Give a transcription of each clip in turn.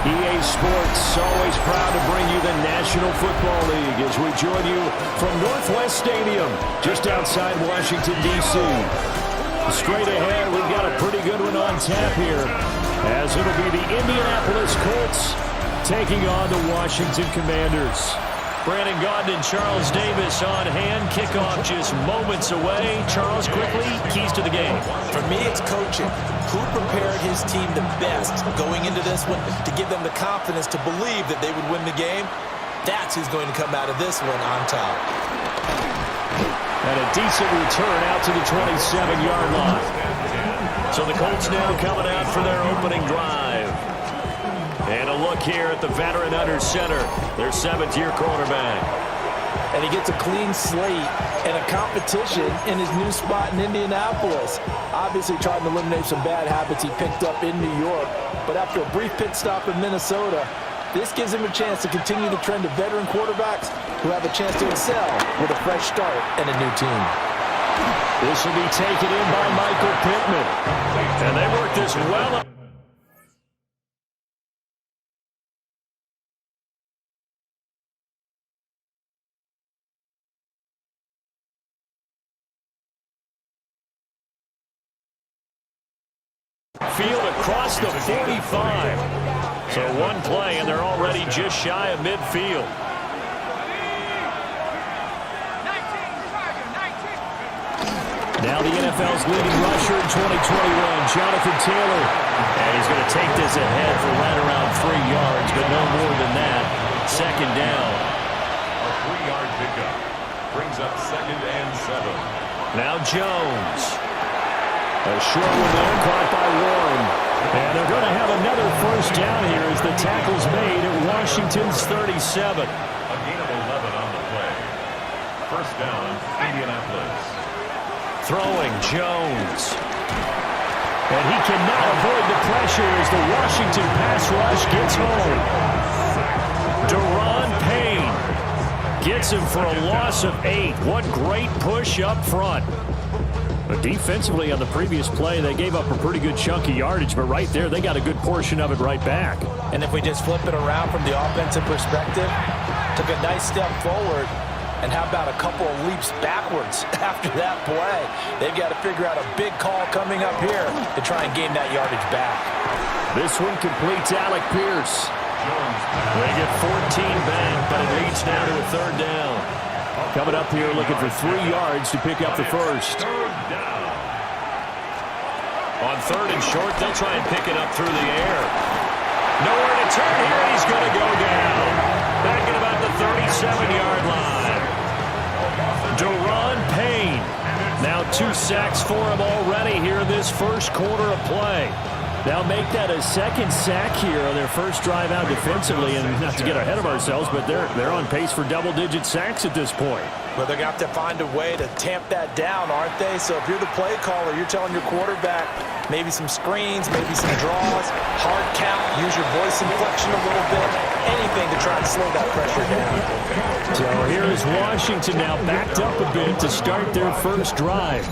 EA Sports, always proud to bring you the National Football League as we join you from Northwest Stadium, just outside Washington, D.C. Straight ahead, we've got a pretty good one on tap here, as it'll be the Indianapolis Colts taking on the Washington Commanders. Brandon Gaudin and Charles Davis on hand. Kickoff just moments away. Charles, quickly, keys to the game. For me, it's coaching. Who prepared his team the best going into this one to give them the confidence to believe that they would win the game? That's who's going to come out of this one on top. And a decent return out to the 27-yard line. So the Colts now coming out for their opening drive. And a look here at the veteran under center, their 7th-year quarterback. And he gets a clean slate and a competition in his new spot in Indianapolis. Obviously trying to eliminate some bad habits he picked up in New York. But after a brief pit stop in Minnesota, this gives him a chance to continue the trend of veteran quarterbacks who have a chance to excel with a fresh start and a new team. This will be taken in by Michael Pittman. And they work this well. Field across the 45. So one play, and they're already just shy of midfield. Now the NFL's leading rusher in 2021, Jonathan Taylor. And he's going to take this ahead for right around 3 yards, but no more than that. Second down. A 3-yard pickup brings up 2nd and 7. Now Jones. A short one there, caught by Warren. And they're going to have another first down here as the tackle's made at Washington's 37. A gain of 11 on the play. First down, Indianapolis. Throwing Jones. And he cannot avoid the pressure as the Washington pass rush gets home. Deron Payne gets him for a loss of 8. What great push up front. But defensively on the previous play, they gave up a pretty good chunk of yardage, but right there, they got a good portion of it right back. And if we just flip it around from the offensive perspective, took a nice step forward, and how about a couple of leaps backwards after that play? They've got to figure out a big call coming up here to try and gain that yardage back. This one completes Alec Pierce. They get 14 back, but it leads now to a 3rd down. Coming up here looking for 3 yards to pick up the first. On 3rd and short, they'll try and pick it up through the air. Nowhere to turn here, and he's going to go down. Back at about the 37-yard line. Deron Payne. Now 2 sacks for him already here in this first quarter of play. They'll make that a 2nd sack here on their first drive out defensively, and not to get ahead of ourselves, but they're on pace for double-digit sacks at this point. Well, they're going to have to find a way to tamp that down, aren't they? So if you're the play caller, you're telling your quarterback maybe some screens, maybe some draws, hard count, use your voice inflection a little bit, anything to try and slow that pressure down. So here is Washington now backed up a bit to start their first drive.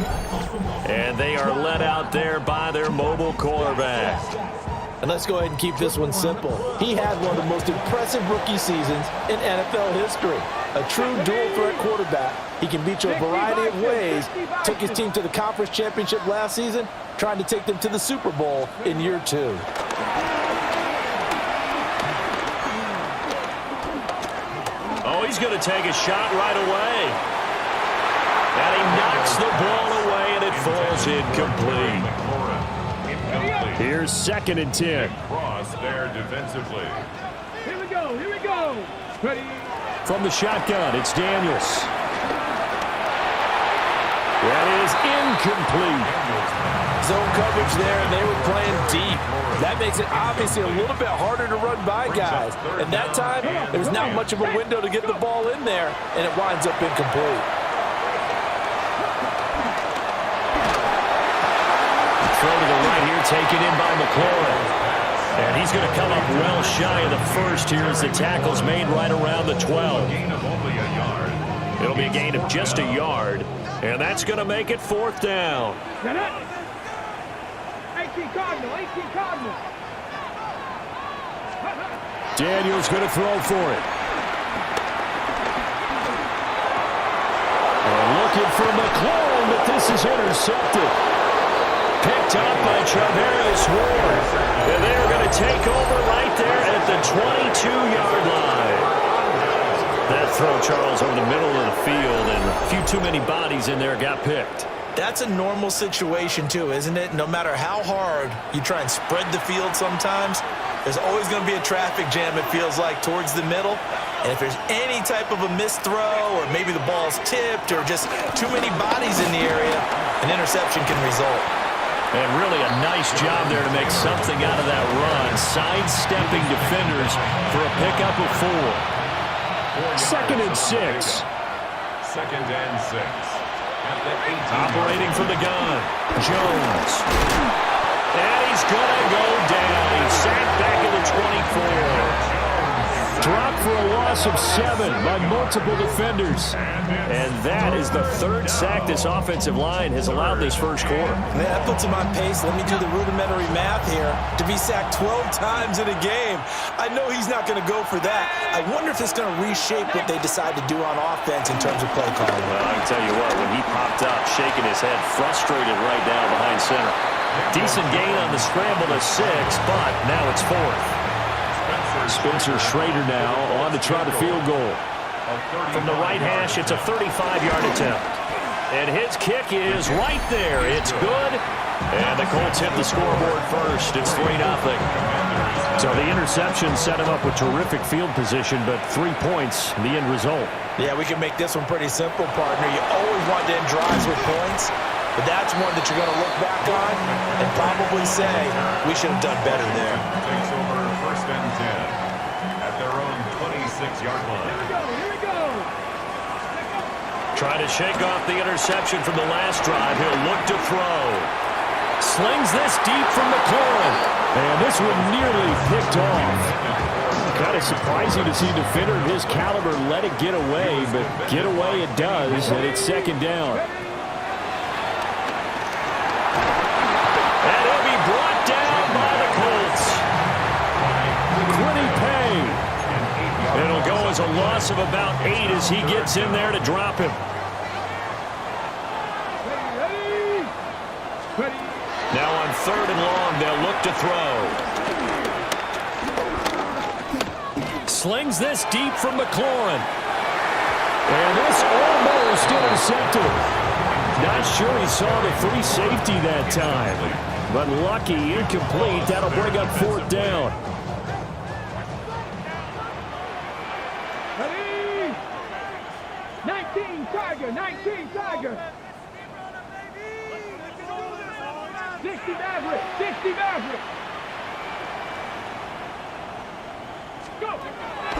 And they are led out there by their mobile quarterback. And let's go ahead and keep this one simple. He had one of the most impressive rookie seasons in NFL history. A true dual-threat quarterback. He can beat you a variety of ways. Took his team to the conference championship last season, trying to take them to the Super Bowl in year 2. Oh, he's going to take a shot right away. And he knocks the ball away, and it falls incomplete. Here's 2nd and 10. Cross there defensively. Here we go, here we go. Ready? From the shotgun, it's Daniels. That is incomplete. Zone coverage there, and they were playing deep. That makes it obviously a little bit harder to run by guys. And that time, there was not much of a window to get the ball in there, and it winds up incomplete. Throw to the right here, taken in by McLaurin. And he's going to come up well shy of the first here as the tackle's made right around the 12. It'll be a gain of just a yard, and that's going to make it 4th down. 18 Cardinal, 18 Cardinal. Daniel's going to throw for it. And looking for McLaurin, but this is intercepted. Picked up by Charvarius Ward. And they're going to take over right there at the 22-yard line. That throw, Charles, over the middle of the field, and a few too many bodies in there got picked. That's a normal situation, too, isn't it? No matter how hard you try and spread the field sometimes, there's always going to be a traffic jam, it feels like, towards the middle. And if there's any type of a missed throw, or maybe the ball's tipped, or just too many bodies in the area, an interception can result. And really a nice job there to make something out of that run. Sidestepping defenders for a pickup of 4. 2nd and 6. 2nd and 6. At the 18. Operating from the gun. Jones. And he's going to go down. He's sacked back at the 24. Dropped for a loss of 7 by multiple defenders. And that is the 3rd sack this offensive line has allowed this first quarter. Man, that puts him on pace. Let me do the rudimentary math here. To be sacked 12 times in a game, I know he's not going to go for that. I wonder if it's going to reshape what they decide to do on offense in terms of play calling. Well, I can tell you what, when he popped up, shaking his head, frustrated right now behind center. Decent gain on the scramble to 6, but now it's 4th. Spencer Schrader now on to try the field goal. From the right hash, it's a 35-yard attempt. And his kick is right there. It's good. And the Colts hit the scoreboard first. It's 3-0. So the interception set him up with terrific field position, but 3 points, the end result. Yeah, we can make this one pretty simple, partner. You always want to end drives with points, but that's one that you're going to look back on and probably say, we should have done better there. Takes over 1st and 10 at their own 26-yard line. Here we go. Trying to shake off the interception from the last drive. He'll look to throw. Slings this deep from McLaurin. And this one nearly picked off. Kind of surprising to see a defender of his caliber let it get away, but get away it does, and it's 2nd down. And he'll be brought down by the Colts. Quiddy Pay. It'll go as a loss of about 8 as he gets in there to drop him. Ready. Now on 3rd and long, they'll look to throw. Slings this deep from McLaurin. And this almost intercepted. Not sure he saw the free safety that time. But lucky, incomplete. That'll bring up 4th down. Ready. 19 Tiger. 19 Tiger. 60 Maverick. 60 Maverick. Go.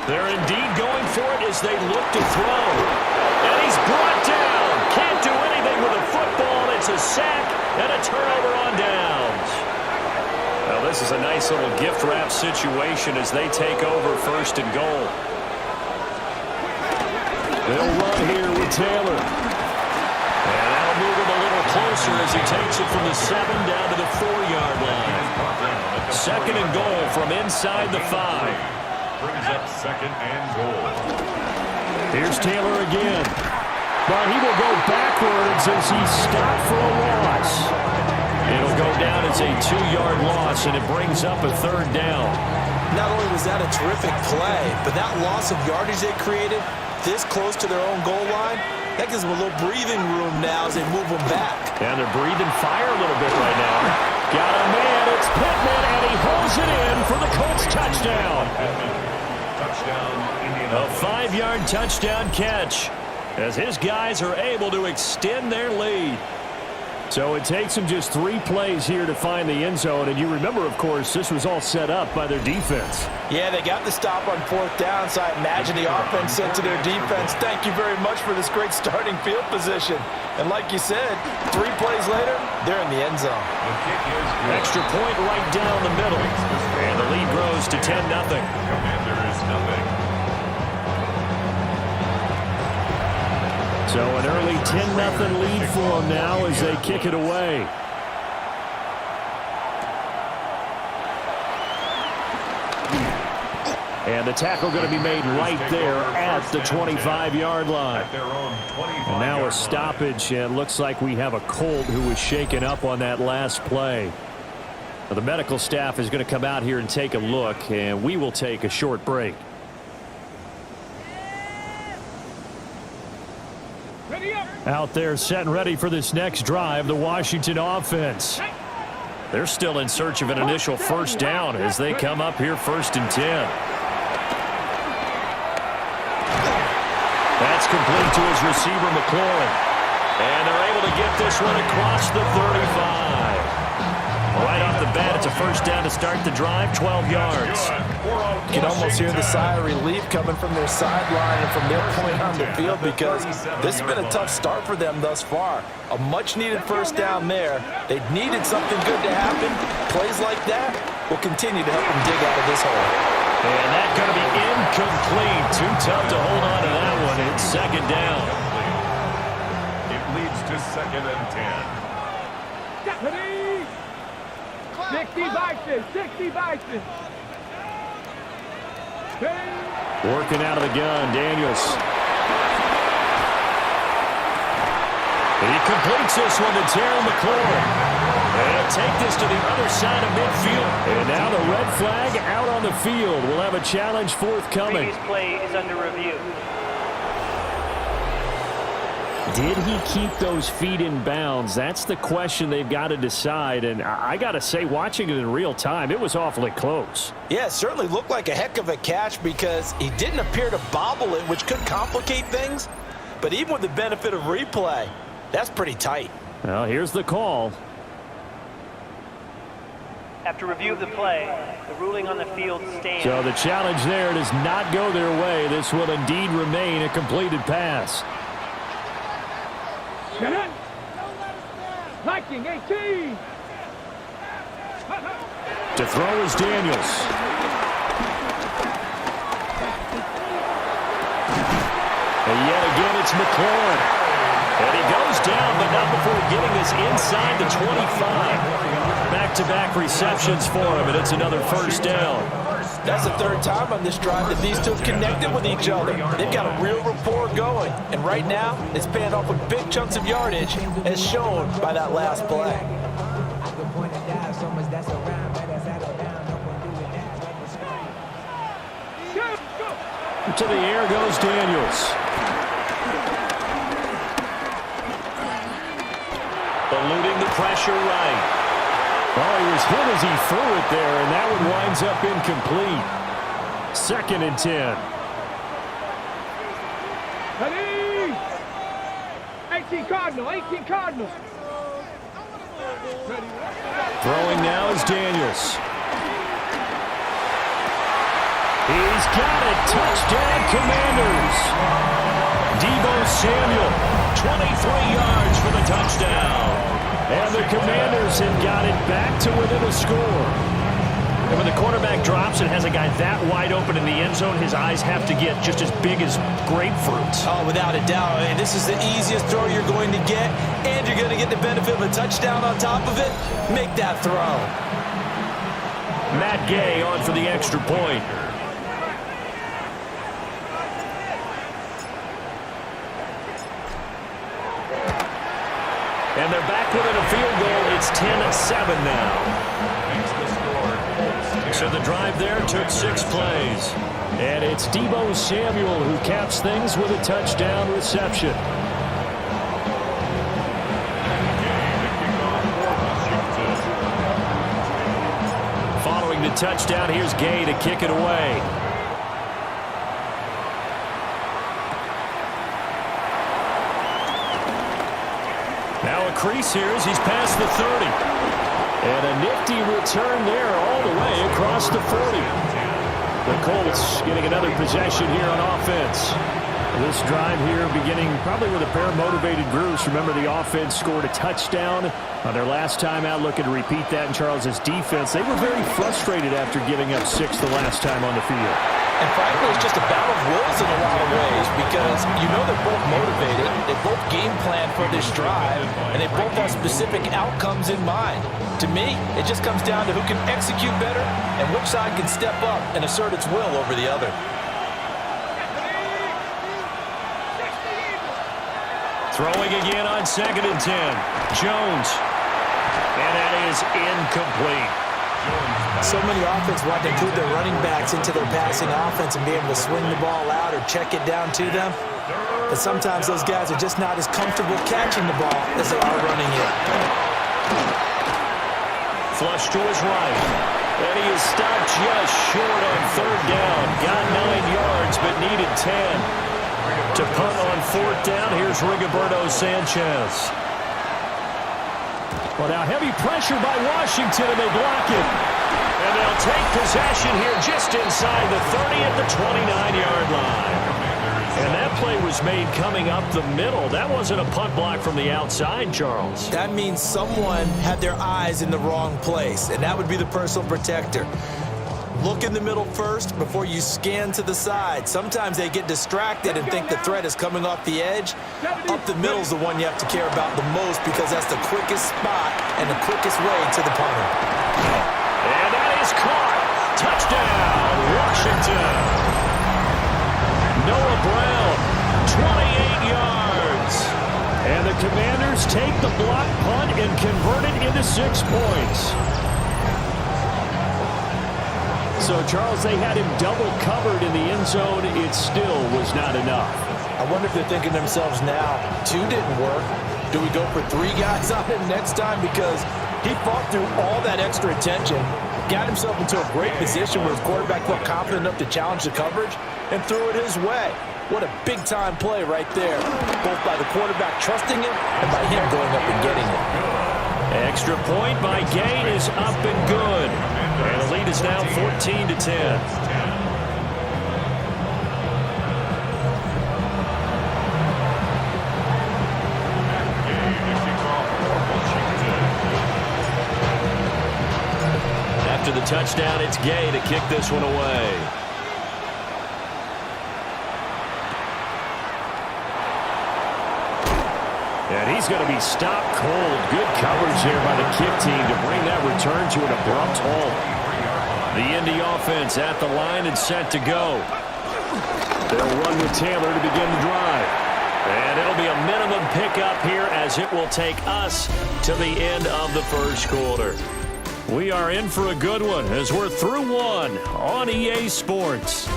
They're indeed going for it as they look to throw. And he's brought down. Can't do anything with a football. It's a sack and a turnover on downs. Well, this is a nice little gift wrap situation as they take over 1st and goal. They'll run here with Taylor. And that'll move him a little closer as he takes it from the 7 down to the 4-yard line. 2nd and goal from inside the 5. Brings up 2nd and goal. Here's Taylor again. But he will go backwards as he's stopped for a loss. It'll go down as a 2-yard loss, and it brings up a 3rd down. Not only was that a terrific play, but that loss of yardage they created this close to their own goal line, that gives them a little breathing room now as they move them back. And they're breathing fire a little bit right now. Got a man, it's Pittman, and he holds it in for the Colts touchdown. Touchdown, A 5-yard touchdown catch as his guys are able to extend their lead. So it takes them just 3 plays here to find the end zone. And you remember, of course, this was all set up by their defense. Yeah, they got the stop on 4th down, so I imagine the offense said to their defense, thank you very much for this great starting field position. And like you said, 3 plays later, they're in the end zone. The kick is good. Extra point right down the middle. And the lead grows to 10-0. Commanders, nothing. So an early 10-0 lead for them now as they kick it away. And the tackle going to be made right there at the 25-yard line. At their own 25-yard And now a line. stoppage, and looks like we have a Colt who was shaken up on that last play. Now, the medical staff is going to come out here and take a look, and we will take a short break. Ready up. Out there set and ready for this next drive, the Washington offense. They're still in search of an initial first down as they come up here 1st and 10. That's complete to his receiver, McLaurin. And they're able to get this one across the 35. Right off the bat, it's a first down to start the drive, 12 yards. You can almost hear the sigh of relief coming from their sideline and from their point on the field, because this has been a tough start for them thus far. A much-needed first down there. They needed something good to happen. Plays like that will continue to help them dig out of this hole. And that's going to be incomplete. Too tough to hold on to that one. It's 2nd down. It leads to 2nd and 10. Ready. 60 Bison. 60 Bison. Working out of the gun, Daniels. And he completes this one to Terry McLaurin. And take this to the other side of midfield. And now the red flag out on the field. We'll have a challenge forthcoming. Previous play is under review. Did he keep those feet in bounds? That's the question they've got to decide. And I got to say, watching it in real time, it was awfully close. Yeah, it certainly looked like a heck of a catch, because he didn't appear to bobble it, which could complicate things. But even with the benefit of replay, that's pretty tight. Well, here's the call. After review of the play, the ruling on the field stands. So the challenge there does not go their way. This will indeed remain a completed pass. Viking 18. To throw is Daniels. And yet again, it's McLaurin. And he goes down, but not before getting this inside the 25. Back-to-back receptions for him, and it's another first down. That's the 3rd time on this drive that these two have connected with each other. They've got a real rapport going. And right now, it's paying off with big chunks of yardage, as shown by that last play. To the air goes Daniels. Eluding the pressure right. Oh, he was hit as he threw it there, and that one winds up incomplete. 2nd and 10. Ready. 18 Cardinal. 18 Cardinal. Throwing now is Daniels. He's got it. Touchdown, Commanders. Deebo Samuel, 23 yards for the touchdown. And the Commanders have got it back to within a score. And when the quarterback drops and has a guy that wide open in the end zone, his eyes have to get just as big as grapefruits. Oh, without a doubt. I mean, this is the easiest throw you're going to get, and you're going to get the benefit of a touchdown on top of it. Make that throw. Matt Gay on for the extra point. And they're back within a field goal. It's 10-7 now. So the drive there took 6 plays. And it's Deebo Samuel who caps things with a touchdown reception. Following the touchdown, here's Gay to kick it away. Now a crease here as he's past the 30. And a nifty return there all the way across the 40. The Colts getting another possession here on offense. This drive here beginning probably with a pair of motivated groups. Remember, the offense scored a touchdown on their last time out. Looking to repeat that in Charles's defense. They were very frustrated after giving up 6 the last time on the field. And frankly, it's just a battle of wills in a lot of ways because you know they're both motivated, they both game plan for this drive, and they both have specific outcomes in mind. To me, it just comes down to who can execute better and which side can step up and assert its will over the other. Throwing again on 2nd and 10. Jones. And that is incomplete. So many offenses want to include their running backs into their passing offense and be able to swing the ball out or check it down to them. But sometimes those guys are just not as comfortable catching the ball as they are running it. Flush to his right. And he is stopped just short on 3rd down. Got 9 yards, but needed 10. To punt on 4th down, here's Rigoberto Sanchez. Well, now heavy pressure by Washington, and they block it. And they'll take possession here just inside the 30 at the 29-yard line. And that play was made coming up the middle. That wasn't a punt block from the outside, Charles. That means someone had their eyes in the wrong place, and that would be the personal protector. Look in the middle first before you scan to the side. Sometimes they get distracted and think the threat is coming off the edge. Up the middle is the one you have to care about the most because that's the quickest spot and the quickest way to the punter. And that is caught. Touchdown, Washington. Noah Brown, 28 yards. And the Commanders take the block punt and convert it into 6 points. So, Charles, they had him double covered in the end zone. It still was not enough. I wonder if they're thinking to themselves now, 2 didn't work. Do we go for 3 guys on him next time? Because he fought through all that extra attention, got himself into a great position where his quarterback felt confident enough to challenge the coverage and threw it his way. What a big-time play right there, both by the quarterback trusting it and by him going up and getting it. Extra point by Gain is up and good. And the lead is now 14-10. After the touchdown, it's Gay to kick this one away. And he's going to be stopped cold. Good coverage there by the kick team to bring that return to an abrupt halt. The Indy offense at the line and set to go. They'll run with Taylor to begin the drive. And it'll be a minimum pickup here as it will take us to the end of the first quarter. We are in for a good one as we're through one on EA Sports.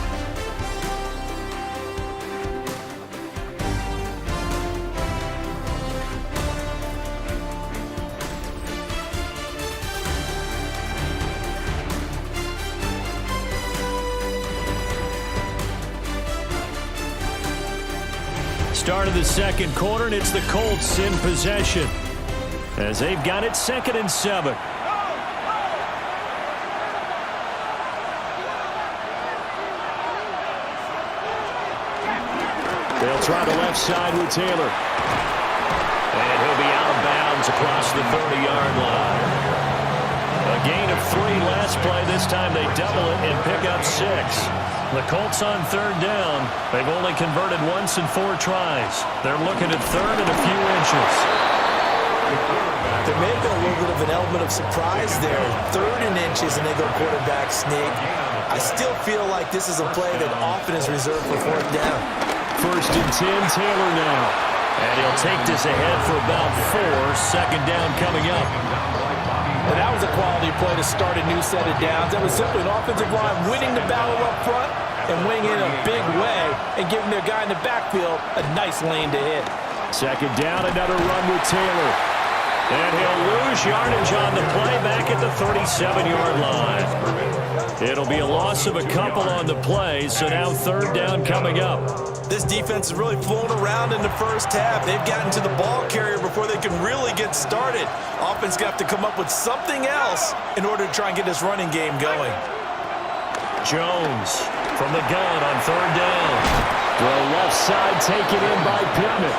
Start of the second quarter, and it's the Colts in possession as they've got it 2nd and 7. They'll try the left side with Taylor. And he'll be out of bounds across the 30-yard line. A gain of 3 last play. This time they double it and pick up 6. The Colts on 3rd down. They've only converted once in 4 tries. They're looking at 3rd and a few inches. There may have been a little bit of an element of surprise there. 3rd and inches and they go quarterback sneak. I still feel like this is a play that often is reserved for 4th down. 1st and 10, Taylor now. And he'll take this ahead for about 4. 2nd down coming up. And that was a quality play to start a new set of downs. That was simply an offensive line winning the battle up front and winning in a big way and giving their guy in the backfield a nice lane to hit. 2nd down, another run with Taylor. And he'll lose yardage on the play back at the 37-yard line. It'll be a loss of a couple on the play, so now 3rd down coming up. This defense is really flown around in the first half. They've gotten to the ball carrier before they can really get started. Offense got to come up with something else in order to try and get this running game going. Jones from the gun on 3rd down. Throw left side taken in by Pittman.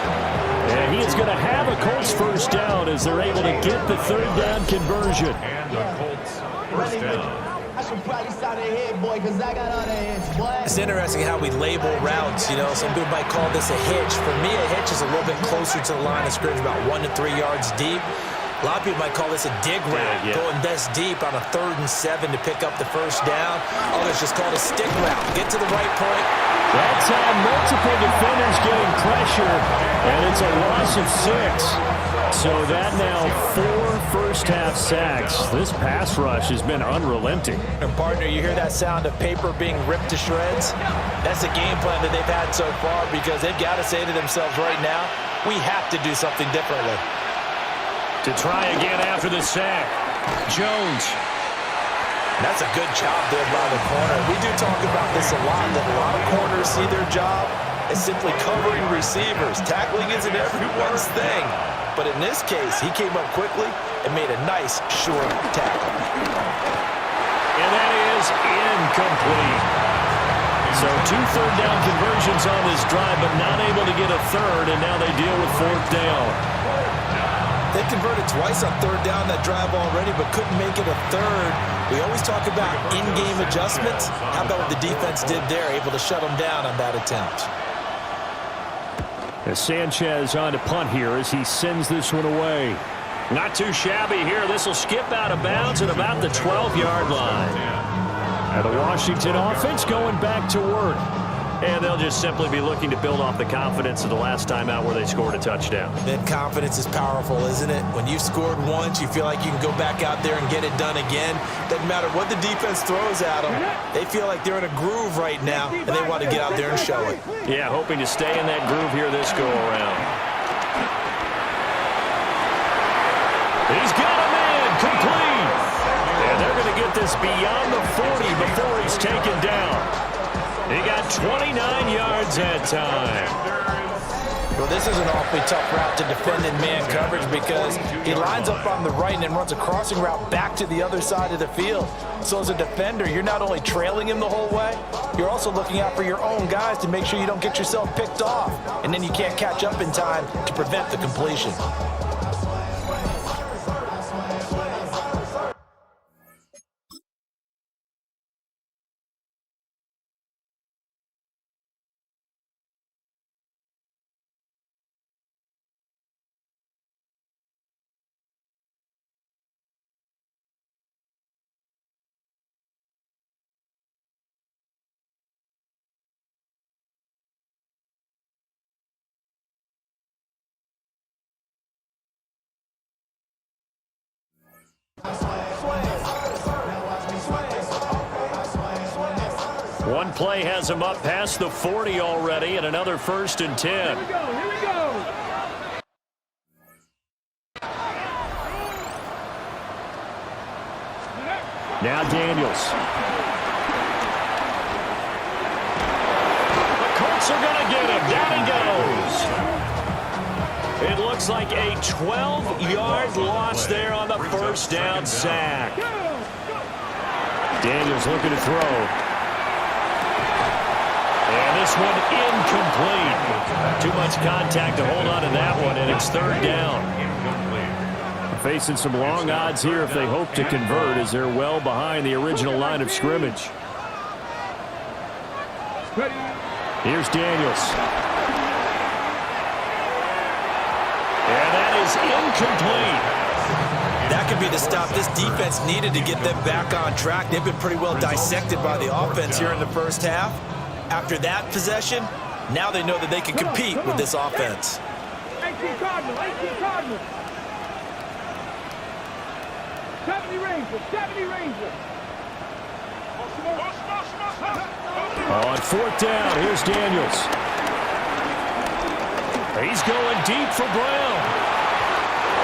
And he is going to have a Colts 1st down as they're able to get the 3rd down conversion. And the Colts 1st down. It's interesting how we label routes. You know, some people might call this a hitch. For me, a hitch is a little bit closer to the line of scrimmage, about 1 to 3 yards deep. A lot of people might call this a dig route, going this deep on a 3rd and 7 to pick up the first down. Others just call it a stick route. Get to the right point. That's how multiple defenders getting pressure, and it's a loss of 6. So that now 4 first-half sacks. This pass rush has been unrelenting. And partner, you hear that sound of paper being ripped to shreds? That's the game plan that they've had so far, because they've got to say to themselves right now, we have to do something differently. To try again after the sack, Jones. That's a good job there by the corner. We do talk about this a lot, that a lot of corners see their job as simply covering receivers. Tackling isn't everyone's thing. But in this case, he came up quickly and made a nice, short tackle. And that is incomplete. So 2 third-down conversions on this drive, but not able to get a third, and now they deal with 4th down. They converted twice on 3rd down that drive already, but couldn't make it a 3rd. We always talk about in-game adjustments. How about what the defense did there, able to shut them down on that attempt? As Sanchez on to punt here as he sends this one away. Not too shabby here. This will skip out of bounds at about the 12-yard line. And the Washington offense going back to work. And they'll just simply be looking to build off the confidence of the last time out where they scored a touchdown. Then confidence is powerful, isn't it? When you've scored once, you feel like you can go back out there and get it done again. Doesn't matter what the defense throws at them. They feel like they're in a groove right now, and they want to get out there and show it. Yeah, hoping to stay in that groove here this go-around. He's got him in, complete. And they're going to get this beyond the 40 before he's taken down. He got 29 yards that time. Well, this is an awfully tough route to defend in man coverage, because he lines up on the right and then runs a crossing route back to the other side of the field. So as a defender, you're not only trailing him the whole way, you're also looking out for your own guys to make sure you don't get yourself picked off. And then you can't catch up in time to prevent the completion. One play has him up past the 40 already, and another 1st and 10. Here we go. Now Daniels. The Colts are going to get him. Down he goes. It looks like a 12-yard loss there on the 1st down sack. Daniels looking to throw. And this one incomplete. Too much contact to hold on to that one, and it's 3rd down. Facing some long odds here if they hope to convert, as they're well behind the original line of scrimmage. Here's Daniels. And that is incomplete. That could be the stop this defense needed to get them back on track. They've been pretty well dissected by the offense here in the first half. After that possession, now they know that they can compete with this offense. 18 Cardinal. 70 Ranger. On 4th down, here's Daniels. He's going deep for Brown.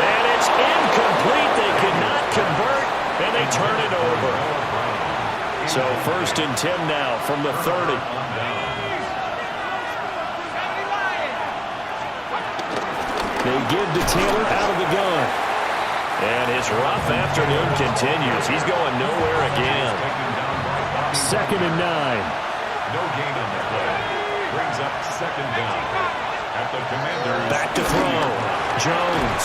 And it's incomplete. They could not convert, and they turn it over. So 1st and 10 now from the 30. They give to Taylor out of the gun. And his rough afternoon continues. He's going nowhere again. 2nd and 9. No gain on the play. Brings up 2nd down. At the Commander's. Back to throw. Jones.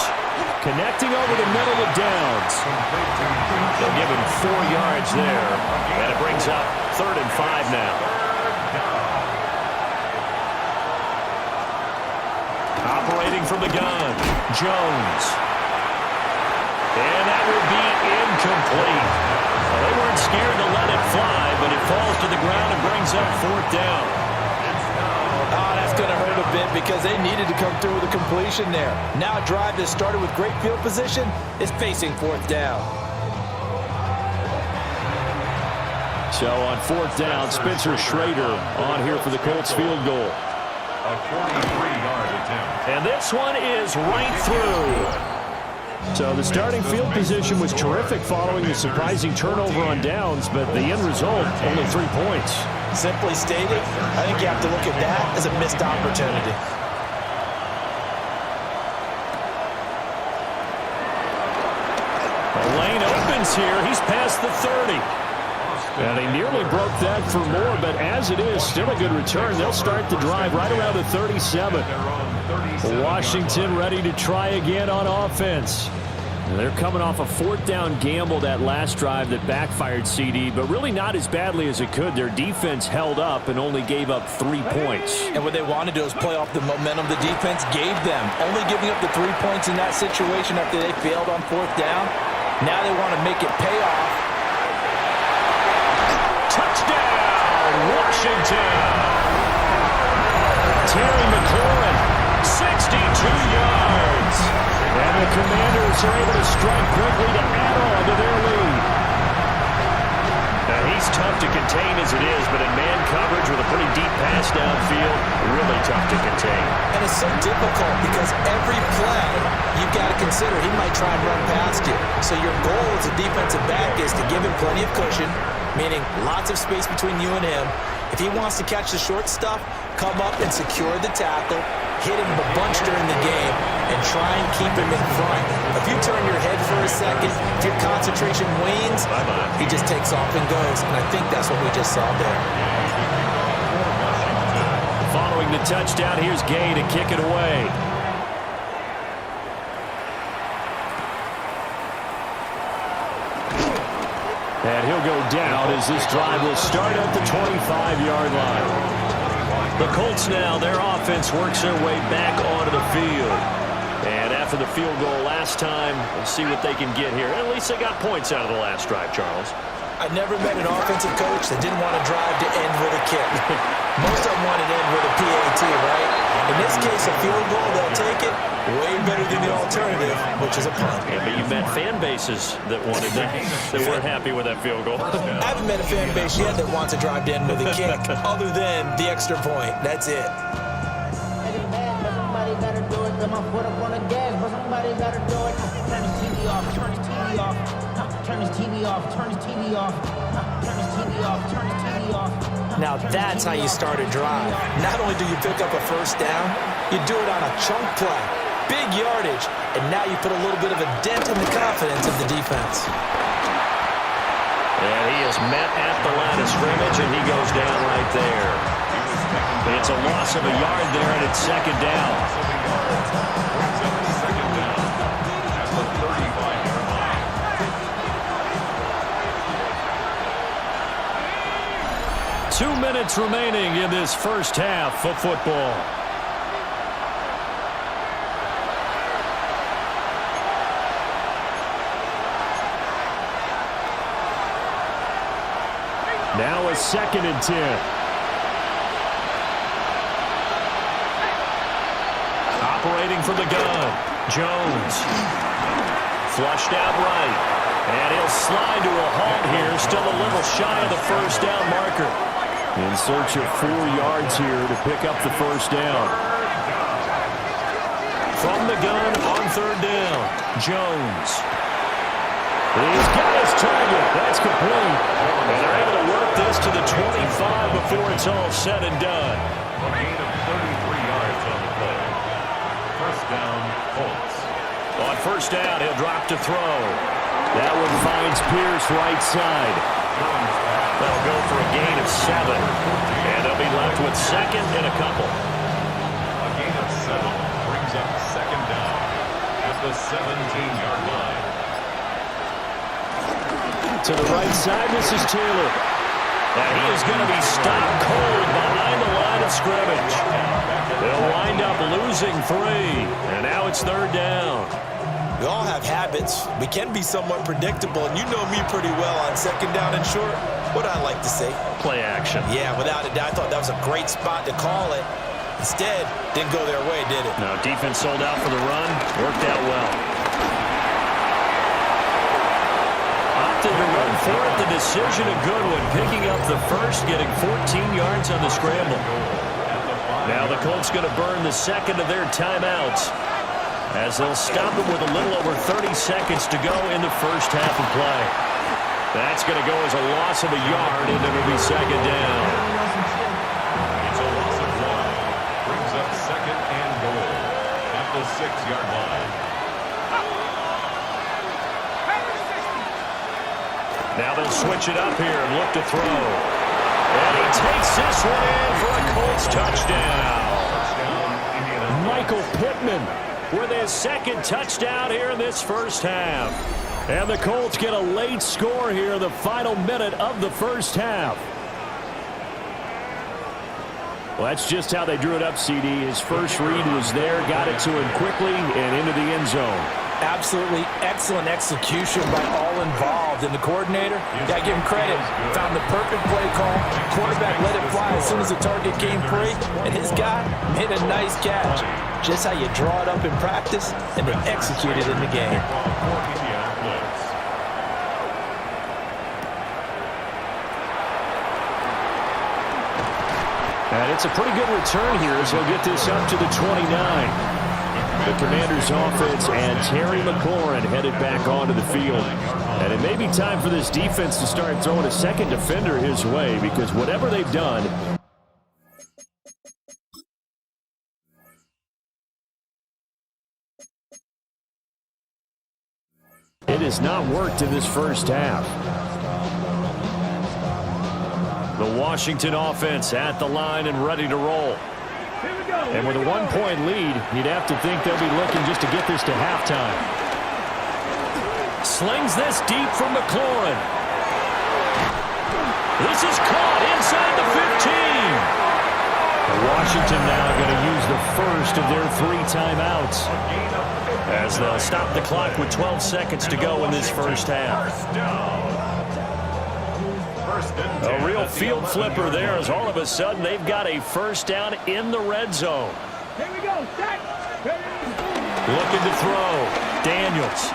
Connecting over the middle of downs. They'll give him 4 yards there. And it brings up 3rd and 5 now. Operating from the gun, Jones. And that will be incomplete. Well, they weren't scared to let it fly, but it falls to the ground and brings up 4th down. Oh, that's going to hurt a bit because they needed to come through with a completion there. Now a drive that started with great field position is facing 4th down. So on 4th down, Spencer Schrader on here for the Colts field goal. A 43-yard attempt. And this one is right through. So the starting field position was terrific following the surprising turnover on downs, but the end result, only 3 points. Simply stated, I think you have to look at that as a missed opportunity. The lane opens here. He's past the 30. And he nearly broke that for more, but as it is, still a good return. They'll start the drive right around the 37. Washington ready to try again on offense. They're coming off a 4th down gamble that last drive that backfired, CD, but really not as badly as it could. Their defense held up and only gave up 3 points. And what they wanted to do is play off the momentum the defense gave them. Only giving up the 3 points in that situation after they failed on 4th down. Now they want to make it pay off. Touchdown, Washington! Terry McLaurin, 62 yards. And the Commanders are able to strike quickly to add on to their lead. Now, he's tough to contain as it is, but in man coverage with a pretty deep pass downfield, really tough to contain. And it's so difficult because every play you've got to consider he might try and run past you. So your goal as a defensive back is to give him plenty of cushion, meaning lots of space between you and him. If he wants to catch the short stuff, come up and secure the tackle, hit him a bunch during the game, and try and keep him in front. If you turn your head for a second, if your concentration wanes, he just takes off and goes. And I think that's what we just saw there. Following the touchdown, here's Gay to kick it away. And he'll go down as this drive will start at the 25-yard line. The Colts now, their offense works their way back onto the field. And after the field goal last time, we'll see what they can get here. At least they got points out of the last drive, Charles. I never met an offensive coach that didn't want to drive to end with a kick. Most of them want to end with a PAT, right? In this case, a field goal, they'll take it. Way better than the alternative, which is a punt. Yeah, but you met fan bases that wanted that, that weren't happy with that field goal. I haven't met a fan base yet that wants to drive to end with a kick, other than the extra point. That's it. Somebody better do it. Put my foot up on the gas, but somebody better do it. Turn his TV off. Turn his TV off. Turn his TV off. Turn his TV off. Turn his TV off. Turn his TV off. Now that's how you start a drive. Not only do you pick up a first down, you do it on a chunk play. Big yardage, and now you put a little bit of a dent in the confidence of the defense. And he is met at the line of scrimmage, and he goes down right there. It's a loss of a yard there, and it's 2nd down. 2 minutes remaining in this first half of football. Now a 2nd and 10. Operating from the gun, Jones. Flushed out right. And he'll slide to a halt here. Still a little shy of the first down marker. In search of 4 yards here to pick up the first down. From the gun on 3rd down, Jones. He's got his target. That's complete. And they're able to work this to the 25 before it's all said and done. A gain of 33 yards on the play. First down, Colts. On first down, he'll drop to throw. That one finds Pierce right side. That'll go for a gain of 7. And they'll be left with 2nd and a couple. A gain of 7 brings up 2nd down at the the 17-yard line. To the right side, this is Taylor. And he is going to be stopped cold behind the line of scrimmage. They'll wind up losing 3. And now it's 3rd down. We all have habits. We can be somewhat predictable, and you know me pretty well on 2nd down and short. What do I like to say? Play action. Yeah, without a doubt. I thought that was a great spot to call it. Instead, didn't go their way, did it? No, defense sold out for the run. Worked out well. Opted to run for it. The decision a good one. Picking up the first, getting 14 yards on the scramble. Now the Colts going to burn the second of their timeouts, as they'll stop it with a little over 30 seconds to go in the first half of play. That's going to go as a loss of a yard, and it'll be 2nd down. It's a loss of 1. Brings up 2nd and goal at the 6-yard line. Now they'll switch it up here and look to throw. And he takes this one in for a Colts touchdown. Michael Pittman with his 2nd touchdown here in this first half. And the Colts get a late score here in the final minute of the first half. Well, that's just how they drew it up, CD. His first read was there, got it to him quickly, and into the end zone. Absolutely excellent execution by all involved. And the coordinator, got to give him credit, found the perfect play call. Quarterback let it fly as soon as the target came free, and his guy made a nice catch. Just how you draw it up in practice, and they execute it in the game. And it's a pretty good return here as he'll get this up to the 29. The Commanders' offense and Terry McLaurin headed back onto the field. And it may be time for this defense to start throwing a second defender his way, because whatever they've done, it has not worked in this first half. The Washington offense at the line and ready to roll. And with a 1-point lead, you'd have to think they'll be looking just to get this to halftime. Slings this deep from McLaurin. This is caught inside the 15. Washington now going to use the first of their 3 timeouts, as they'll stop the clock with 12 seconds to go in this first half. A real field flipper there, as all of a sudden they've got a first down in the red zone. Here we go. Set. Looking to throw. Daniels.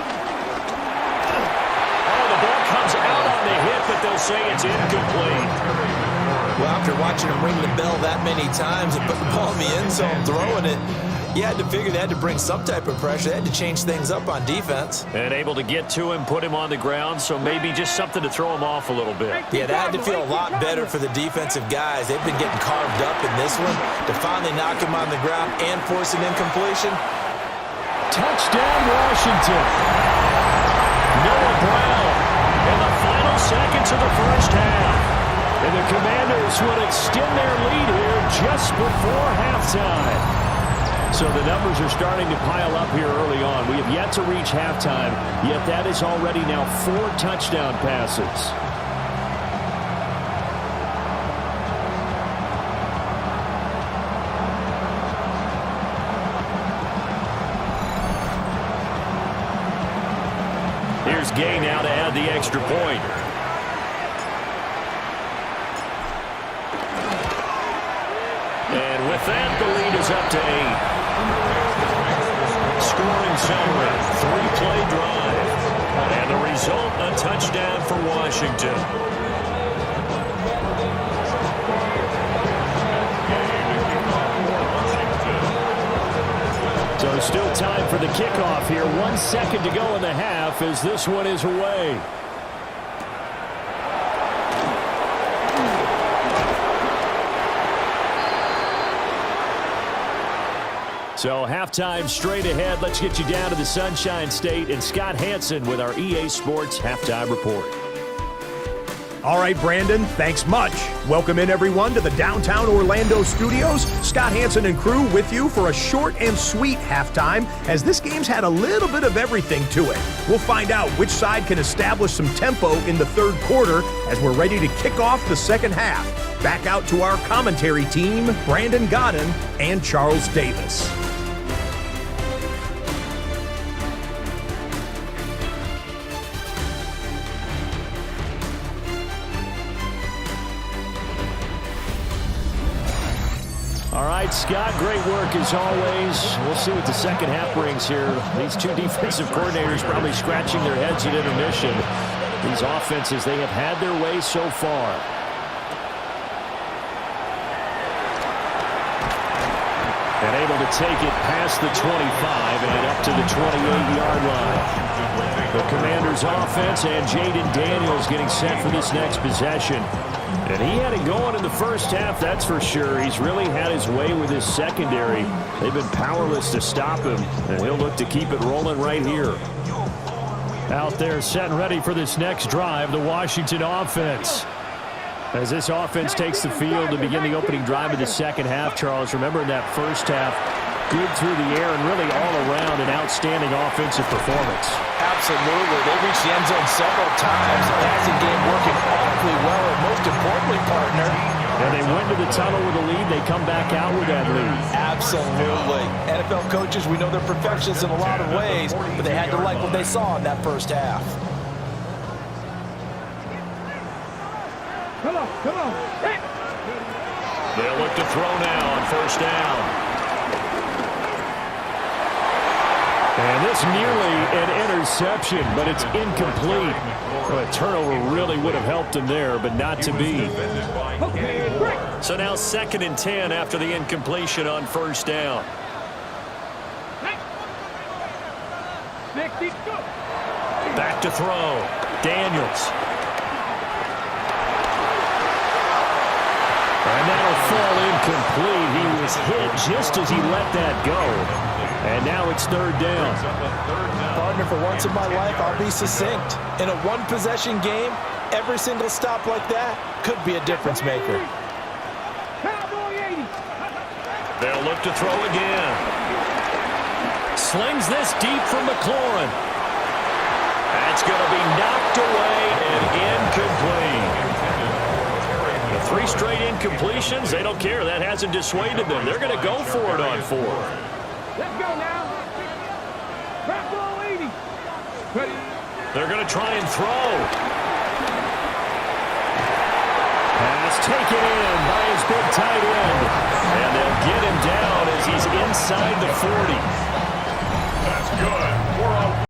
Oh, the ball comes out on the hit, but they'll say it's incomplete. Well, after watching him ring the bell that many times and put the ball in the end zone, throwing it, you had to figure they had to bring some type of pressure. They had to change things up on defense. And able to get to him, put him on the ground, so maybe just something to throw him off a little bit. Yeah, that had to feel a lot better for the defensive guys. They've been getting carved up in this one. To finally knock him on the ground and force an incompletion. Touchdown, Washington. Noah Brown in the final seconds of the first half. And the Commanders will extend their lead here just before halftime. So the numbers are starting to pile up here early on. We have yet to reach halftime, yet that is already now 4 touchdown passes. Here's Gay now to add the extra point. And with that, the lead is up to 8. Scoring summary, 3-play drive. And the result, a touchdown for Washington. So still time for the kickoff here. 1 second to go in the half as this one is away. So halftime straight ahead. Let's get you down to the Sunshine State and Scott Hansen with our EA Sports Halftime Report. All right, Brandon, thanks much. Welcome in, everyone, to the downtown Orlando studios. Scott Hansen and crew with you for a short and sweet halftime, as this game's had a little bit of everything to it. We'll find out which side can establish some tempo in the third quarter as we're ready to kick off the second half. Back out to our commentary team, Brandon Godden and Charles Davis. All right, Scott, great work as always. We'll see what the second half brings here. These two defensive coordinators probably scratching their heads at intermission. These offenses, they have had their way so far. And able to take it past the 25 and up to the 28-yard line. The Commanders' offense and Jaden Daniels getting set for this next possession. And he had it going in the first half, that's for sure. He's really had his way with his secondary. They've been powerless to stop him, and he'll look to keep it rolling right here. Out there set and ready for this next drive, the Washington offense. As this offense takes the field to begin the opening drive of the second half, Charles, remember in that first half, good through the air and really all around an outstanding offensive performance. Absolutely. They reached the end zone several times. The passing game working awfully well, and most importantly, partner. And they went to the tunnel with a lead. They come back out with that lead. Absolutely. NFL coaches, we know they're perfectionists in a lot of ways, but they had to like what they saw in that first half. Come on. Hey. They'll look to throw now on first down. And this nearly an interception, but it's incomplete. Well, a turnover really would have helped him there, but not to be. Okay, break. So now 2nd and 10 after the incompletion on first down. Next, go. Back to throw. Daniels. And that'll fall incomplete. He was hit just as he let that go. And now it's 3rd down. Partner, for once in my life, I'll be succinct. In a one-possession game, every single stop like that could be a difference maker. Cowboy 80. They'll look to throw again. Slings this deep from McLaurin. That's going to be knocked away and incomplete. 3 straight incompletions, they don't care. That hasn't dissuaded them. They're going to go for it on 4. Let's go now. Cowboy 80. Ready. They're going to try and throw. Pass taken in by his big tight end. And they'll get him down as he's inside the 40. That's good. We're on.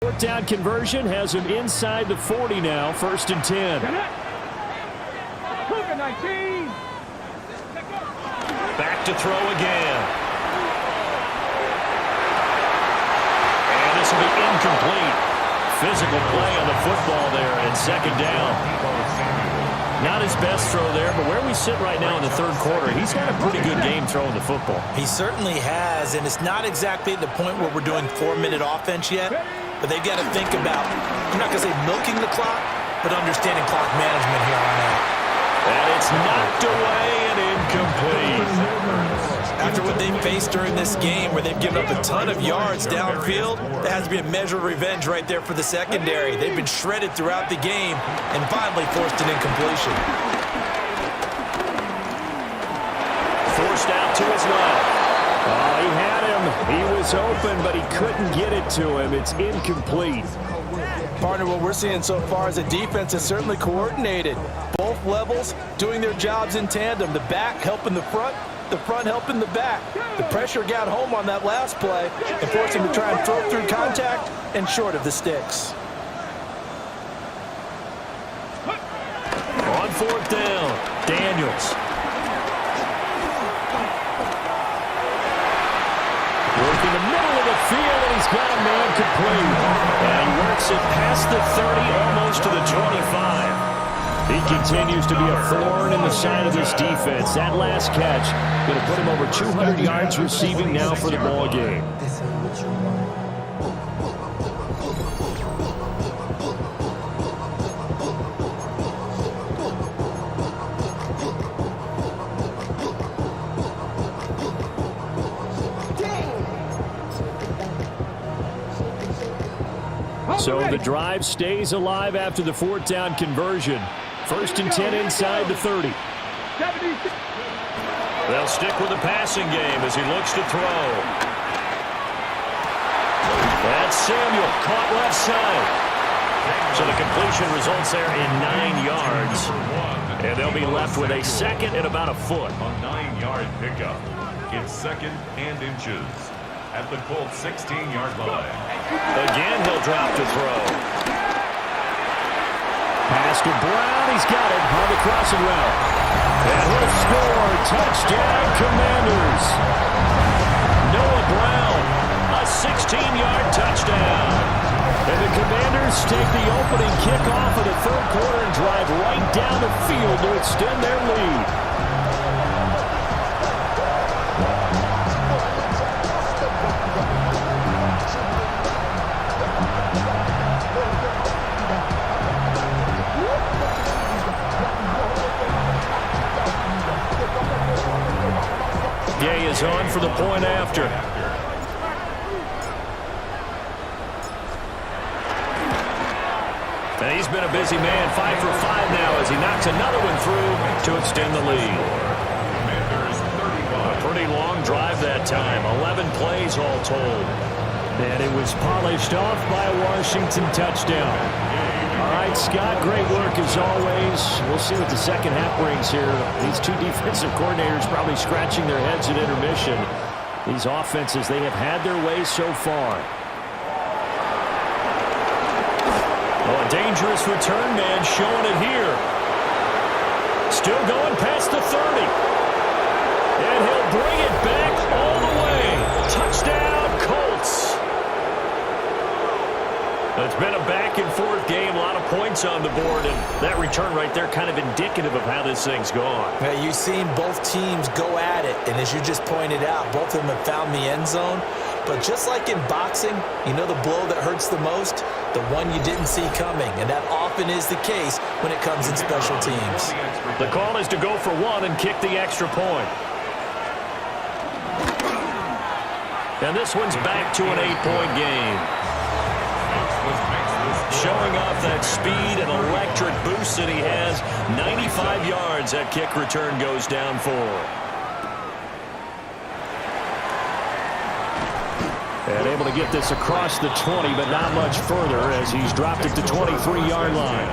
Fourth down conversion has him inside the 40 now, 1st and 10. Cougar 19. Back to throw again. And this will be incomplete. Physical play on the football there, and 2nd down. Not his best throw there, but where we sit right now in the 3rd quarter, he's had a pretty good game throwing the football. He certainly has, and it's not exactly the point where we're doing 4-minute offense yet, but they've got to think about, I'm not going to say milking the clock, but understanding clock management here on out. And it's knocked away and incomplete. After what they've faced during this game, where they've given up a ton of yards downfield, that has to be a measure of revenge right there for the secondary. They've been shredded throughout the game and finally forced an incompletion. Forced out to his left. Oh, he had him. He was open, but he couldn't get it to him. It's incomplete. Partner, what we're seeing so far is a defense that's certainly coordinated. Both levels doing their jobs in tandem. The back helping the front helping the back. The pressure got home on that last play and forced him to try and throw through contact and short of the sticks. On 4th down, Daniels. Working the middle of the field, and he's got a man complete. And he works it past the 30, almost to the 25. He continues to be a thorn in the side of this defense. That last catch going to put him over 200 yards receiving now for the ball game. So the drive stays alive after the fourth down conversion. 1st and 10 inside the 30. They'll stick with the passing game as he looks to throw. That's Samuel, caught left side. So the completion results there in 9 yards. And they'll be left with a second and about a foot. A 9-yard pickup. It's 2nd and inches at the Colts 16-yard line. Again, he'll drop to throw. Pass to Brown. He's got it on the crossing route. And he'll score. Touchdown, Commanders. Noah Brown, a 16-yard touchdown. And the Commanders take the opening kickoff of the third quarter and drive right down the field to extend their lead. Gay is on for the point after. And he's been a busy man, 5 for 5 now as he knocks another one through to extend the lead. A pretty long drive that time, 11 plays all told. And it was polished off by a Washington touchdown. All right, Scott, great work as always. We'll see what the second half brings here. These two defensive coordinators probably scratching their heads at intermission. These offenses, they have had their way so far. Oh, a dangerous return man showing it here. Still going past the 30. And he'll bring it back all the way. Touchdown, Colts. It's been a back-and-forth game, a lot of points on the board, and that return right there kind of indicative of how this thing's gone. Yeah, you've seen both teams go at it, and as you just pointed out, both of them have found the end zone. But just like in boxing, you know the blow that hurts the most? The one you didn't see coming, and that often is the case when it comes in special teams. The call is to go for one and kick the extra point. And this one's back to an 8-point game. Showing off that speed and electric boost that he has. 95 yards that kick return goes down for. And able to get this across the 20, but not much further as he's dropped it to 23-yard line.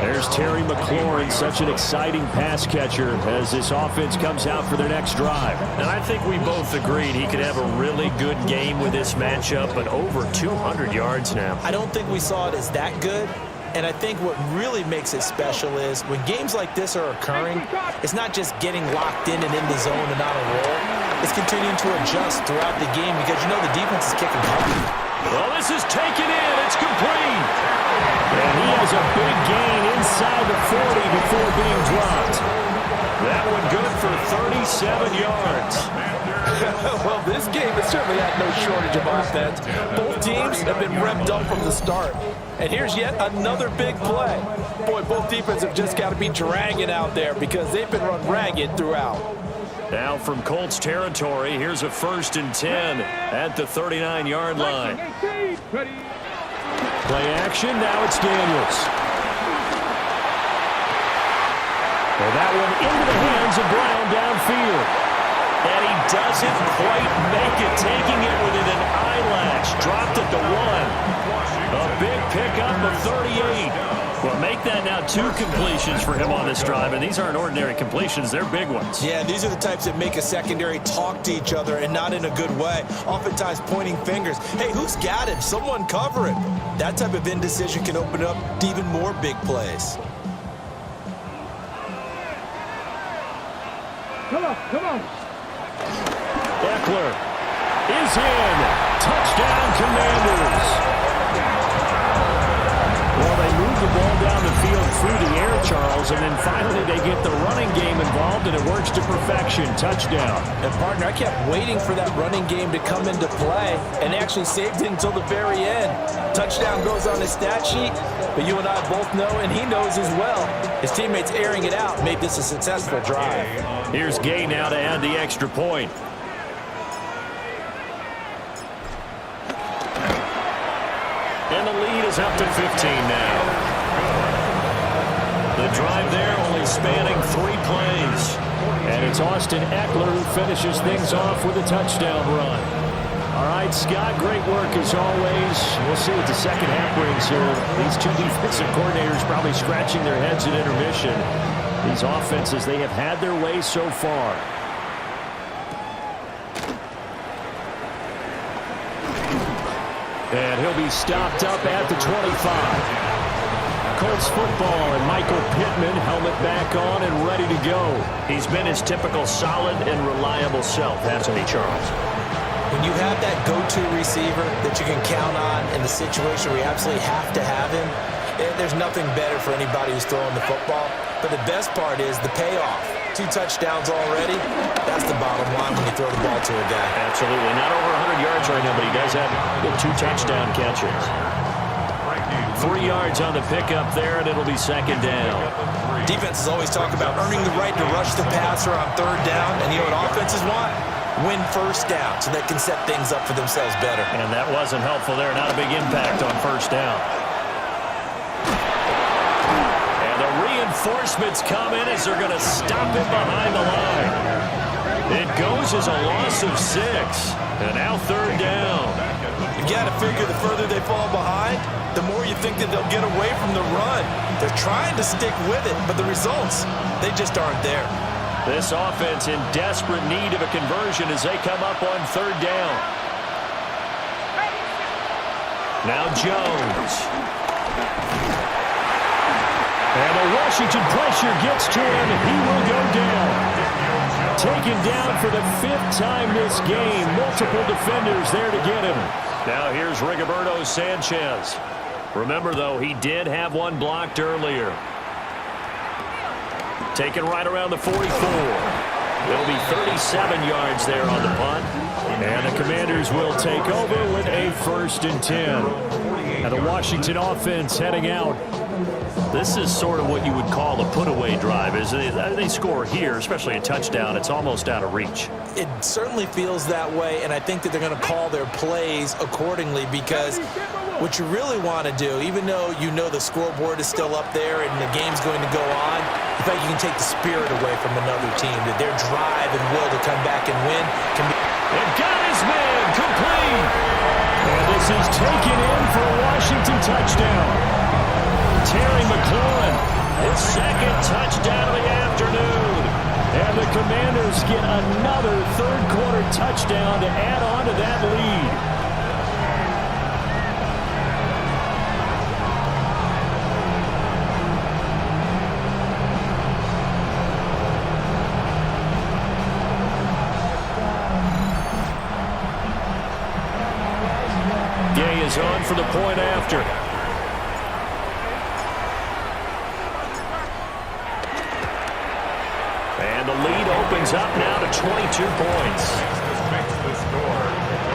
There's Terry McLaurin, such an exciting pass catcher as this offense comes out for their next drive. And I think we both agreed he could have a really good game with this matchup, but over 200 yards now. I don't think we saw it as that good. And I think what really makes it special is when games like this are occurring, it's not just getting locked in and the zone and on a roll. It's continuing to adjust throughout the game because you know the defense is kicking heavy. Well, this is taken in. It's complete. And he has a big gain inside the 40 before being dropped. That one good for 37 yards. Well, this game has certainly had no shortage of offense. Both teams have been revved up from the start. And here's yet another big play. Boy, both defenses have just got to be dragging out there because they've been run ragged throughout. Now from Colts territory, here's a 1st and 10 at the 39-yard line. Play action, now it's Daniels. Well, that one into the hands of Brown downfield. And he doesn't quite make it, taking it within an eyelash. Dropped at the 1. A big pickup of 38. Well, make that now 2 completions for him on this drive, and these aren't ordinary completions. They're big ones. Yeah, these are the types that make a secondary talk to each other and not in a good way. Oftentimes pointing fingers. Hey, who's got him? Someone cover him. That type of indecision can open up to even more big plays. Come on, come on. Eckler is in. Touchdown, Commanders. Well, they move the ball down the field through the air, Charles, and then finally they get the running game involved, and it works to perfection. Touchdown. And, partner, I kept waiting for that running game to come into play, and actually saved it until the very end. Touchdown goes on his stat sheet, but you and I both know, and he knows as well, his teammates airing it out made this a successful drive. Here's Gay now to add the extra point. And the lead is up to 15 now. The drive there only spanning 3 plays. And it's Austin Eckler who finishes things off with a touchdown run. All right, Scott, great work as always. We'll see what the second half brings here. These two defensive coordinators probably scratching their heads at intermission. These offenses, they have had their way so far. And he'll be stopped up at the 25. Colts football, and Michael Pittman, helmet back on and ready to go. He's been his typical solid and reliable self, hasn't he, Charles? When you have that go-to receiver that you can count on in the situation where you absolutely have to have him, there's nothing better for anybody who's throwing the football. But the best part is the payoff. 2 touchdowns already. That's the bottom line when you throw the ball to a guy. Absolutely. Not over 100 yards right now, but he does have 2 touchdown catches. 3 yards on the pickup there, and it'll be second down. Defenses always talk about earning the right to rush the passer on 3rd down, and you know what offenses want? Win 1st down so they can set things up for themselves better. And that wasn't helpful there. Not a big impact on 1st down. Reinforcements come in as they're going to stop it behind the line. It goes as a loss of 6. And now 3rd down. You've got to figure the further they fall behind, the more you think that they'll get away from the run. They're trying to stick with it, but the results, they just aren't there. This offense in desperate need of a conversion as they come up on 3rd down. Now Jones. And the Washington pressure gets to him. He will go down. Taken down for the 5th time this game. Multiple defenders there to get him. Now here's Rigoberto Sanchez. Remember, though, he did have one blocked earlier. Taken right around the 44. There'll be 37 yards there on the punt. And the Commanders will take over with a 1st and 10. And the Washington offense heading out. This is sort of what you would call a put-away drive. They score here, especially a touchdown, it's almost out of reach. It certainly feels that way, and I think that they're going to call their plays accordingly because what you really want to do, even though you know the scoreboard is still up there and the game's going to go on, I think you can take the spirit away from another team, that their drive and will to come back and win can be... And got his man complete. And this is taken in for a Washington touchdown. Terry McLaurin, his 2nd touchdown of the afternoon. And the Commanders get another 3rd quarter touchdown to add on to that lead. Gay is on for the point after. And the lead opens up now to 22 points.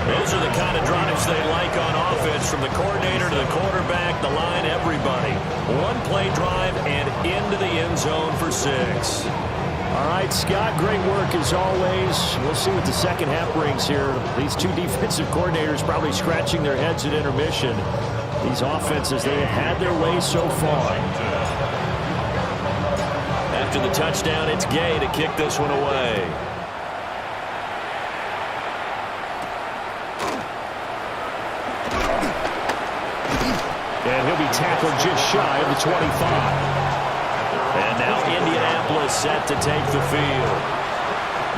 Those are the kind of drives they like on offense, from the coordinator to the quarterback, the line, everybody. 1-play drive and into the end zone for 6. All right, Scott, great work as always. We'll see what the second half brings here. These two defensive coordinators probably scratching their heads at intermission. These offenses, they have had their way so far. After the touchdown, it's Gay to kick this one away. And he'll be tackled just shy of the 25. And now Indianapolis set to take the field.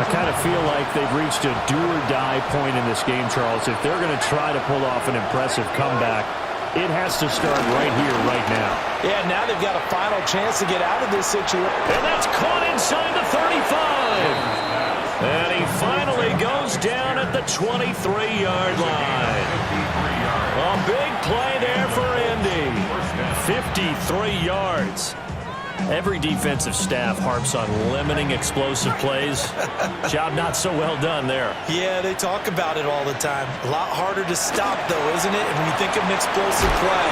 I kind of feel like they've reached a do-or-die point in this game, Charles. If they're going to try to pull off an impressive comeback, it has to start right here, right now. Yeah, now they've got a final chance to get out of this situation. And that's caught inside the 35. And he finally goes down at the 23-yard line. A big play there for Indy. 53 yards. Every defensive staff harps on limiting explosive plays. Job not so well done there. Yeah, they talk about it all the time. A lot harder to stop, though, isn't it? And when you think of an explosive play,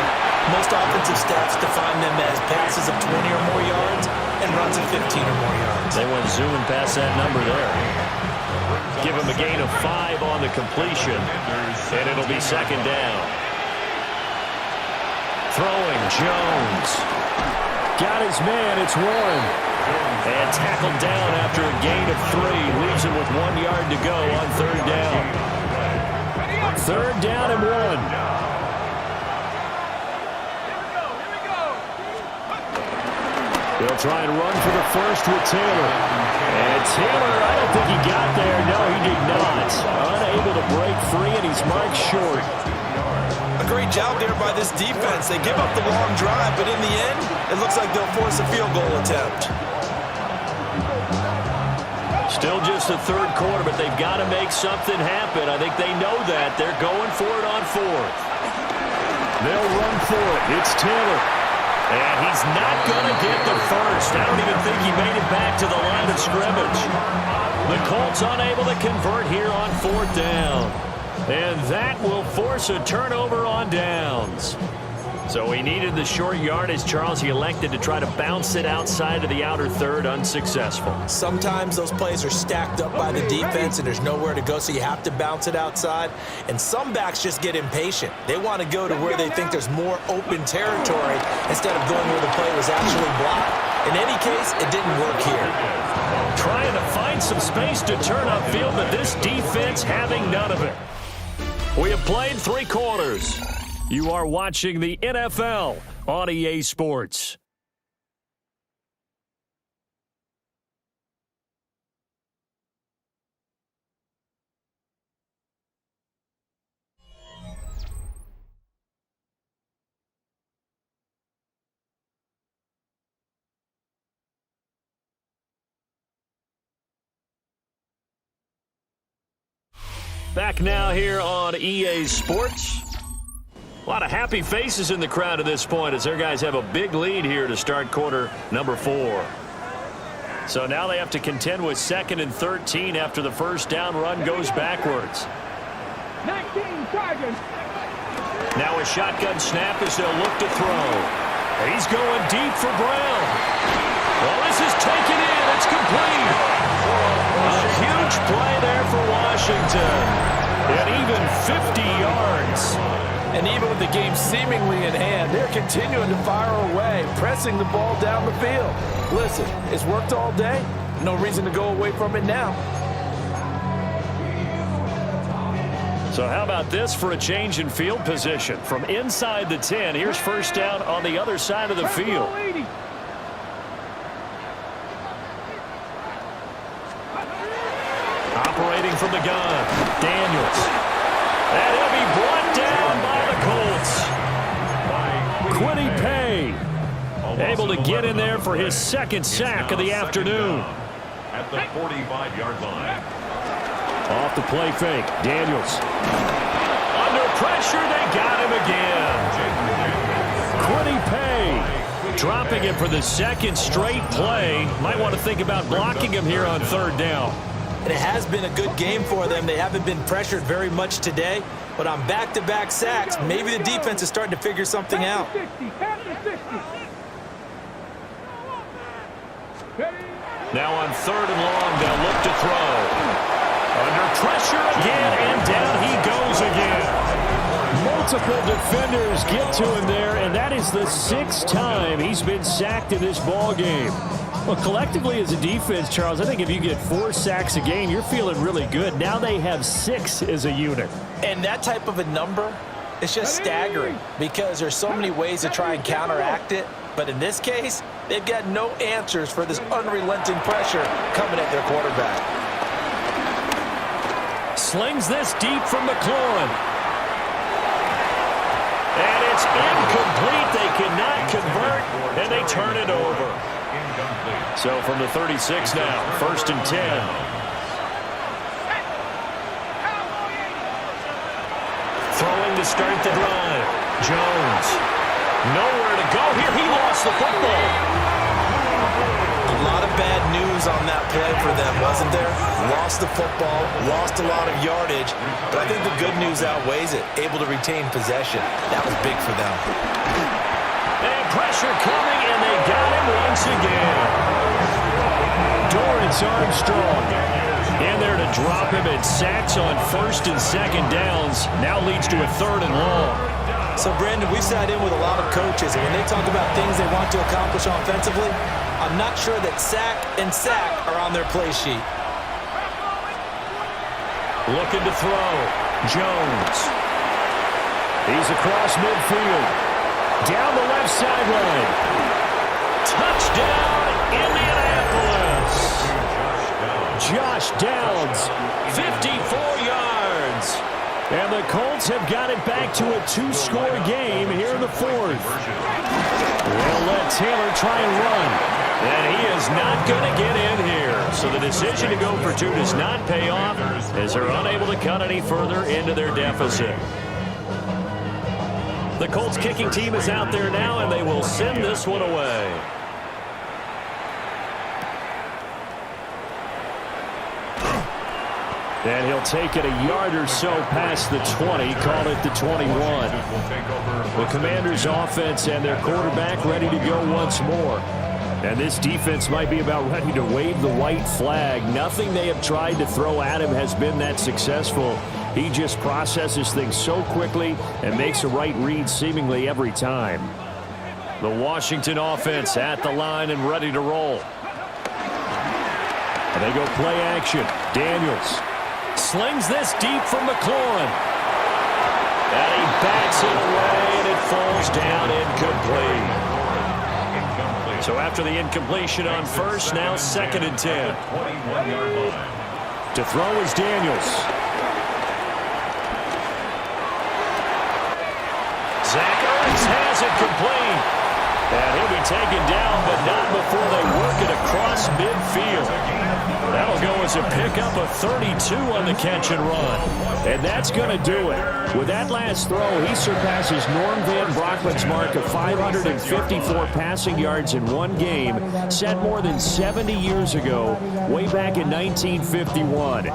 most offensive stats define them as passes of 20 or more yards and runs of 15 or more yards. They went zooming past that number there. Give him a gain of 5 on the completion, and it'll be second down. Throwing, Jones. Got his man, it's Warren. And tackled down after a gain of 3. Leaves him with 1 yard to go on third down. Third down and 1. They'll try and run for the first with Taylor. And Taylor, I don't think he got there. No, he did not. Unable to break free, and he's marked short. A great job there by this defense. They give up the long drive, but in the end, it looks like they'll force a field goal attempt. Still just the third quarter, but they've got to make something happen. I think they know that. They're going for it on fourth. They'll run for it. It's Taylor. And he's not going to get the first. I don't even think he made it back to the line of scrimmage. The Colts unable to convert here on fourth down. And that will force a turnover on downs. So he needed the short yardage, Charles. He elected to try to bounce it outside of the outer third, unsuccessful. Sometimes those plays are stacked up by the defense and there's nowhere to go, so you have to bounce it outside. And some backs just get impatient. They want to go to where they think there's more open territory instead of going where the play was actually blocked. In any case, it didn't work here. Trying to find some space to turn upfield, but this defense having none of it. We have played 3 quarters. You are watching the NFL on EA Sports. Back now here on EA Sports. A lot of happy faces in the crowd at this point as their guys have a big lead here to start quarter number 4. So now they have to contend with 2nd and 13 after the first down run goes backwards. 19 Tigers. Now a shotgun snap as they'll look to throw. He's going deep for Brown. Well, this is taken in. It's complete. A huge play there for Washington. And even 50 yards. And even with the game seemingly in hand, they're continuing to fire away, pressing the ball down the field. Listen, it's worked all day. No reason to go away from it now. So how about this for a change in field position? From inside the 10, here's first down on the other side of the field. Operating from the gun, Daniels. And he'll be brought down by the Colts. Quiddy Pay able to get in there for his second sack of the afternoon. At the 45-yard line. Off the play fake, Daniels. Under pressure, they got him again. Quiddy Pay dropping him for the second straight play. Might want to think about blocking him here on third down. And it has been a good game for them. They haven't been pressured very much today, but on back-to-back sacks, maybe the defense is starting to figure something out. Now on third and long, they'll look to throw. Under pressure again, and down he goes again. Multiple defenders get to him there, and that is the 6th time he's been sacked in this ball game. Well, collectively as a defense, Charles, I think if you get 4 sacks a game, you're feeling really good. Now they have 6 as a unit. And that type of a number, it's just staggering because there's so many ways to try and counteract it. But in this case, they've got no answers for this unrelenting pressure coming at their quarterback. Slings this deep from McLaurin. And it's incomplete. They cannot convert, and they turn it over. So from the 36 now, 1st and 10. Throwing to start the drive. Jones. Nowhere to go here. He lost the football. A lot of bad news on that play for them, wasn't there? Lost the football, lost a lot of yardage, but I think the good news outweighs it. Able to retain possession. That was big for them. And pressure coming, and they got him once again. Dorrance Armstrong in there to drop him, and sacks on 1st and 2nd downs. Now leads to a 3rd and long. So, Brandon, we've sat in with a lot of coaches, and when they talk about things they want to accomplish offensively, I'm not sure that sack and sack are on their play sheet. Looking to throw. Jones. He's across midfield. Down the left sideline. Touchdown, Indianapolis. Josh Downs, 54 yards. And the Colts have got it back to a 2-score game here in the 4th. They'll let Taylor try and run. And he is not going to get in here. So the decision to go for 2 does not pay off as they're unable to cut any further into their deficit. The Colts kicking team is out there now, and they will send this one away. And he'll take it a yard or so past the 20, call it the 21. The Commanders' offense and their quarterback ready to go once more. And this defense might be about ready to wave the white flag. Nothing they have tried to throw at him has been that successful. He just processes things so quickly and makes a right read seemingly every time. The Washington offense at the line and ready to roll. And they go play action. Daniels slings this deep from McLaurin. And he bats it away, and it falls down incomplete. So after the incompletion on 1st, now 2nd and 10. To throw is Daniels. Zach Ertz has it complete. And he'll be taken down, but not before they work it across midfield. That'll go as a pickup of 32 on the catch and run. And that's going to do it. With that last throw, he surpasses Norm Van Brockman's mark of 554 passing yards in one game, set more than 70 years ago, way back in 1951.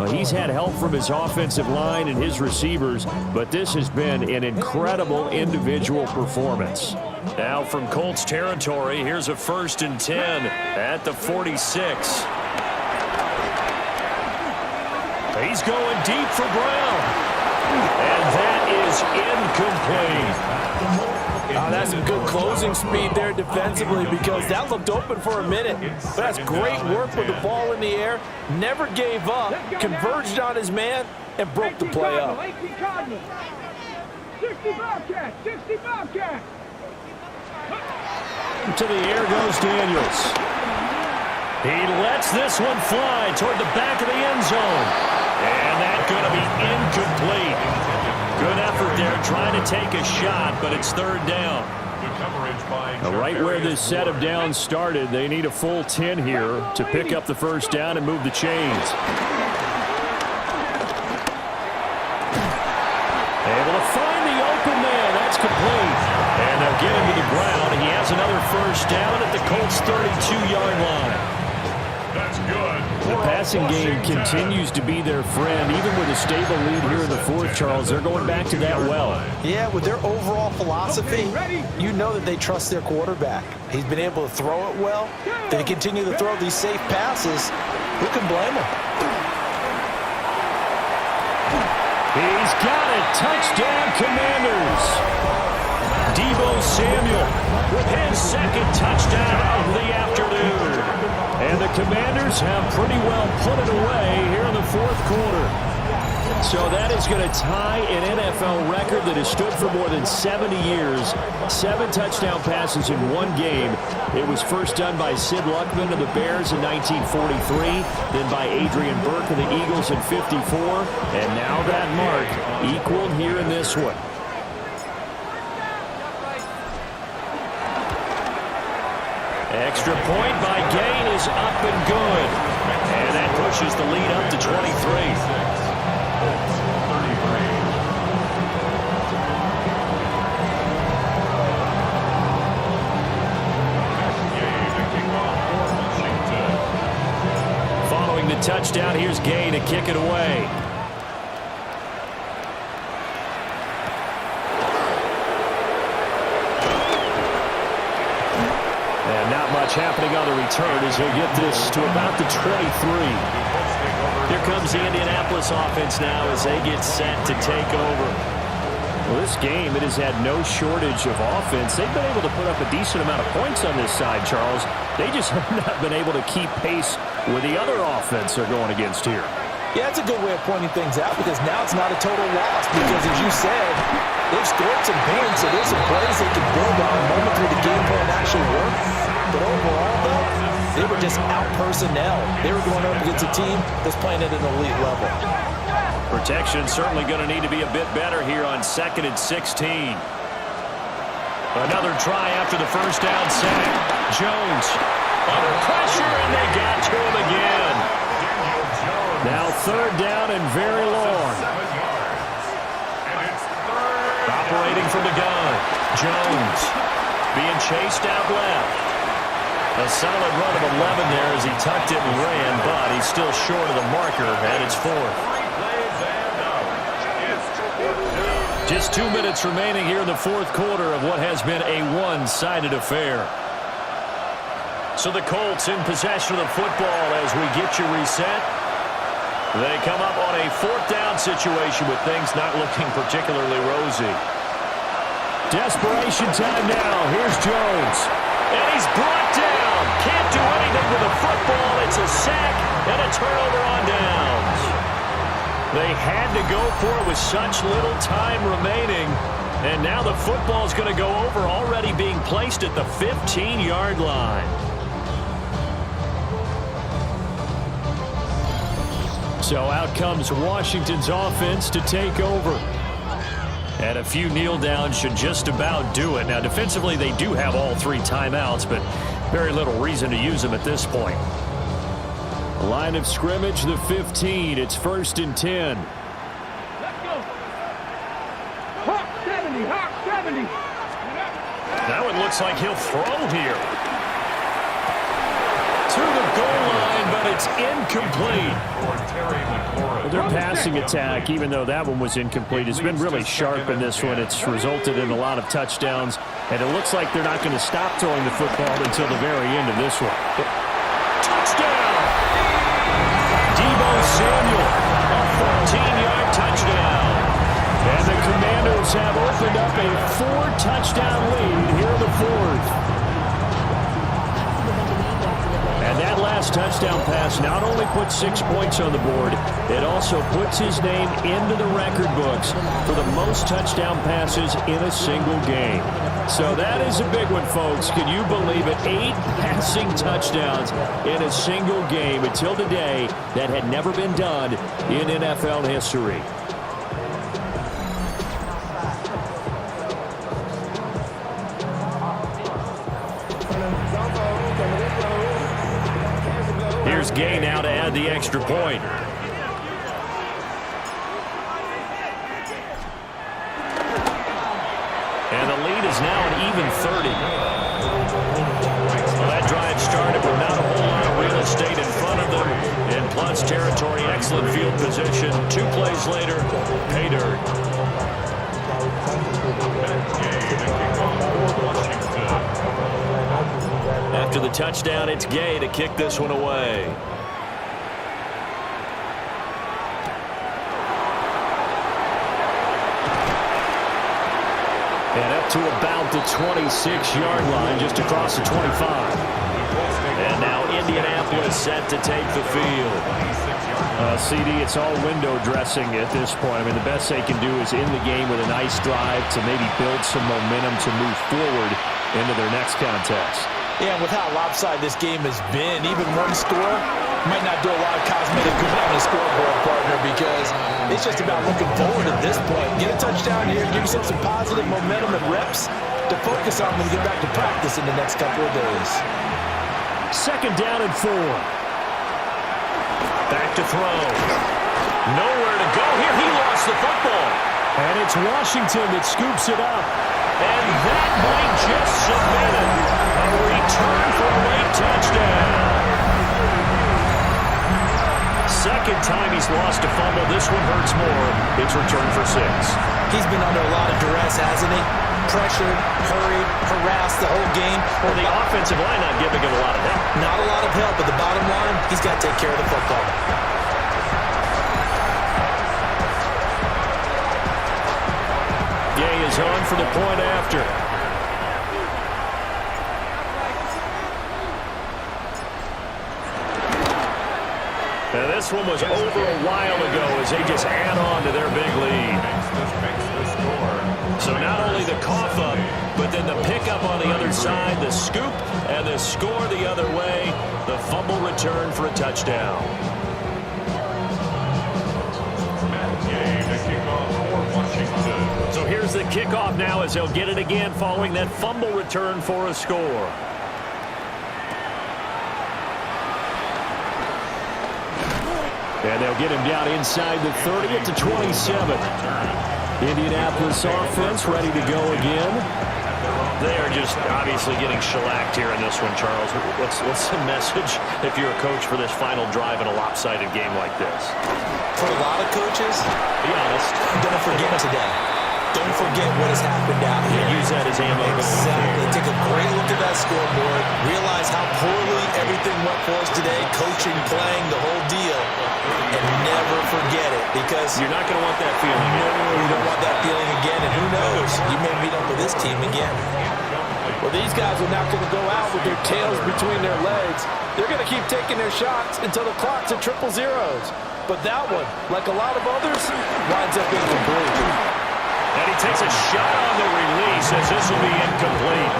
He's had help from his offensive line and his receivers, but this has been an incredible individual performance. Now from Colts territory, here's a 1st and 10 at the 46. He's going deep for Brown. And that is incomplete. Oh, that's some good closing speed there defensively because that looked open for a minute. But that's great work with the ball in the air. Never gave up, converged on his man, and broke the play up. 60 Bobcat, 60 Bobcat. To the air goes Daniels. He lets this one fly toward the back of the end zone. And that's going to be incomplete. Good effort there trying to take a shot, but it's 3rd down. Now, right where this set of downs started, they need a full 10 here to pick up the 1st down and move the chains. Able to find the open man. That's complete. And they'll get him to the ground. He has another 1st down at the Colts' 32-yard line. That's good. The passing game continues to be their friend. Even with a stable lead here in the 4th, Charles, they're going back to that well. Yeah, with their overall philosophy, you know that they trust their quarterback. He's been able to throw it well. They continue to throw these safe passes. Who can blame him? He's got it. Touchdown, Commanders. Deebo Samuel with his 2nd touchdown of the afternoon. And the Commanders have pretty well put it away here in the 4th quarter. So that is going to tie an NFL record that has stood for more than 70 years. 7 touchdown passes in one game. It was first done by Sid Luckman of the Bears in 1943, then by Adrian Burke of the Eagles in 54, and now that mark equaled here in this one. Extra point by Gain is up and good. And that pushes the lead up to 23. touchdown. Here's Gay to kick it away. And not much happening on the return as he'll get this to about the 23. Here comes the Indianapolis offense now as they get set to take over. Well, this game, it has had no shortage of offense. They've been able to put up a decent amount of points on this side, Charles. They just have not been able to keep pace with the other offense they're going against here. Yeah, it's a good way of pointing things out because now it's not a total loss because, as you said, they've scored some points, so there's some plays they can build on moments where the game plan actually worked. But overall, though, they were just out-personnel. They were going up against a team that's playing at an elite level. Protection certainly going to need to be a bit better here on 2nd and 16. Another try after the first down sack. Jones under pressure, and they got to him again. Now 3rd down and very long. Operating from the gun. Jones being chased out left. A solid run of 11 there as he tucked it and ran, but he's still short of the marker, and it's 4th. Just 2 minutes remaining here in the 4th quarter of what has been a one-sided affair. So the Colts in possession of the football as we get you reset. They come up on a 4th down situation with things not looking particularly rosy. Desperation time now. Here's Jones. And he's brought down. Can't do anything with the football. It's a sack and a turnover on downs. They had to go for it with such little time remaining. And now the football's going to go over, already being placed at the 15-yard line. So out comes Washington's offense to take over. And a few kneel downs should just about do it. Now, defensively, they do have all 3 timeouts, but very little reason to use them at this point. Line of scrimmage, the 15. It's 1st and 10. Let's go. Hawk 70, Hawk 70. Now it looks like he'll throw here. To the goal line, but it's incomplete. Their passing attack, even though that one was incomplete, has been really sharp in this one. It's resulted in a lot of touchdowns, and it looks like they're not going to stop throwing the football until the very end of this one. Touchdown! Deebo Samuel, a 14-yard touchdown. And the Commanders have opened up a 4-touchdown lead here in the 4th. And that last touchdown pass not only puts 6 points on the board, it also puts his name into the record books for the most touchdown passes in a single game. So that is a big one, folks. Can you believe it? 8 passing touchdowns in a single game until today. That had never been done in NFL history. Here's Gay now to add the extra point. And the lead is now an even 30. Well, that drive started with not a whole lot of real estate in front of them. In plus territory, excellent field position. 2 plays later, pay dirt. After the touchdown, it's Gay to kick this one away. And up to about the 26-yard line, just across the 25. And now Indianapolis set to take the field. CD, it's all window dressing at this point. I mean, the best they can do is in the game with a nice drive to maybe build some momentum to move forward into their next contest. Yeah, and with how lopsided this game has been, even one score might not do a lot of cosmetic good on the scoreboard, partner, because it's just about looking forward at this point. Get a touchdown here, give yourself some positive momentum and reps to focus on when you get back to practice in the next couple of days. 2nd down and 4. Back to throw. Nowhere to go here. He lost the football. And it's Washington that scoops it up. And that might just submit it. A return for a late touchdown. second time he's lost a fumble. This one hurts more. It's returned for 6. He's been under a lot of duress, hasn't he? Pressured, hurried, harassed the whole game. Or the offensive line not giving him a lot of help. Not a lot of help, but the bottom line, he's got to take care of the football. Gay is on for the point after. Now this one was over a while ago as they just add on to their big lead. So not only the cough up, but then the pickup on the other side, the scoop, and the score the other way. The fumble return for a touchdown. So here's the kickoff now as they'll get it again following that fumble return for a score. And they'll get him down inside the 30 at the 27. Indianapolis offense ready to go again. They are just obviously getting shellacked here in this one, Charles. What's the message if you're a coach for this final drive in a lopsided game like this? For a lot of coaches, be honest, don't forget today. Don't forget what has happened out here. Use that as ammo. Exactly. Take a great look at that scoreboard. Realize how poorly everything went for us today. Coaching, playing, the whole deal. And never forget it, because you're not going to want that feeling. No, you don't want that feeling again. And who knows? You may meet up with this team again. Well, these guys are not going to go out with their tails between their legs. They're going to keep taking their shots until the clock's at 000. But that one, like a lot of others, winds up incomplete. And he takes a shot on the release as this will be incomplete.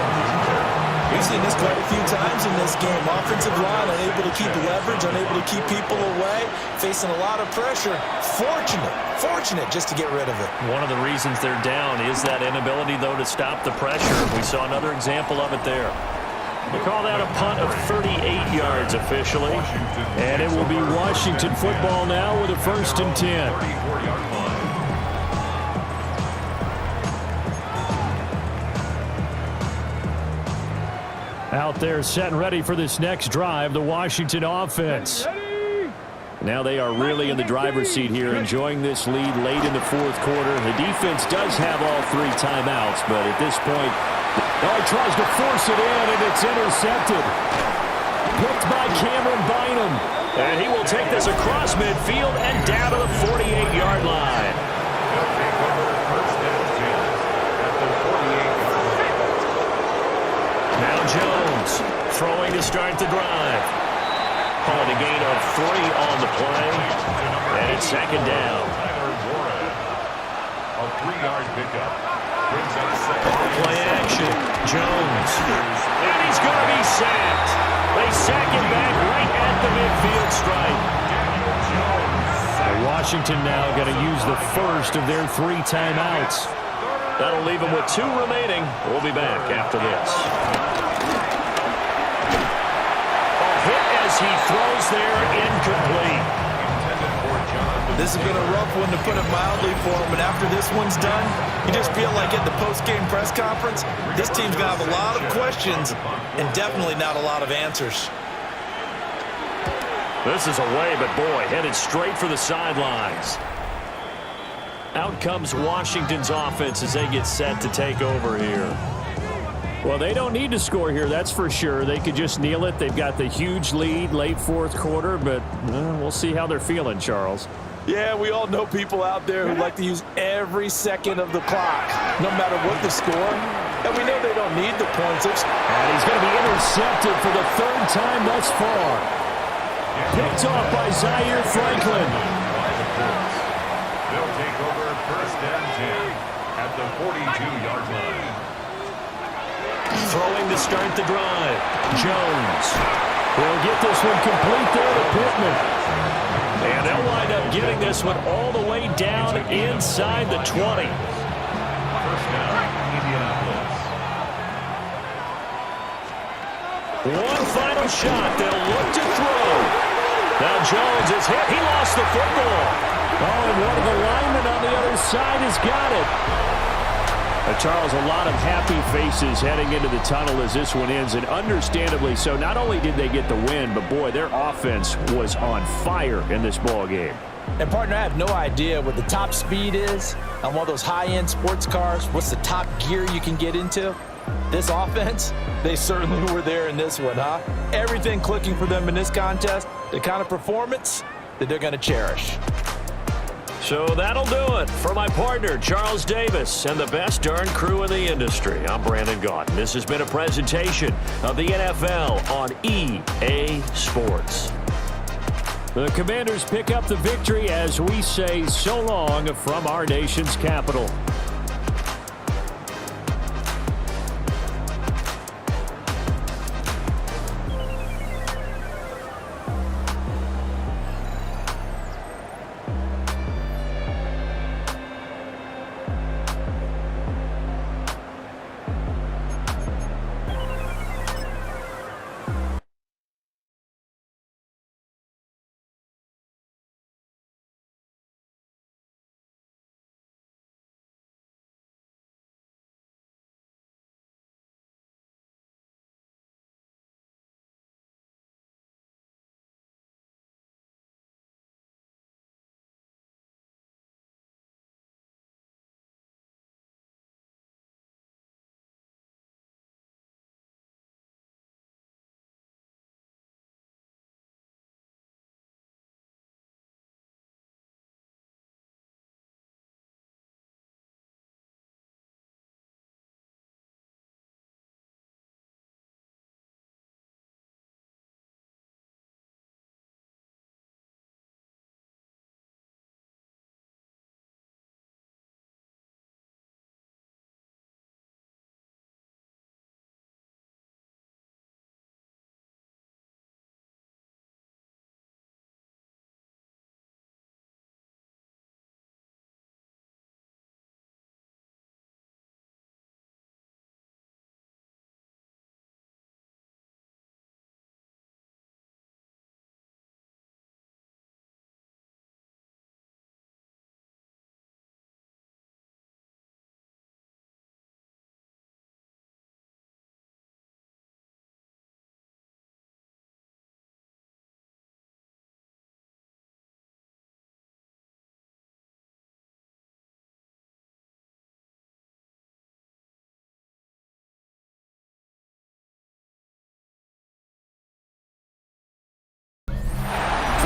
We've seen this quite a few times in this game. Offensive line unable to keep leverage, unable to keep people away, facing a lot of pressure. Fortunate just to get rid of it. One of the reasons they're down is that inability, though, to stop the pressure. We saw another example of it there. We call that a punt of 38 yards officially. And it will be Washington football now with a 1st and 10. Out there set and ready for this next drive, the Washington offense. Now they are really in the driver's seat here, enjoying this lead late in the 4th quarter. The defense does have all 3 timeouts, but at this point, he tries to force it in, and it's intercepted. Picked by Cameron Bynum. And he will take this across midfield and down to the 48-yard line. Now Jones throwing to start the drive. Calling a gain of 3 on the play. And it's 2nd down. A 3-yard pickup. Brings up 2nd. Play action. Jones. And he's going to be sacked. They sack him back right at the midfield stripe. Washington now going to use the first of their 3 timeouts. That'll leave them with 2 remaining. We'll be back after this. A hit as he throws there, incomplete. This has been a rough one, to put it mildly, for him. But after this one's done, you just feel like at the post-game press conference, this team's going to have a lot of questions and definitely not a lot of answers. This is away, but boy, headed straight for the sidelines. Out comes Washington's offense as they get set to take over here. Well, they don't need to score here, that's for sure. They could just kneel it. They've got the huge lead late 4th quarter, but we'll see how they're feeling, Charles. Yeah, we all know people out there who like to use every second of the clock, no matter what the score. And we know they don't need the points. And he's going to be intercepted for the 3rd time thus far. Picked off by Zaire Franklin. They'll take over 1st and 10 at the 42-yard line. Throwing to start the drive. Jones. They'll get this one complete there to Pittman. And they'll wind up getting this one all the way down inside the 20. 1st down, Indianapolis. One final shot. They'll look to throw. Now Jones is hit. He lost the football. Oh, and one of the linemen on the other side has got it. Charles, a lot of happy faces heading into the tunnel as this one ends, and understandably so. Not only did they get the win, but boy, their offense was on fire in this ball game. And partner, I have no idea what the top speed is on one of those high-end sports cars. What's the top gear you can get into? This offense, they certainly were there in this one, huh? Everything clicking for them in this contest, the kind of performance that they're going to cherish. So that'll do it for my partner, Charles Davis, and the best darn crew in the industry. I'm Brandon Gaudin. This has been a presentation of the NFL on EA Sports. The Commanders pick up the victory as we say so long from our nation's capital.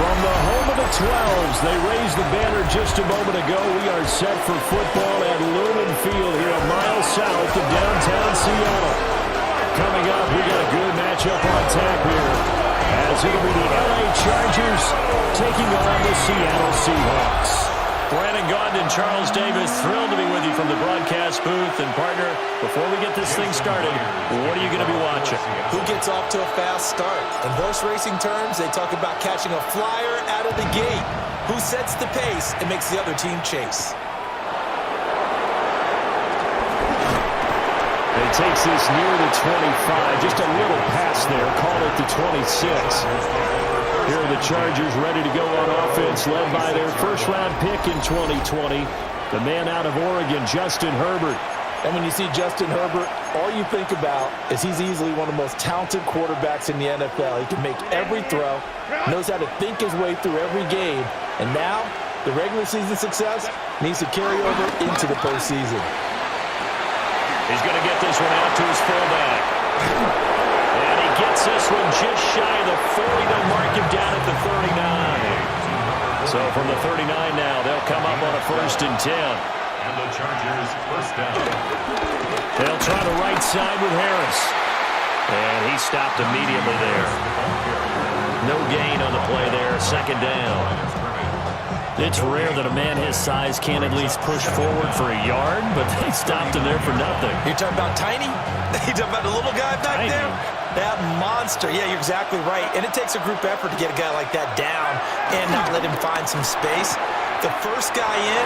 From the home of the 12s, they raised the banner just a moment ago. We are set for football at Lumen Field here a mile south of downtown Seattle. Coming up, we got a good matchup on tap here, as it'll be the LA Chargers taking on the Seattle Seahawks. Brandon Gaudin and Charles Davis, thrilled to be with you from the broadcast booth. And partner, before we get this thing started, what are you going to be watching? Who gets off to a fast start? In horse racing terms, they talk about catching a flyer out of the gate. Who sets the pace and makes the other team chase? He takes this near the 25, just a little pass there, call it the 26. Here are the Chargers ready to go on offense, led by their first-round pick in 2020, the man out of Oregon, Justin Herbert. And when you see Justin Herbert, all you think about is he's easily one of the most talented quarterbacks in the NFL. He can make every throw, knows how to think his way through every game, and now the regular season success needs to carry over into the postseason. He's going to get this one out to his fullback. And he gets this one just shy of the 40. They'll mark him down at the 39. So from the 39 now, they'll come up on a 1st and 10. And the Chargers first down. They'll try the right side with Harris. And he stopped immediately there. No gain on the play there. 2nd down. It's rare that a man his size can't at least push forward for a yard, but they stopped him there for nothing. You're talking about tiny? You're talking about the little guy back there? That monster. Yeah, you're exactly right. And it takes a group effort to get a guy like that down and not let him find some space. The first guy in,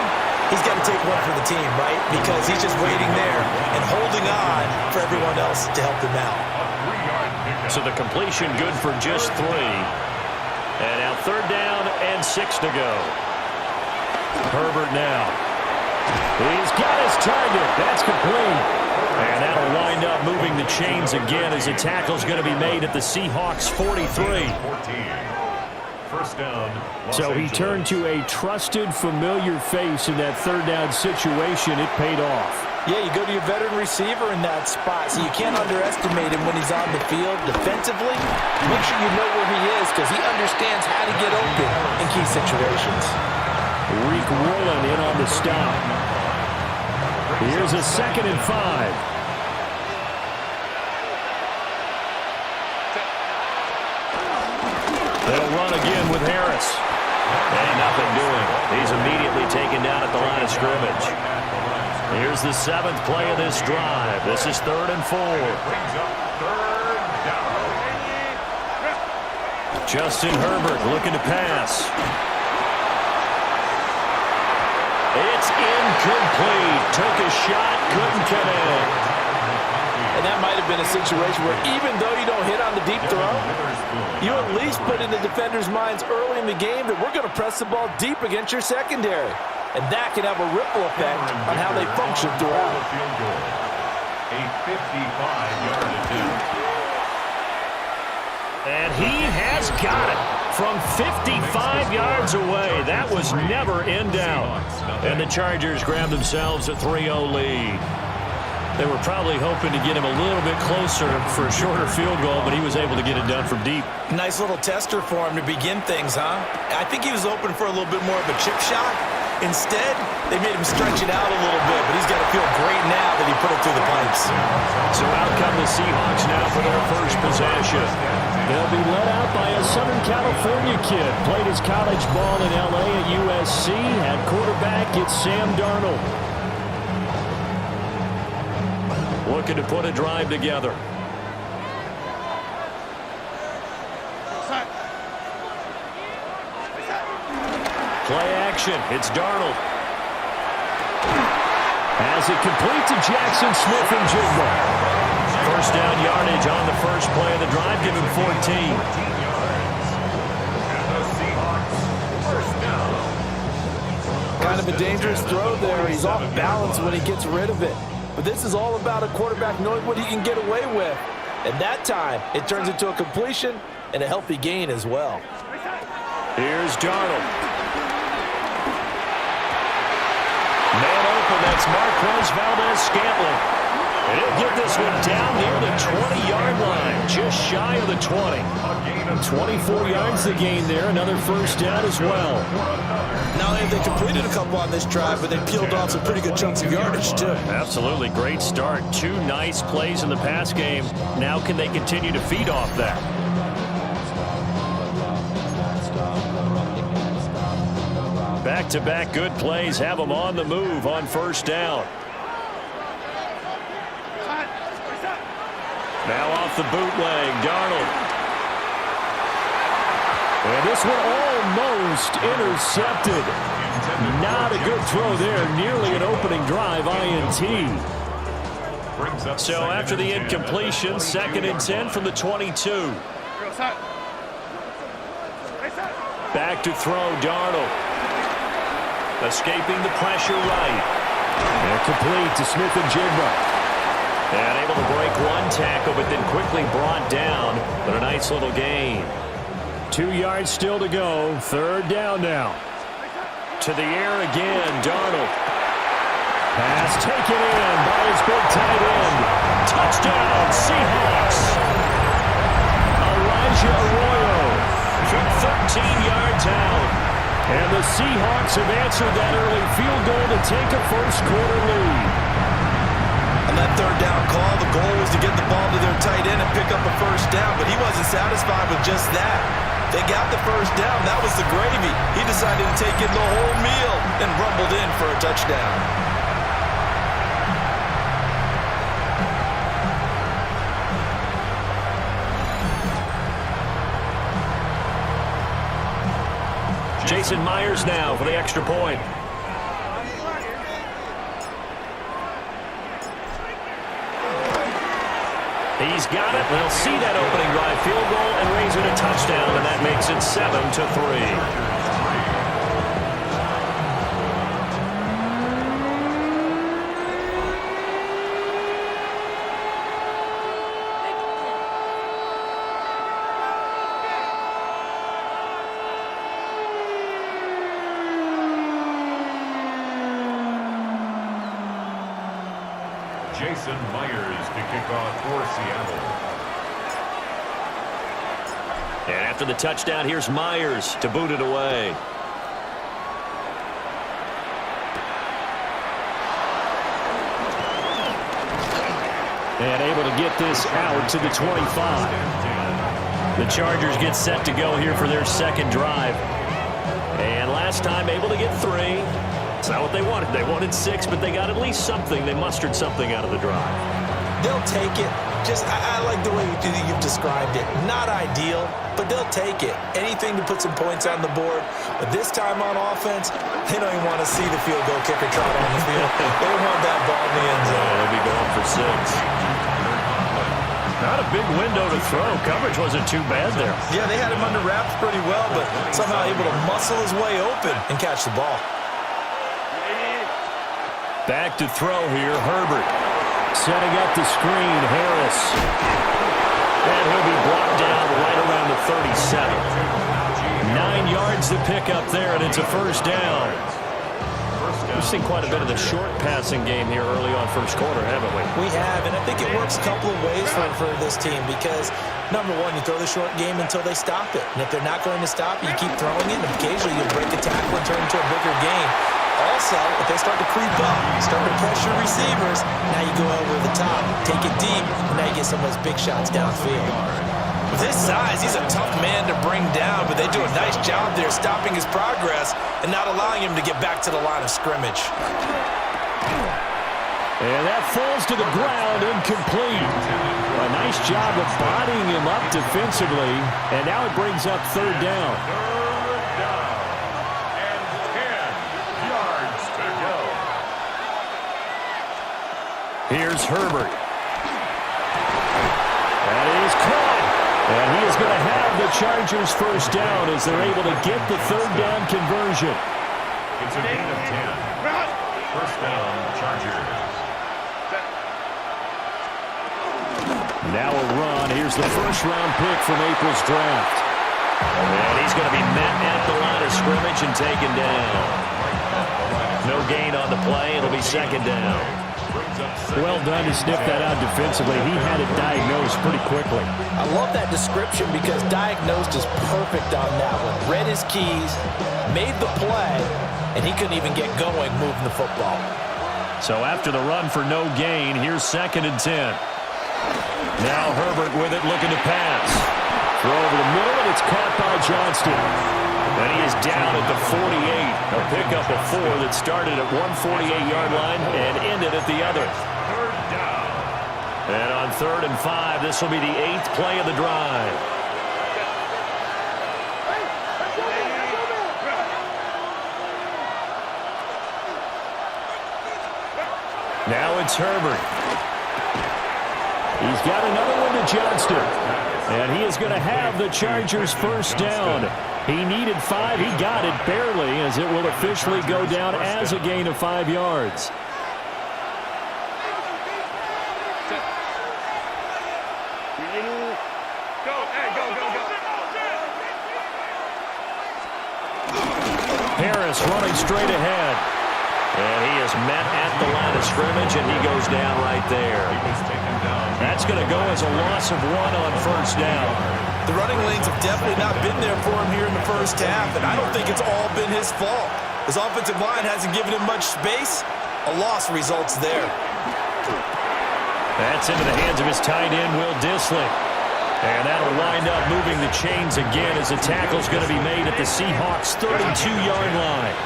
he's got to take one for the team, right? Because he's just waiting there and holding on for everyone else to help him out. So the completion good for just 3. And now 3rd down and 6 to go. Herbert now. He's got his target. That's complete. And that'll wind up moving the chains again as the tackle's going to be made at the Seahawks 43. First down. So he turned to a trusted, familiar face in that third down situation. It paid off. Yeah, you go to your veteran receiver in that spot, so you can't underestimate him when he's on the field defensively. Make sure you know where he is because he understands how to get open in key situations. Reek Woolen in on the stop. Here's a 2nd and 5. They'll run again with Harris. And nothing doing. He's immediately taken down at the line of scrimmage. Here's the 7th play of this drive. This is 3rd and 4. Justin Herbert looking to pass. It's incomplete. Took a shot, couldn't connect. And that might have been a situation where even though you don't hit on the deep throw, you at least put in the defenders' minds early in the game that we're going to press the ball deep against your secondary. And that can have a ripple effect on how they function throughout. A 55-yard attempt. And he has got it from 55 yards away. That was never in doubt. And the Chargers grab themselves a 3-0 lead. They were probably hoping to get him a little bit closer for a shorter field goal, but he was able to get it done from deep. Nice little tester for him to begin things, huh? I think he was hoping for a little bit more of a chip shot. Instead, they made him stretch it out a little bit, but he's got to feel great now that he put it through the pipes. So out come the Seahawks now for their first possession. They'll be led out by a Southern California kid. Played his college ball in L.A. at USC. At quarterback, it's Sam Darnold. Looking to put a drive together. Play action. It's Darnold. As it complete to Jackson Smith and Jigba. First down yardage on the first play of the drive. Give him 14. Kind of a dangerous throw there. He's off balance when he gets rid of it. But this is all about a quarterback knowing what he can get away with. And that time, it turns into a completion and a healthy gain as well. Here's Darnold. Man open, that's Marquez Valdez-Scantling. And he'll get this one down near the 20-yard line, just shy of the 20. 24 yards to gain there, another first down as well. Not only have they completed a couple on this drive, but they peeled off some pretty good chunks of yardage, too. Absolutely, great start. 2 nice plays in the pass game. Now can they continue to feed off that? Back-to-back good plays have them on the move on first down. Now off the bootleg, Darnold. And this one almost intercepted. Not a good throw there. Nearly an opening drive INT. So after the incompletion, 2nd and 10 from the 22. Back to throw, Darnold. Escaping the pressure right. And complete to Smith and Jigba. And able to break one tackle, but then quickly brought down. But a nice little gain. 2 yards still to go. 3rd down now. To the air again, Darnold. Pass taken in by his big tight end. Touchdown, Seahawks. Elijah Arroyo from 13 yards out. And the Seahawks have answered that early field goal to take a first-quarter lead. On that 3rd down call, the goal was to get the ball to their tight end and pick up a first down, but he wasn't satisfied with just that. They got the first down. That was the gravy. He decided to take in the whole meal and rumbled in for a touchdown. Jason Myers now for the extra point. He's got it. They'll see that opening drive field goal and raise it a touchdown, and that makes it 7-3. Jason Myers to kick off for Seattle. And after the touchdown, here's Myers to boot it away. And able to get this out to the 25. The Chargers get set to go here for their second drive. And last time able to get 3. It's not what they wanted. They wanted 6, but they got at least something. They mustered something out of the drive. They'll take it. I like the way you've described it. Not ideal, but they'll take it. Anything to put some points on the board. But this time on offense, they don't even want to see the field goal kicker trot on the field. They want that ball in the end zone. They'll be going for 6. Not a big window to throw. Coverage wasn't too bad there. Yeah, they had him under wraps pretty well, but somehow able to muscle his way open and catch the ball. Back to throw here, Herbert. Setting up the screen, Harris. And he'll be brought down right around the 37. 9 yards to pick up there, and it's a first down. We've seen quite a bit of the short passing game here early on first quarter, haven't we? We have, and I think it works a couple of ways for this team because, number one, you throw the short game until they stop it. And if they're not going to stop it, you keep throwing it, and occasionally you'll break a tackle and turn it into a bigger game. Also, if they start to creep up, start to pressure receivers, now you go over the top, take it deep, and now you get some of those big shots downfield. With his size, he's a tough man to bring down, but they do a nice job there stopping his progress and not allowing him to get back to the line of scrimmage. And that falls to the ground, incomplete. A nice job of bodying him up defensively, and now it brings up third down. Here's Herbert. That is caught. And he is going to have the Chargers first down as they're able to get the third down conversion. It's a gain of 10. First down, Chargers. Now a run. Here's the first-round pick from April's draft. And he's going to be met at the line of scrimmage and taken down. No gain on the play. It'll be second down. Well done to sniff that out defensively. He had it diagnosed pretty quickly. I love that description because diagnosed is perfect on that one. Read his keys, made the play, and he couldn't even get going moving the football. So after the run for no gain, here's 2nd and 10. Now Herbert with it, looking to pass. Throw over the middle, and it's caught by Johnston. And he is down at the 48. A pickup of 4 that started at 148-yard line and ended at the other. Third down. And on 3rd and 5, this will be the 8th play of the drive. Now it's Herbert. He's got another one to Johnston. And he is going to have the Chargers first down. He needed 5. He got it barely as it will officially go down as a gain of 5 yards. Harris running straight ahead. And he is met at the line of scrimmage, and he goes down right there. That's going to go as a loss of 1 on first down. The running lanes have definitely not been there for him here in the first half, and I don't think it's all been his fault. His offensive line hasn't given him much space. A loss results there. That's into the hands of his tight end, Will Dissly. And that'll wind up moving the chains again as the tackle's going to be made at the Seahawks' 32-yard line.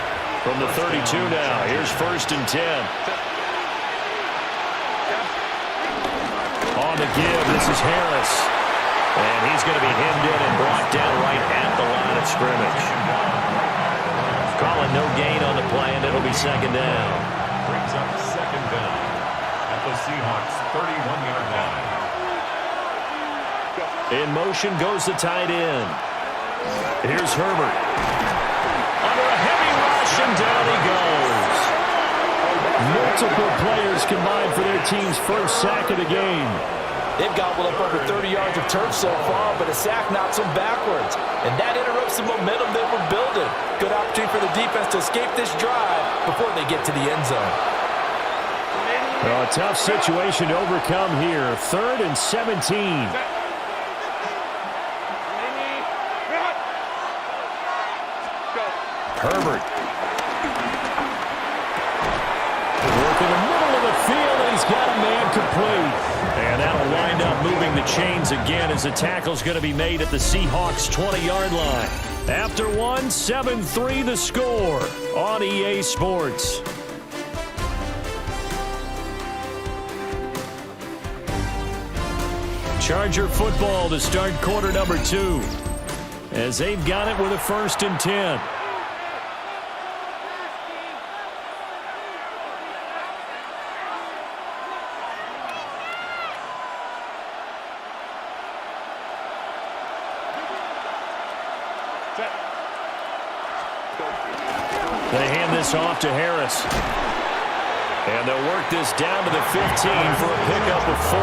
From the 32 now, here's 1st and 10. On the give, this is Harris. And he's going to be hemmed in and brought down right at the line of scrimmage. Calling no gain on the play, and it'll be second down. Brings up second down at the Seahawks' 31-yard line. In motion goes the tight end. Here's Herbert. Under a heavy rush, and down he goes. Multiple players combined for their team's first sack of the game. They've gobbled up over 30 yards of turf so far, but a sack knocks them backwards. And that interrupts the momentum they were building. Good opportunity for the defense to escape this drive before they get to the end zone. Well, a tough situation to overcome here. 3rd and 17. Herbert. Work in the middle of the field, and he's got a man complete. And that'll wind up moving the chains again as the tackle's going to be made at the Seahawks' 20-yard line. After one, 7-3 the score on EA Sports. Charger football to start quarter number 2. As they've got it with a 1st and 10. They hand this off to Harris. And they'll work this down to the 15 for a pickup of 4.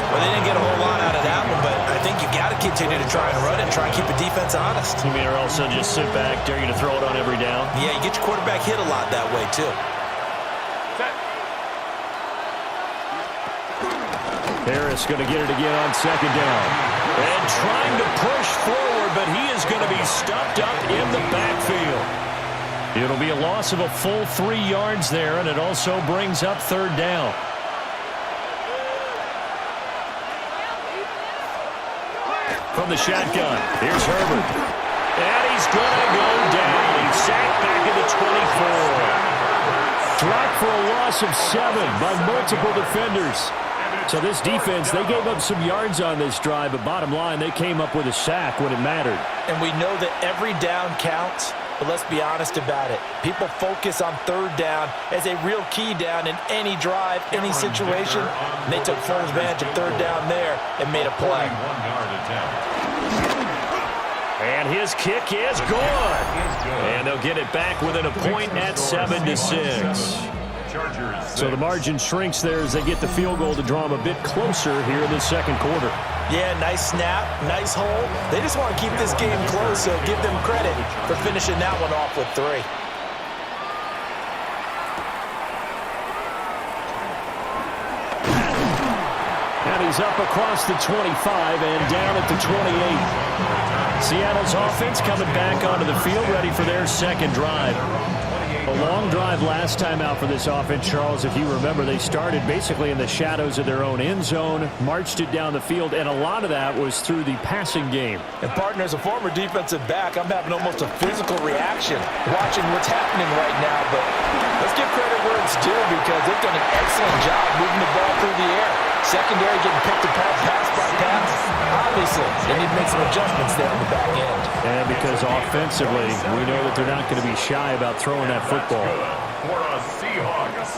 Well, they didn't get a whole lot out of that one, but I think you got to continue to try and run it and try and keep the defense honest. You mean or else they'll just sit back, dare you to throw it on every down? Yeah, you get your quarterback hit a lot that way, too. Harris going to get it again on 2nd down. And trying to push forward, but he is going to be stuffed up in the backfield. It'll be a loss of a full 3 yards there, and it also brings up 3rd down. From the shotgun, here's Herbert. And he's going to go down. He's sacked back at the 24. Dropped for a loss of 7 by multiple defenders. So this defense, they gave up some yards on this drive, but bottom line, they came up with a sack when it mattered. And we know that every down counts, but let's be honest about it. People focus on 3rd down as a real key down in any drive, any situation. And they took full advantage of 3rd down there and made a play. And his kick is good. And they'll get it back within a point at 7-6. So the margin shrinks there as they get the field goal to draw them a bit closer here in the 2nd quarter. Yeah, nice snap, nice hole. They just want to keep this game close, so give them credit for finishing that one off with 3. And he's up across the 25 and down at the 28. Seattle's offense coming back onto the field, ready for their 2nd drive. A long drive last time out for this offense, Charles. If you remember, they started basically in the shadows of their own end zone, marched it down the field, and a lot of that was through the passing game. And, partner, as a former defensive back, I'm having almost a physical reaction watching what's happening right now. But let's give credit where it's due because they've done an excellent job moving the ball through the air. Secondary getting picked apart pass by pass. Obviously, they need to make some adjustments there on the back end. And because offensively, we know that they're not going to be shy about throwing that football. For a Seahawks.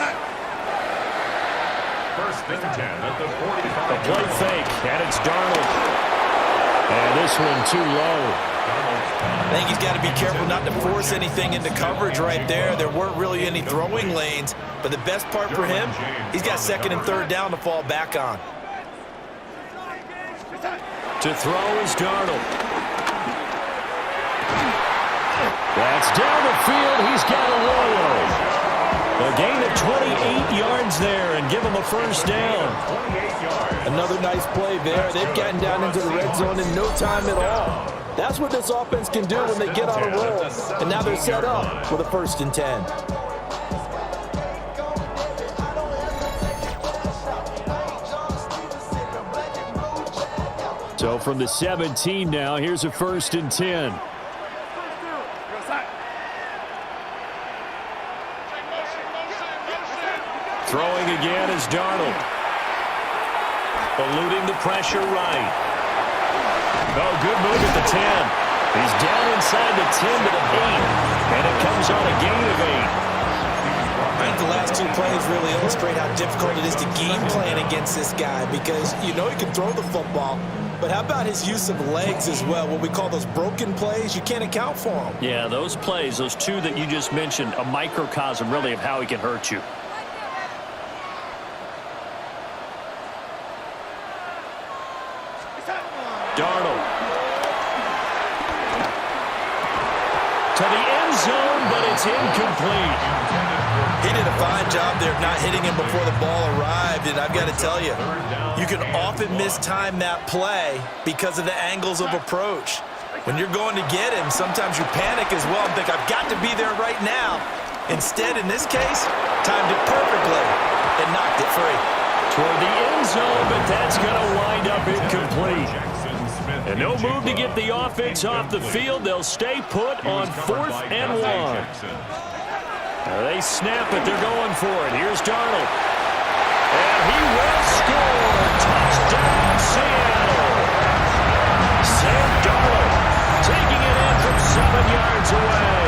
1st and 10 at the 45. A play fake, and it's Darnold. And this one too low. I think he's got to be careful not to force anything into coverage right there. There weren't really any throwing lanes, but the best part for him, he's got 2nd and 3rd down to fall back on. To throw is Darnold. That's down the field. He's got a roll. A gain of 28 yards there and give him a 1st down. Another nice play there. They've gotten down into the red zone in no time at all. That's what this offense can do when they get on a roll. And now they're set up with a 1st and 10. So from the 17 now, here's a 1st and 10. Throwing again is Darnold. Eluding the pressure right. Oh, good move at the 10. He's down inside the 10 to the 8. And it comes on a gain of 8. I think the last 2 plays really illustrate how difficult it is to game plan against this guy because you know he can throw the football, but how about his use of legs as well? What we call those broken plays, you can't account for them. Yeah, those plays, those 2 that you just mentioned, a microcosm really of how he can hurt you. Darnold. To the end zone, but it's incomplete. He did a fine job there of not hitting him before the ball arrived, and I've got to tell you, you can often mistime that play because of the angles of approach. When you're going to get him, sometimes you panic as well and think, I've got to be there right now. Instead, in this case, timed it perfectly and knocked it free. Toward the end zone, but that's going to wind up incomplete. And no move to get the offense off the field. They'll stay put on 4th and 1. They snap it. They're going for it. Here's Darnold. And he will score. Touchdown, Seattle. Sam Darnold taking it in from 7 yards away.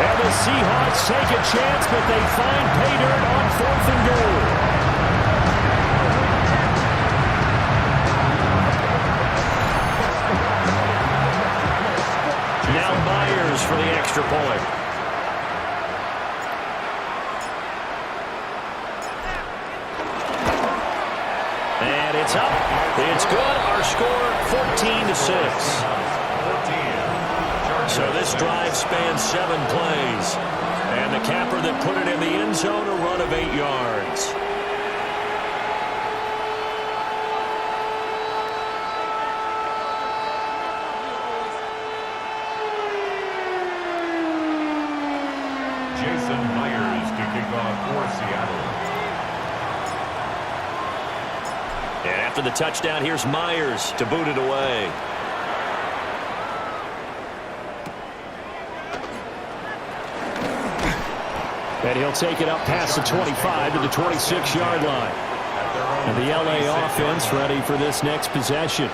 And the Seahawks take a chance, but they find pay dirt on 4th and goal. Now Myers for the extra point. And it's up. It's good. Our score, 14-6. So this drive spans 7 plays. And the capper that put it in the end zone, a run of 8 yards. Jason Myers to kick off for Seattle. And after the touchdown, here's Myers to boot it away. And he'll take it up past the 25 to the 26-yard line. And the LA offense ready for this next possession.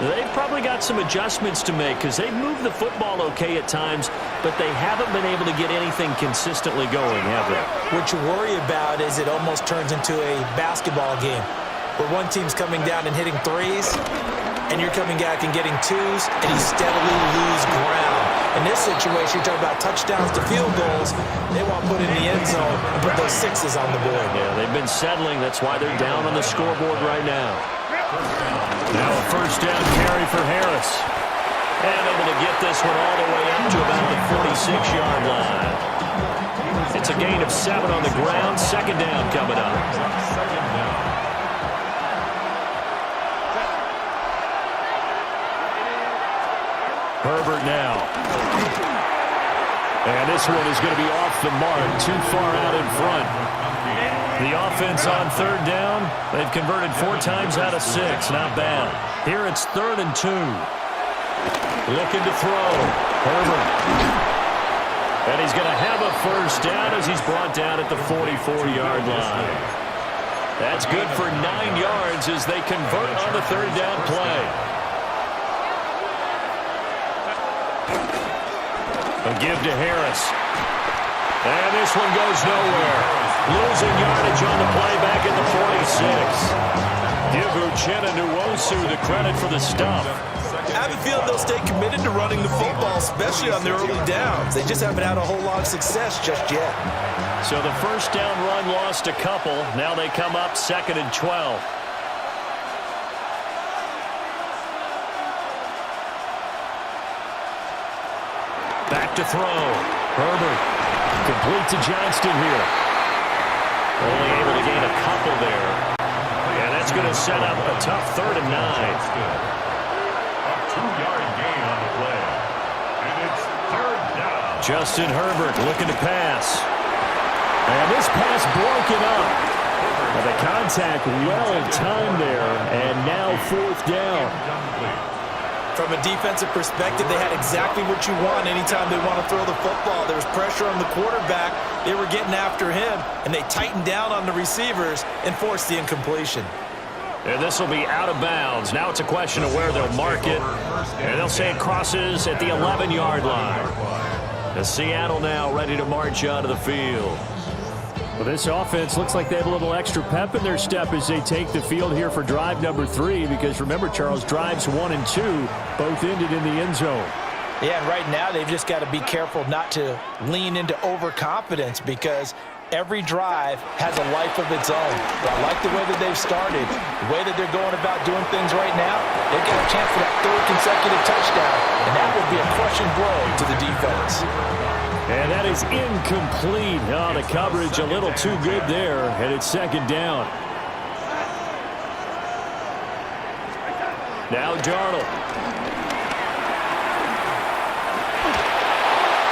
They've probably got some adjustments to make because they've moved the football okay at times, but they haven't been able to get anything consistently going, have they? What you worry about is it almost turns into a basketball game where one team's coming down and hitting threes, and you're coming back and getting twos, and you steadily lose ground. In this situation, you're talking about touchdowns to field goals. They want to put in the end zone and put those 6s on the board. Yeah, they've been settling. That's why they're down on the scoreboard right now. Now a first down carry for Harris. And able to get this one all the way up to about the 46-yard line. It's a gain of 7 on the ground. Second down coming up. Herbert now. And this one is going to be off the mark, too far out in front. The offense on 3rd down. They've converted 4 times out of 6. Not bad. Here it's 3rd and 2. Looking to throw. Herbert. And he's going to have a first down as he's brought down at the 44-yard line. That's good for 9 yards as they convert on the 3rd down play. A give to Harris. And this one goes nowhere. Losing yardage on the play back at the 46. Give Uchenna Nwosu the credit for the stop. I have a feeling they'll stay committed to running the football, especially on their early downs. They just haven't had a whole lot of success just yet. So the first down run lost a couple. Now they come up 2nd and 12. Back to throw. Herbert. Complete to Johnston here. Only able to gain a couple there. And that's going to set up a tough 3rd and 9. A 2-yard gain on the play. And it's 3rd down. Justin Herbert looking to pass. And this pass broken up. But the contact well timed there. And now 4th down. From a defensive perspective, they had exactly what you want anytime they want to throw the football. There was pressure on the quarterback. They were getting after him, and they tightened down on the receivers and forced the incompletion. And this will be out of bounds. Now it's a question of where they'll mark it. And they'll say it crosses at the 11-yard line. As Seattle now ready to march onto the field. Well, this offense looks like they have a little extra pep in their step as they take the field here for drive number 3. Because remember, Charles, drives 1 and 2 both ended in the end zone. Yeah, and right now they've just got to be careful not to lean into overconfidence because Every drive has a life of its own. But I like the way that they've started, the way that they're going about doing things right now. They've got a chance for that third consecutive touchdown, and that would be a crushing blow to the defense. And that is incomplete. Oh, the coverage a little too good there, and it's second down. Now Darnold.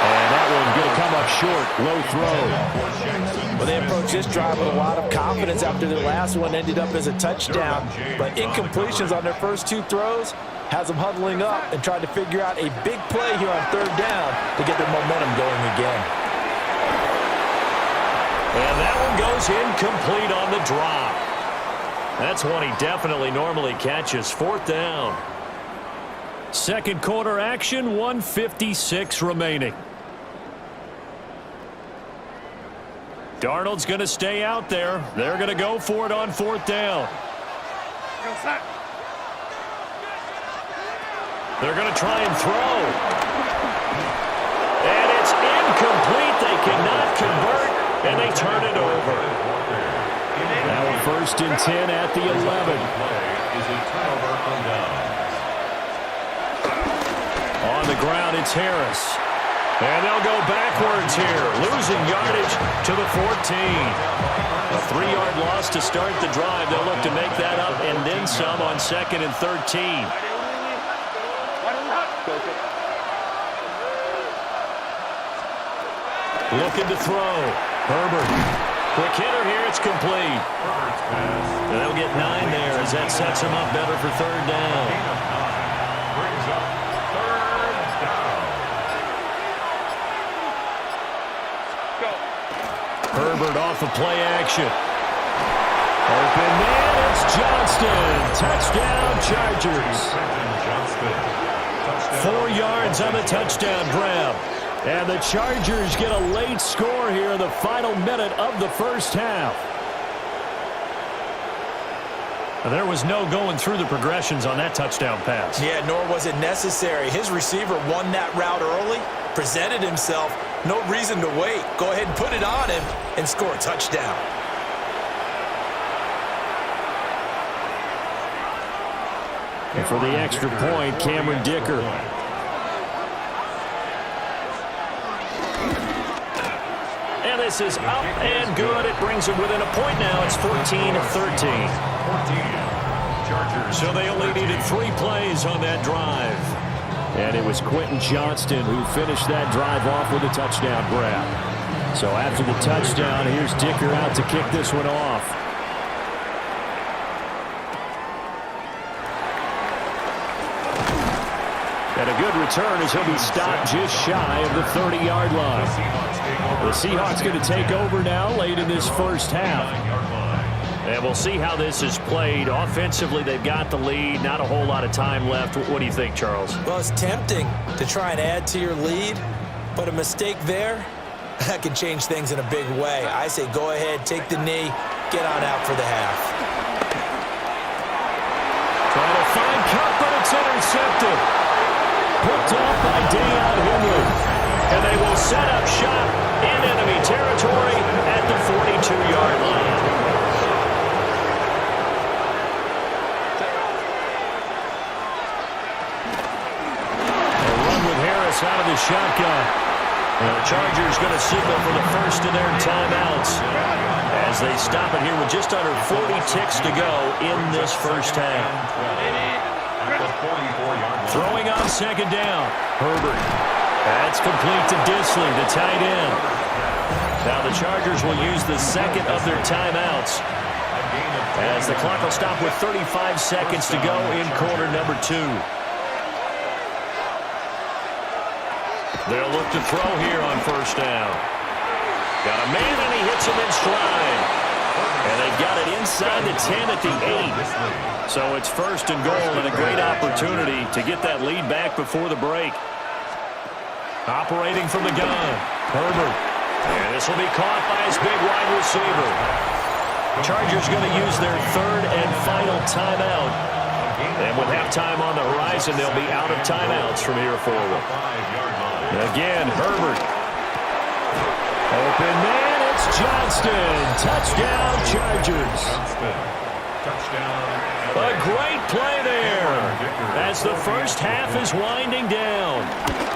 And that one's going to come up short. Low throw. Well, they approached this drive with a lot of confidence after their last one ended up as a touchdown. But incompletions on their first two throws has them huddling up and trying to figure out a big play here on third down to get their momentum going again. And that one goes incomplete on the drop. That's one he definitely normally catches. Fourth down. Second quarter action, 1:56 remaining. Darnold's going to stay out there. They're going to go for it on fourth down. They're going to try and throw. And it's incomplete. They cannot convert, and they turn it over. Now first and 10 at the 11. Is a turnover on downs. On the ground, it's Harris. And they'll go backwards here, losing yardage to the 14. A 3-yard loss to start the drive. They'll look to make that up and then some on second and 13. Looking to throw. Herbert. Quick hitter here. It's complete. And they'll get 9 there as that sets them up better for third down. Brings up third down. Herbert off of play action. Open man, it's Johnston. Touchdown, Chargers. 4 yards on the touchdown grab. And the Chargers get a late score here in the final minute of the first half. There was no going through the progressions on that touchdown pass. Yeah, nor was it necessary. His receiver won that route early, presented himself. No reason to wait. Go ahead and put it on him and score a touchdown. And for the extra point, Cameron Dicker. And this is up and good. It brings them within a point now. It's 14-13. So they only needed 3 plays on that drive. And it was Quentin Johnston who finished that drive off with a touchdown grab. So after the touchdown, here's Dicker out to kick this one off. And a good return as he'll be stopped just shy of the 30-yard line. The Seahawks going to take over now late in this first half. And we'll see how this is played. Offensively, they've got the lead. Not a whole lot of time left. What do you think, Charles? Well, it's tempting to try and add to your lead, but a mistake there, that can change things in a big way. I say go ahead, take the knee, get on out for the half. Trying to find Cup, but it's intercepted. Picked off by Deion Henry. And they will set up shop in enemy territory at the 42-yard line. Out of the shotgun. And the Chargers going to signal for the first of their timeouts as they stop it here with just under 40 ticks to go in this first half. Throwing on second down. Herbert. That's complete to Disley, the tight end. Now the Chargers will use the second of their timeouts as the clock will stop with 35 seconds to go in quarter number 2. They'll look to throw here on first down. Got a man, and he hits him in stride. And they've got it inside the 10 at the 8. So it's first and goal and a great opportunity to get that lead back before the break. Operating from the gun, Herbert. And this will be caught by his big wide receiver. Chargers going to use their third and final timeout. And with halftime on the horizon, they'll be out of timeouts from here forward. Again, Herbert. Open man, and It's Johnston. Touchdown, Chargers. Touchdown. A great play there as the first half is winding down.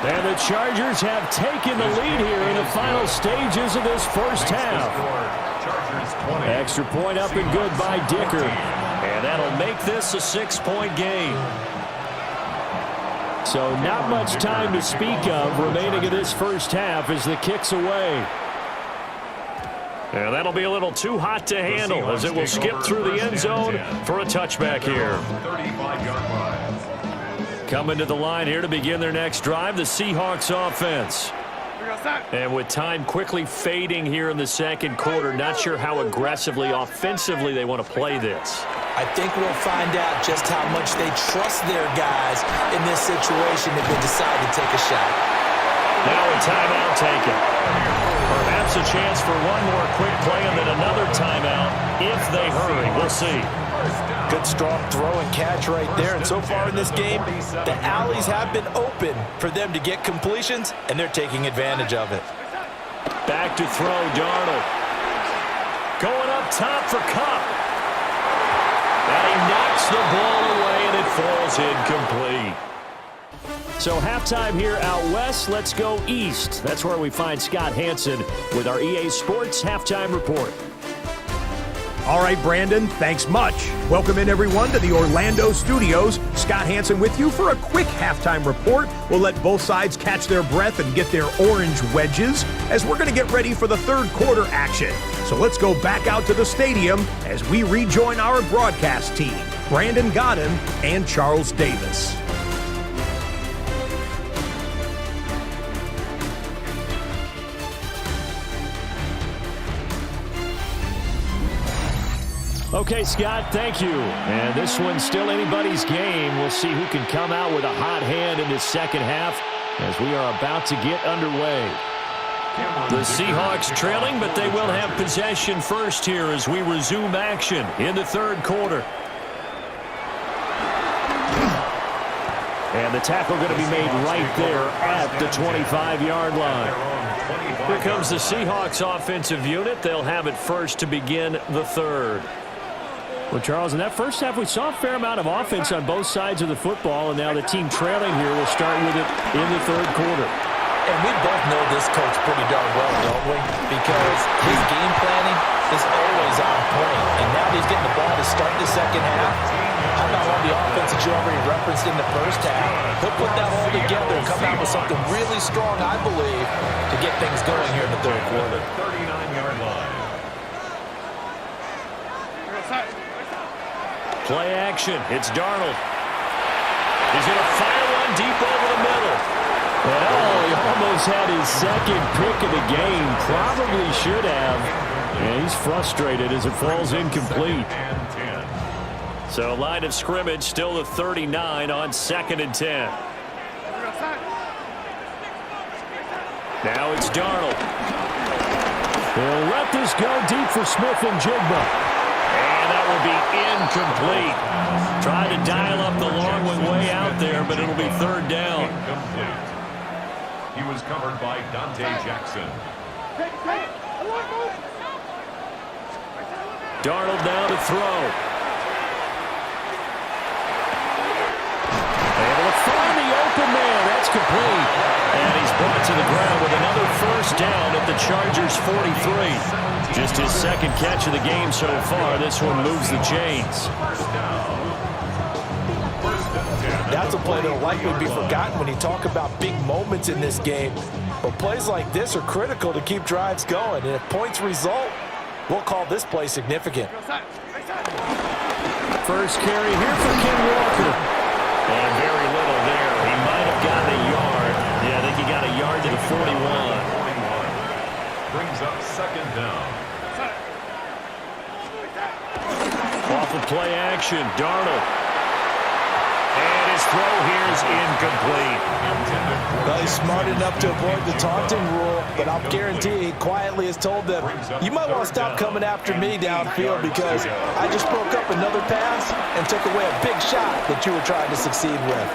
And the Chargers have taken the lead here in the final stages of this first half. Extra point up and good by Dicker. And that'll make this a 6-point game. So not much time to speak of remaining in this first half as the kick's away. And that'll be a little too hot to handle as it will skip through the end zone for a touchback here. 35-yard line. Coming to the line here to begin their next drive, the Seahawks offense. And with time quickly fading here in the second quarter, not sure how aggressively, offensively they want to play this. I think we'll find out just how much they trust their guys in this situation if they decide to take a shot. Now a timeout taken. Perhaps a chance for one more quick play and then another timeout if they hurry. We'll see. Good strong throw and catch right there. And so far in this game, the alleys have been open for them to get completions, and they're taking advantage of it. Back to throw, Darnold. Going up top for Kupp. And he knocks the ball away, and it falls incomplete. So halftime here out west. Let's go east. That's where we find Scott Hansen with our EA Sports Halftime Report. All right, Brandon, thanks much. Welcome in, everyone, to the Orlando studios. Scott Hansen with you for a quick halftime report. We'll let both sides catch their breath and get their orange wedges as we're going to get ready for the third quarter action. So let's go back out to the stadium as we rejoin our broadcast team, Brandon Godden and Charles Davis. Okay, Scott, thank you. And this one's still anybody's game. We'll see who can come out with a hot hand in this second half as we are about to get underway. The Seahawks trailing, but they will have possession first here as we resume action in the third quarter. And the tackle going to be made right there at the 25-yard line. Here comes the Seahawks offensive unit. They'll have it first to begin the third. Well, Charles, in that first half, we saw a fair amount of offense on both sides of the football, and now the team trailing here will start with it in the third quarter. And we both know this coach pretty darn well, don't we? Because his game planning is always on point. And now he's getting the ball to start the second half. How about all the offense that you already referenced in the first half? He'll put that all together and come out with something really strong, I believe, to get things going here in the third quarter. 39-yard line. Play action. It's Darnold. He's going to fire one deep over the middle. Oh, he almost had his second pick of the game. Probably should have. And he's frustrated as it falls incomplete. So line of scrimmage still the 39 on 2nd and 10. Now it's Darnold. He'll let this go deep for Smith and Jigba. And that will be incomplete. Trying to dial up the long one way out there, but it'll be third down. Incomplete. He was covered by Dante Jackson. Darnold now to throw. Able to find the open man. That's complete. And he's brought to the ground with another first down at the Chargers' 43. Just his second catch of the game so far. This one moves the chains. That's a play that will likely be forgotten when you talk about big moments in this game. But plays like this are critical to keep drives going. And if points result, we'll call this play significant. First carry here for Ken Walker. And very little there. He might have gotten a yard. Yeah, I think he got a yard to the 41. Brings up second down. Off of play action, Darnold. And his throw here is incomplete. Well, he's smart enough to avoid the taunting rule, but I'll guarantee he quietly has told them, you might want to stop coming after me downfield because I just broke up another pass and took away a big shot that you were trying to succeed with.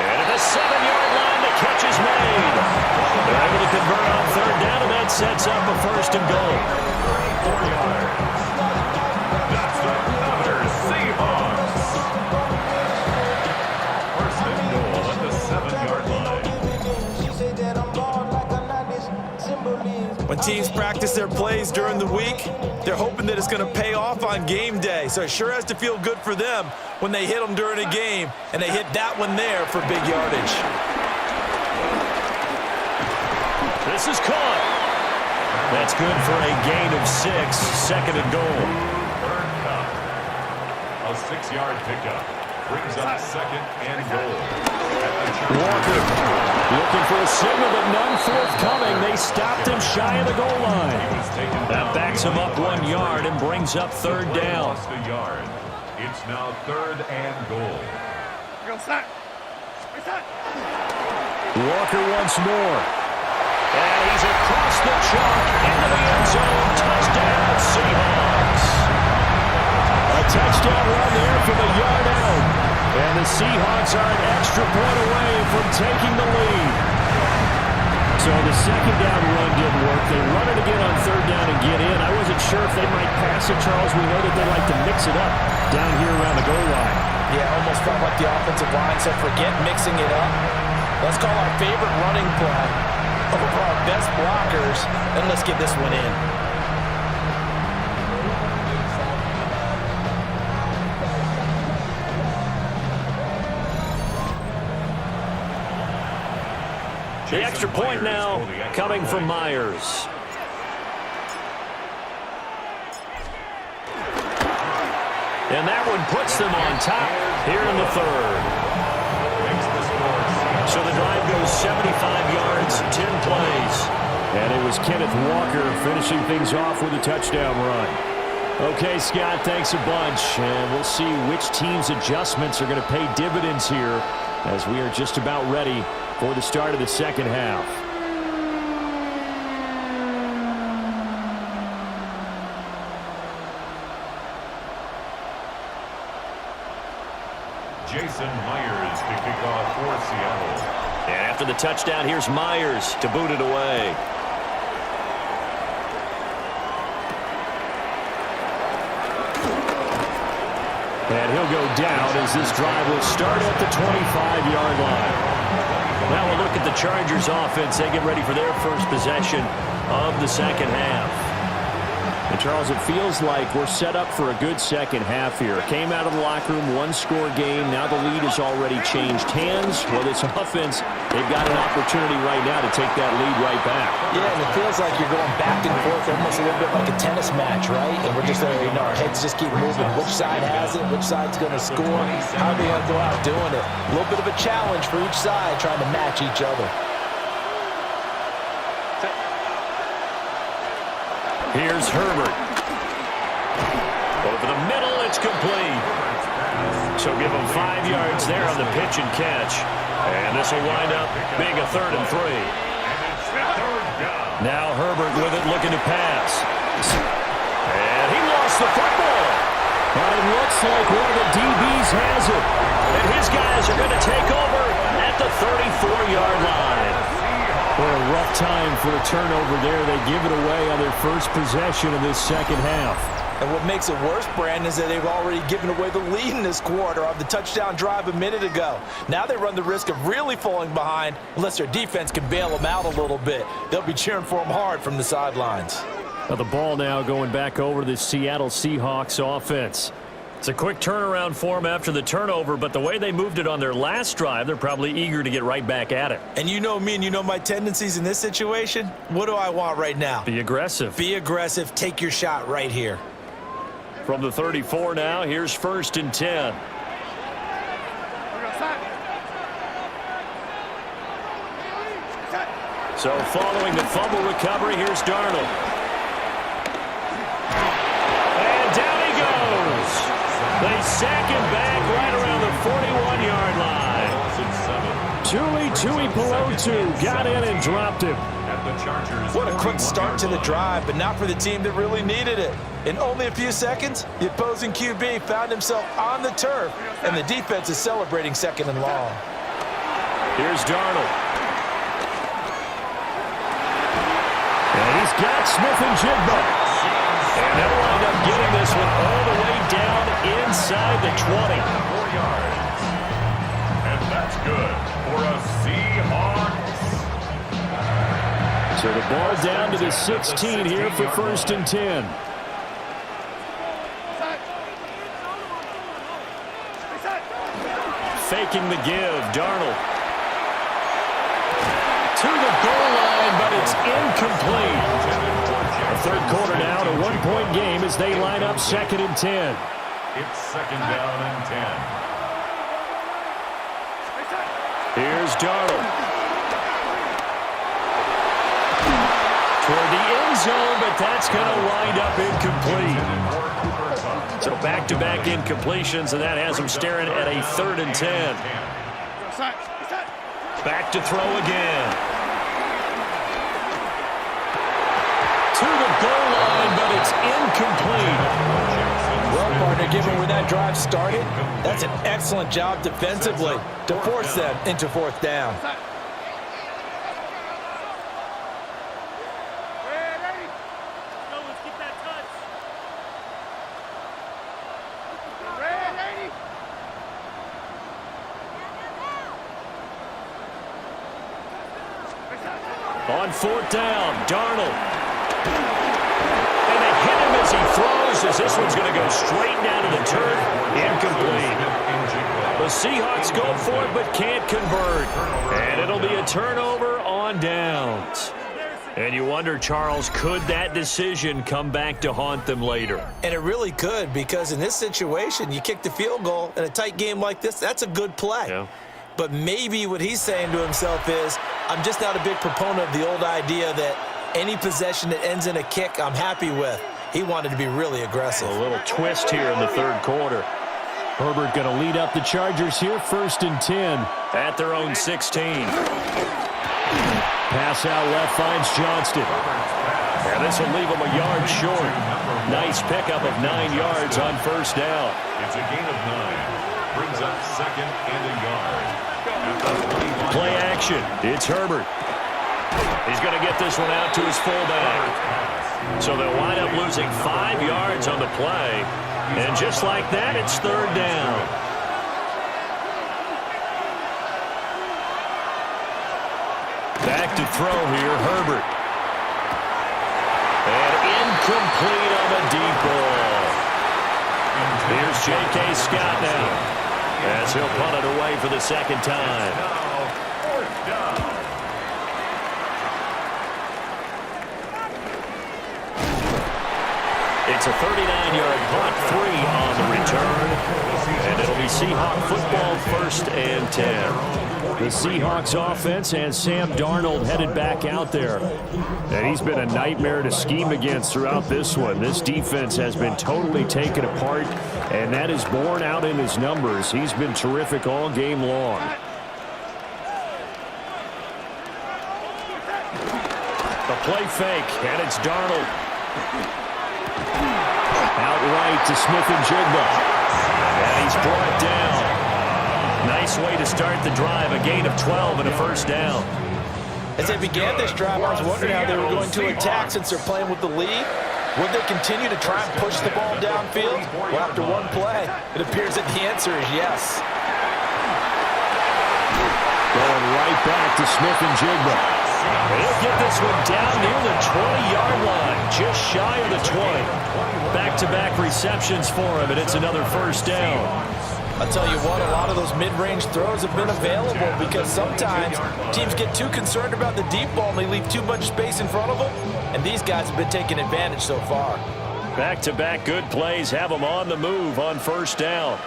And at the 7-yard line, the catch is made. convert on third down, and that sets up a first and goal. 4 yards. That's another Seahawks. First and goal at the 7-yard line. When teams practice their plays during the week, they're hoping that it's going to pay off on game day. So it sure has to feel good for them when they hit them during a game, and they hit that one there for big yardage. This is caught. That's good for a gain of 6, second and goal. Third down. A 6-yard pickup brings up second and goal. Walker looking for a signal, but none forthcoming. They stopped him shy of the goal line. That backs him up 1 yard and brings up third down. Lost a yard. It's now third and goal. Walker once more. And he's across the chalk into the end zone. Touchdown, Seahawks. A touchdown run there from the yard out. And the Seahawks are an extra point away from taking the lead. So the second down run didn't work. They run it again on third down and get in. I wasn't sure if they might pass it, Charles. We know that they like to mix it up down here around the goal line. Yeah, almost felt like the offensive line said, forget mixing it up. Let's call our favorite running play over our best blockers, and let's get this one in. The extra point now coming from Myers. And that one puts them on top here in the third. So the drive goes 75 yards, 10 plays. And it was Kenneth Walker finishing things off with a touchdown run. Okay, Scott, thanks a bunch. And we'll see which team's adjustments are going to pay dividends here as we are just about ready for the start of the second half. Jason Myers to kick off for Seattle. And after the touchdown, here's Myers to boot it away. And he'll go down as this drive will start at the 25-yard line. Now we'll look at the Chargers offense. They get ready for their first possession of the second half. And Charles, it feels like we're set up for a good second half here. Came out of the locker room, one-score game. Now the lead has already changed hands. Well, this offense, they've got an opportunity right now to take that lead right back. Yeah, and it feels like you're going back and forth almost a little bit like a tennis match, right? And we're just there, our heads just keep moving. Which side has it? Which side's going to score? How are they going to go out doing it? A little bit of a challenge for each side trying to match each other. Here's Herbert. Over the middle, it's complete. So give him 5 yards there on the pitch and catch. And this will wind up being a 3rd and 3. Now Herbert with it, looking to pass. And he lost the football. But it looks like one of the DBs has it. And his guys are going to take over at the 34-yard line. For a rough time for a turnover there. They give it away on their first possession of this second half. And what makes it worse, Brandon, is that they've already given away the lead in this quarter on the touchdown drive a minute ago. Now they run the risk of really falling behind unless their defense can bail them out a little bit. They'll be cheering for them hard from the sidelines. Now the ball now going back over to the Seattle Seahawks offense. It's a quick turnaround for them after the turnover, but the way they moved it on their last drive, they're probably eager to get right back at it. And you know me and you know my tendencies in this situation. What do I want right now? Be aggressive. Be aggressive. Take your shot right here. From the 34 now, here's 1st and 10. So following the fumble recovery, here's Darnold. And down he goes. They sack him back right around the 41-yard line. Tui Pelotu got in and dropped him. What a quick start to the drive, but not for the team that really needed it. In only a few seconds, the opposing QB found himself on the turf, and the defense is celebrating 2nd and long. Here's Darnold. He's got Smith-Njigba. And they'll wind up getting this one all the way down inside the 20. 4 yards. And that's good for a Seahawks. So the ball down to the 16 here for 1st and 10. Faking the give, Darnold. To the goal line, but it's incomplete. The third quarter now, a 1-point game as they line up 2nd and 10. It's 2nd down and 10. Here's Darnold. Toward the end zone, but that's going to wind up incomplete. So back-to-back incompletions, and that has them staring at a 3rd and 10. Back to throw again. To the goal line, but it's incomplete. Well, partner, given where that drive started, that's an excellent job defensively to force them into 4th down. On 4th down, Darnold. And they hit him as he throws, as this one's going to go straight down to the turf. Incomplete. The Seahawks go for it, but can't convert. And it'll be a turnover on downs. And you wonder, Charles, could that decision come back to haunt them later? And it really could, because in this situation, you kick the field goal in a tight game like this, that's a good play. Yeah. But maybe what he's saying to himself is, I'm just not a big proponent of the old idea that any possession that ends in a kick I'm happy with. He wanted to be really aggressive. A little twist here in the third quarter. Herbert going to lead up the Chargers here, 1st and 10 at their own 16. Pass out left finds Johnston. And this will leave him a yard short. Nice pickup of 9 yards on 1st down. It's a gain of 9. Brings up 2nd and a yard. Play action. It's Herbert. He's going to get this one out to his fullback. So they'll wind up losing 5 yards on the play. And just like that, it's 3rd down. Back to throw here, Herbert. And incomplete on the deep ball. Here's J.K. Scott now, as he'll punt it away for the 2nd time. It's a 39-yard punt, 3 on the return. And it'll be Seahawk football, 1st and 10. The Seahawks offense has Sam Darnold headed back out there. And he's been a nightmare to scheme against throughout this one. This defense has been totally taken apart, and that is borne out in his numbers. He's been terrific all game long. The play fake, and it's Darnold. Outright to Smith-Njigba. And he's brought down. Nice way to start the drive. A gain of 12 and a 1st down. As they began this drive, I was wondering how they were going to attack since they're playing with the lead. Would they continue to try and push the ball downfield? Well, after one play, it appears that the answer is yes. Going right back to Smith-Njigba. He'll get this one down near the 20-yard line, just shy of the 20. Back-to-back receptions for him, and it's another 1st down. I'll tell you what, a lot of those mid-range throws have been available because sometimes teams get too concerned about the deep ball and they leave too much space in front of them, and these guys have been taking advantage so far. Back-to-back good plays have them on the move on 1st down.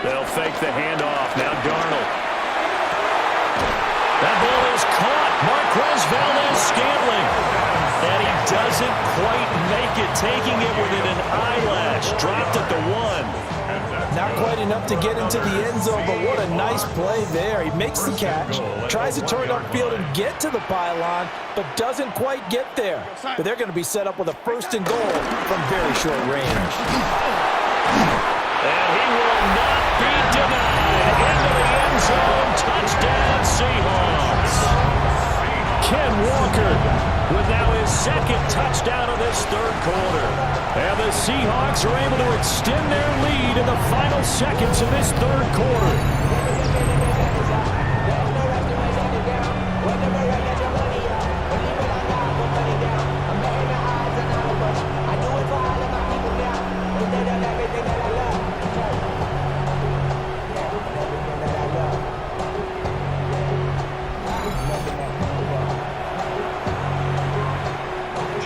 They'll fake the handoff. Now Darnold. That ball is caught. Marquez Valdes-Scantling. And he doesn't quite make it, taking it within an eyelash. Dropped at the 1. Not quite enough to get into the end zone, but what a nice play there. He makes the catch, tries to turn upfield and get to the pylon, but doesn't quite get there. But they're going to be set up with a 1st and goal from very short range. And he will Ken Walker with now his second touchdown of this third quarter. And the Seahawks are able to extend their lead in the final seconds of this third quarter.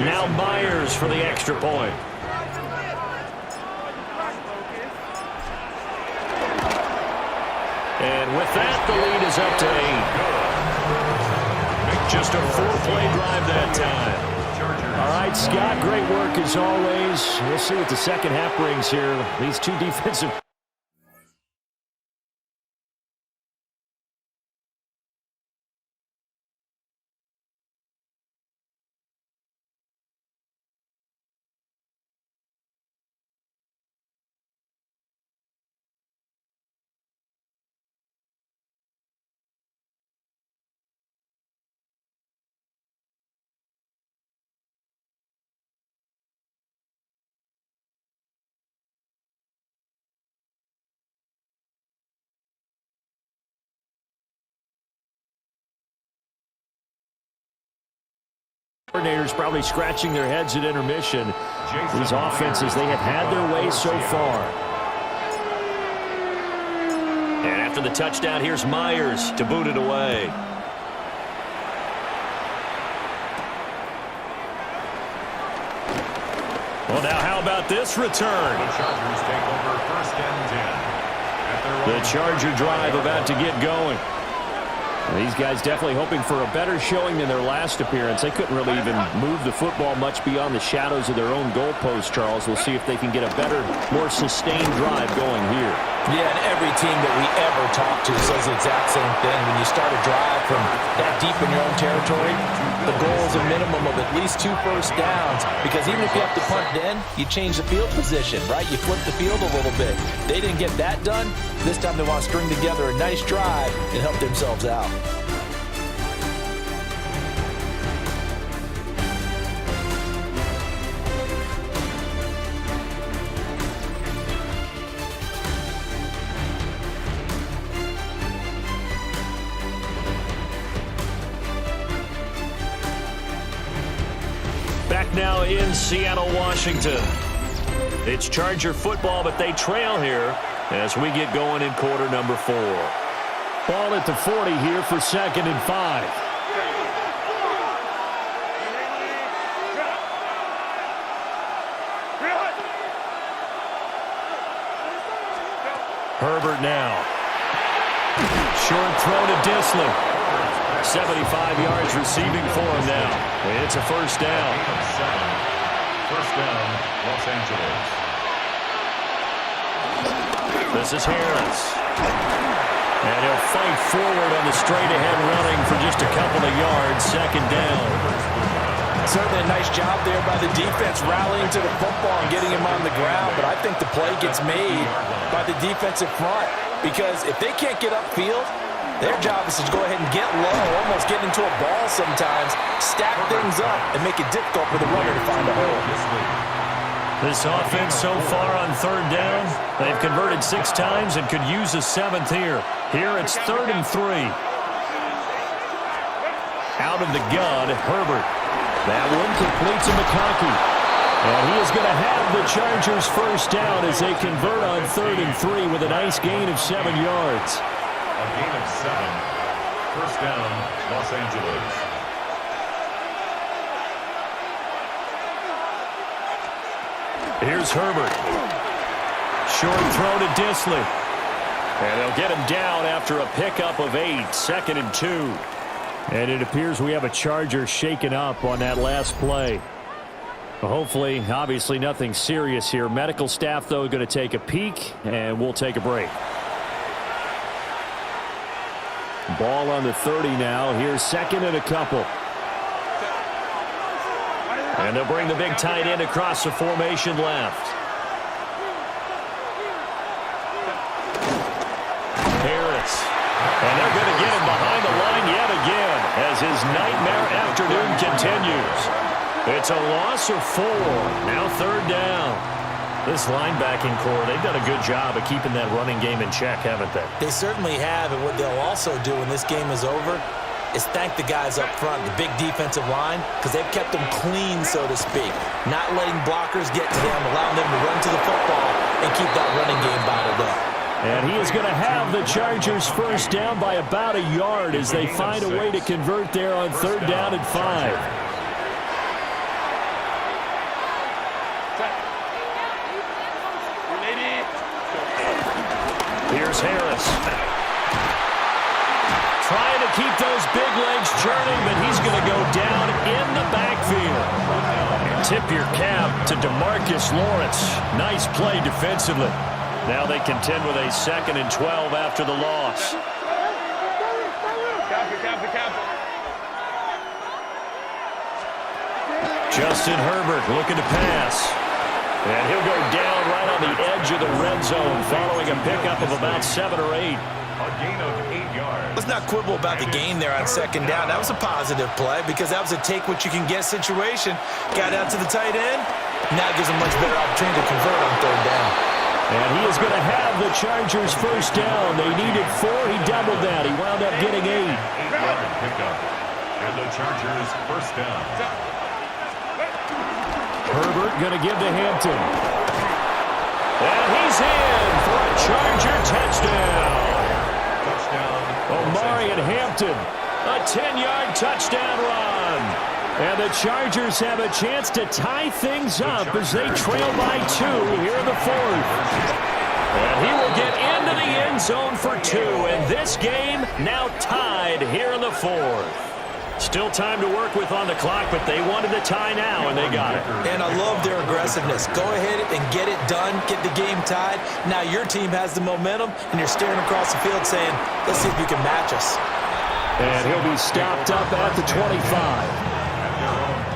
Now Myers for the extra point. And with that, the lead is up to 8. Just a 4-play drive that time. All right, Scott, great work as always. We'll see what the second half brings here. These two defensive coordinators probably scratching their heads at intermission. These offenses, they have had their way so far. And after the touchdown, here's Myers to boot it away. Well, now how about this return? The Chargers take over 1st and 10. The Charger drive about to get going. These guys definitely hoping for a better showing than their last appearance. They couldn't really even move the football much beyond the shadows of their own goalpost, Charles. We'll see if they can get a better, more sustained drive going here. Yeah, and every team that we ever talk to says the exact same thing. When you start a drive from that deep in your own territory, the goal is a minimum of at least 2 first downs, because even if you have to punt then, you change the field position, right? You flip the field a little bit. They didn't get that done. This time they want to string together a nice drive and help themselves out. Back now in Seattle, Washington. It's Charger football, but they trail here as we get going in quarter number 4. Ball at the 40 here for 2nd and 5. Herbert now. Short throw to Disley. 75 yards receiving for him now. It's a first down. 1st down, Los Angeles. This is Harris. And he'll fight forward on the straight-ahead running for just a couple of yards. 2nd down. Certainly a nice job there by the defense rallying to the football and getting him on the ground, but I think the play gets made by the defensive front, because if they can't get upfield, their job is to go ahead and get low, almost get into a ball sometimes, stack things up, and make it difficult for the runner to find a hole. This offense so far on 3rd down, they've converted 6 times and could use a 7th here. Here it's 3rd and 3. Out of the gun, Herbert. That one complete to McConkey. And he is going to have the Chargers first down as they convert on 3rd and 3 with a nice gain of 7 yards. A gain of 7. 1st down, Los Angeles. Here's Herbert. Short throw to Disley. And they'll get him down after a pickup of 8. 2nd and 2. And it appears we have a Charger shaken up on that last play. Hopefully, obviously nothing serious here. Medical staff, though, going to take a peek, and we'll take a break. Ball on the 30 now. Here's 2nd and a couple. And they'll bring the big tight end across the formation left. Harris. And they're going to get him behind the line yet again. as his nightmare afternoon continues. It's a loss of 4. Now 3rd down. This linebacking core, they've done a good job of keeping that running game in check, haven't they? They certainly have, and what they'll also do when this game is over is thank the guys up front, the big defensive line, because they've kept them clean, so to speak. Not letting blockers get to them, allowing them to run to the football and keep that running game bottled up. And he is going to have the Chargers first down by about a yard as they find a way to convert there on 3rd down and 5. Here's Harris. Trying to keep those big legs churning, but he's going to go down in the backfield. Tip your cap to DeMarcus Lawrence. Nice play defensively. Now they contend with a 2nd and 12 after the loss. Justin Herbert looking to pass. And he'll go down right on the edge of the red zone following a pickup of about 7 or 8. A gain of 8 yards. Let's not quibble about the gain there on 2nd down. That was a positive play because that was a take-what-you-can-get situation. Got out to the tight end. Now it gives him much better opportunity to convert on 3rd down. And he is going to have the Chargers first down. They needed 4. He doubled that. He wound up getting 8. 8-yard pickup. And the Chargers first down. Herbert going to give to Hampton. And he's in for a Charger touchdown. Omari and Hampton, a 10-yard touchdown run. And the Chargers have a chance to tie things up as they trail by 2 here in the 4th. And he will get into the end zone for 2. And this game now tied here in the 4th. Still time to work with on the clock, but they wanted the tie now, and they got it. And I love their aggressiveness. Go ahead and get it done, get the game tied. Now your team has the momentum, and you're staring across the field saying, let's see if you can match us. And he'll be stopped up at the 25.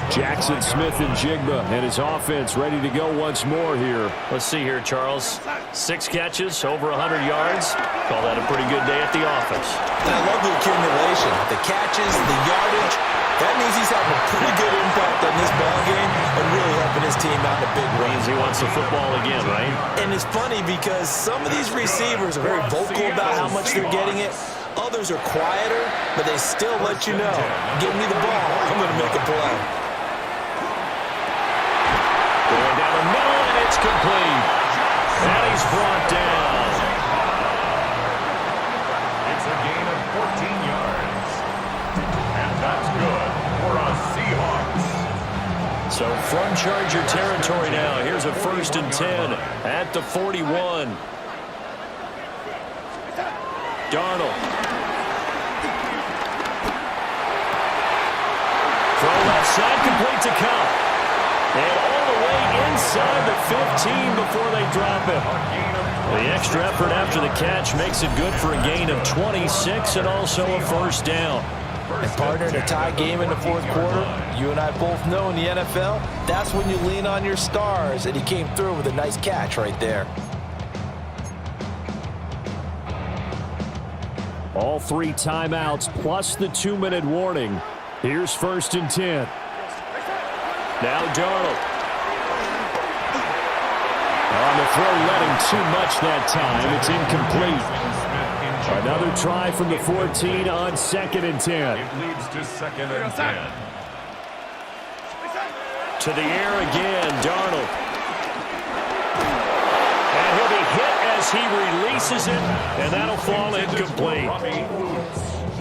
Jackson Smith and Jigba and his offense ready to go once more here. Let's see here, Charles. 6 catches, over 100 yards. Call that a pretty good day at the office. And I love the accumulation. The catches, the yardage. That means he's having a pretty good impact on this ball game and really helping his team out in a big way. Means he wants the football again, right? And it's funny because some of these receivers are very vocal about how much they're getting it. Others are quieter, but they still let you know, give me the ball, I'm going to make a play. Going down the middle, and it's complete. And he's brought down. It's a gain of 14 yards. And that's good for us Seahawks. So from Charger territory now, here's a 1st and 10 at the 41. Darnold. Throw left side, complete to Cup. And all the way inside the 15 before they drop him. The extra effort after the catch makes it good for a gain of 26 and also a 1st down. And partner, in a tie game in the 4th quarter, you and I both know in the NFL, that's when you lean on your stars, and he came through with a nice catch right there. All 3 timeouts plus the 2-minute warning. Here's 1st and 10. Now Darnold. On the throw, letting too much that time. It's incomplete. Another try from the 14 on 2nd and 10. It leads to 2nd and 10. To the air again, Darnold. And he'll be hit as he releases it, and that'll fall incomplete.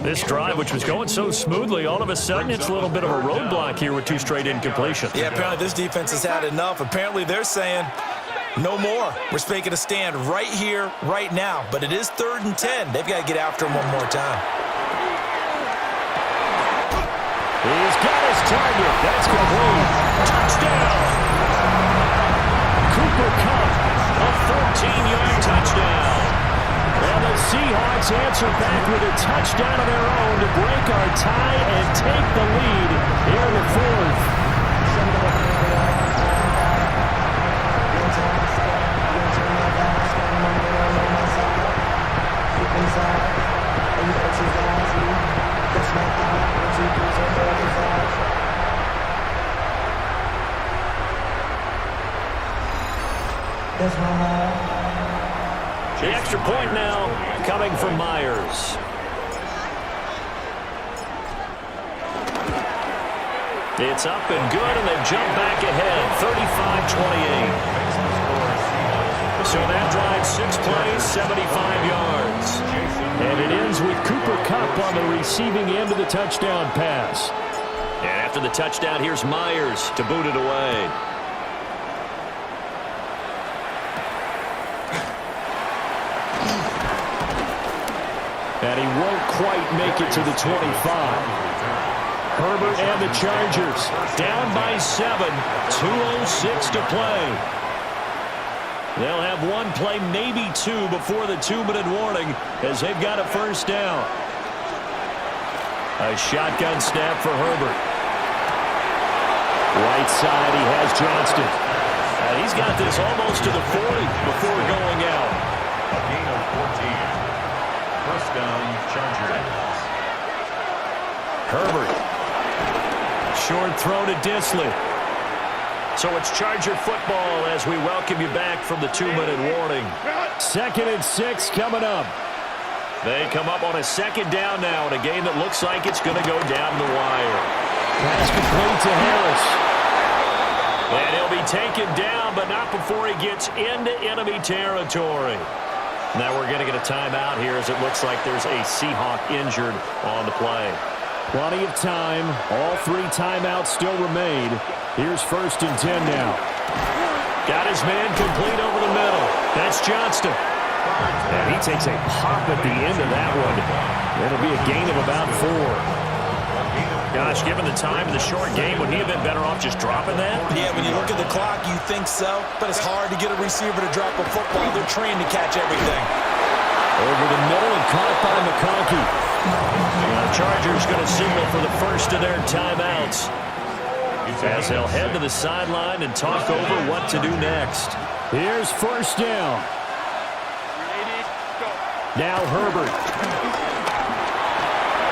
This drive, which was going so smoothly, all of a sudden it's a little bit of a roadblock here with 2 straight incompletions. Yeah, apparently this defense has had enough. Apparently they're saying, no more. We're making a stand right here, right now. But it is 3rd and 10. They've got to get after him one more time. He's got his target. That's complete. Touchdown. Cooper Kupp, a 14-yard touchdown. And the Seahawks answer back with a touchdown of their own to break our tie and take the lead here in the 4th. Inside, and you exercise me. That's my power. The extra point now coming from Myers. It's up and good, and they've jumped back ahead, 35-28. So that drive, 6 plays, 75 yards. And it ends with Cooper Kupp on the receiving end of the touchdown pass. And after the touchdown, here's Myers to boot it away. And he won't quite make it to the 25. Herbert and the Chargers Down by 7, 2:06 to play. They'll have one play, maybe two, before the 2-minute warning as they've got a first down. A shotgun snap for Herbert. Right side, he has Johnston. And he's got this almost to the 40 before going out. A gain of 14. First down, Chargers. Herbert. Short throw to Disley. So it's Charger football as we welcome you back from the 2-minute warning. 2nd and 6 coming up. They come up on a second down now in a game that looks like it's going to go down the wire. Pass complete to Harris. And he'll be taken down, but not before he gets into enemy territory. Now we're going to get a timeout here as it looks like there's a Seahawk injured on the play. Plenty of time. All 3 timeouts still remain. Here's 1st and 10 now. Got his man complete over the middle. That's Johnston. And he takes a pop at the end of that one. It'll be a gain of about 4. Gosh, given the time of the short game, would he have been better off just dropping that? Yeah, when you look at the clock, you think so. But it's hard to get a receiver to drop a football. They're trained to catch everything. Over the middle and caught by McConkey. The Chargers going to signal for the first of their timeouts as they'll head to the sideline and talk over what to do next. Here's 1st down. Now Herbert.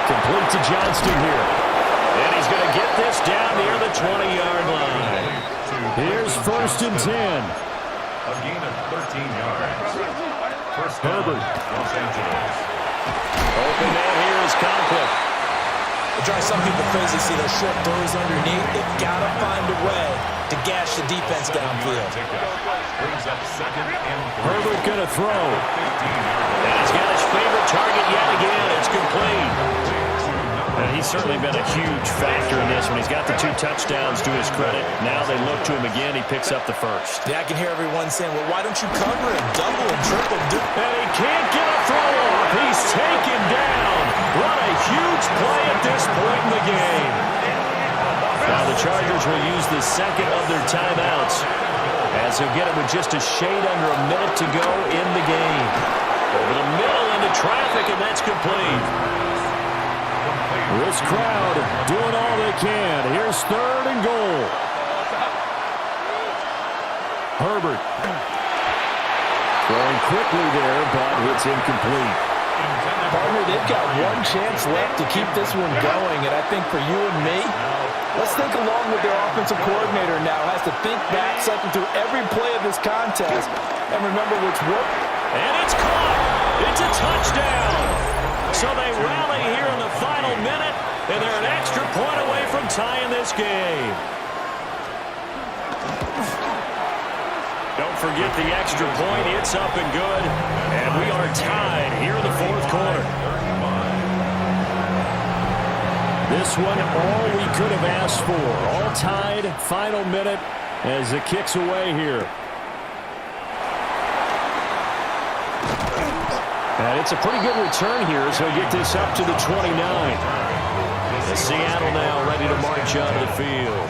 Complete to Johnston here. And he's going to get this down near the 20-yard line. Here's 1st and 10. A gain of 13 yards. First down, Herbert. Los Angeles. Open man here is Conklin. It drives some people crazy to see those short throws underneath. They've got to find a way to gash the defense downfield. Brings up 2nd and 3. Herbert going to throw. And he's got his favorite target yet again. It's complete. And he's certainly been a huge factor in this one. He's got the 2 touchdowns to his credit. Now they look to him again. He picks up the first. Yeah, I can hear everyone saying, well, why don't you cover him? Double and triple. And he can't get a throw off. He's taken down. What a huge play at this point in the game. Now the Chargers will use the second of their timeouts as they'll get it with just a shade under a minute to go in the game. Over the middle into traffic, and that's complete. This crowd doing all they can. Here's 3rd and goal. Herbert. Throwing quickly there, but it's incomplete. Partner, they've got one chance left to keep this one going, and I think for you and me, let's think along with their offensive coordinator now. Has to think back, cycle through every play of this contest, and remember what's worked. And it's caught. It's a touchdown. So they rally here in the final minute, and they're an extra point away from tying this game. Don't forget the extra point. It's up and good. And we are tied here in the 4th quarter. This one, all we could have asked for. All tied, final minute as the kick's away here. And it's a pretty good return here, so he'll get this up to the 29. And Seattle now ready to march onto the field.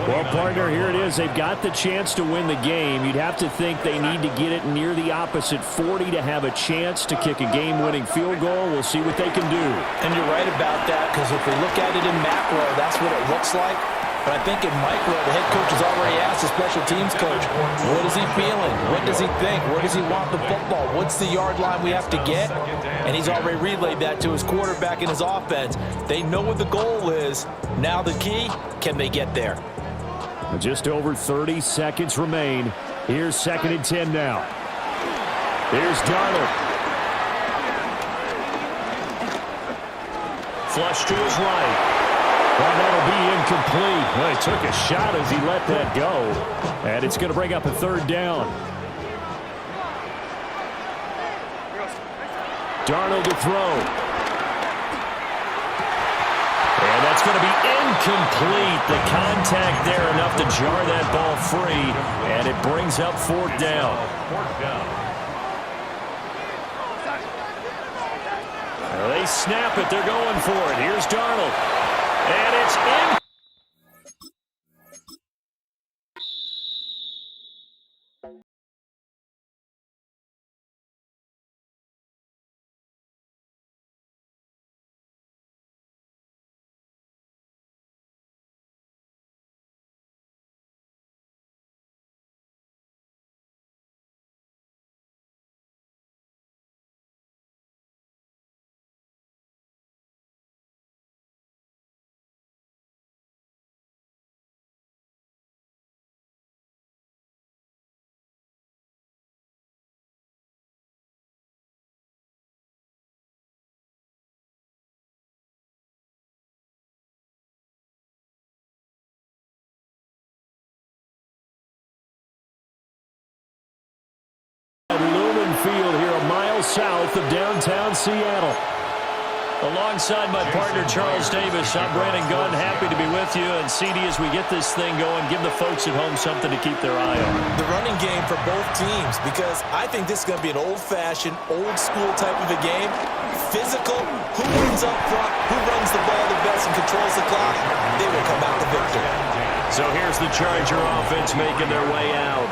Well, partner, here it is. They've got the chance to win the game. You'd have to think they need to get it near the opposite 40 to have a chance to kick a game-winning field goal. We'll see what they can do. And you're right about that, because if we look at it in macro, that's what it looks like. But I think in micro, the head coach has already asked the special teams coach, what is he feeling? What does he think? Where does he want the football? What's the yard line we have to get? And he's already relayed that to his quarterback and his offense. They know what the goal is. Now the key, can they get there? Just over 30 seconds remain. Here's 2nd and 10 now. Here's Darnold. Flush to his right. Well, that'll be incomplete. Well, he took a shot as he let that go. And it's going to bring up a third down. Darnold to throw. And that's going to be incomplete. The contact there enough to jar that ball free. And it brings up fourth down. They snap it. They're going for it. Here's Darnold. And it's in. Lumen Field here a mile south of downtown Seattle. Alongside my partner Charles Davis, I'm Brandon Gunn, happy to be with you. And CD, as we get this thing going, give the folks at home something to keep their eye on. The running game for both teams, because I think this is going to be an old-fashioned, old-school type of a game. Physical, who wins up front, who runs the ball the best and controls the clock, they will come out the victor. So here's the Charger offense making their way out.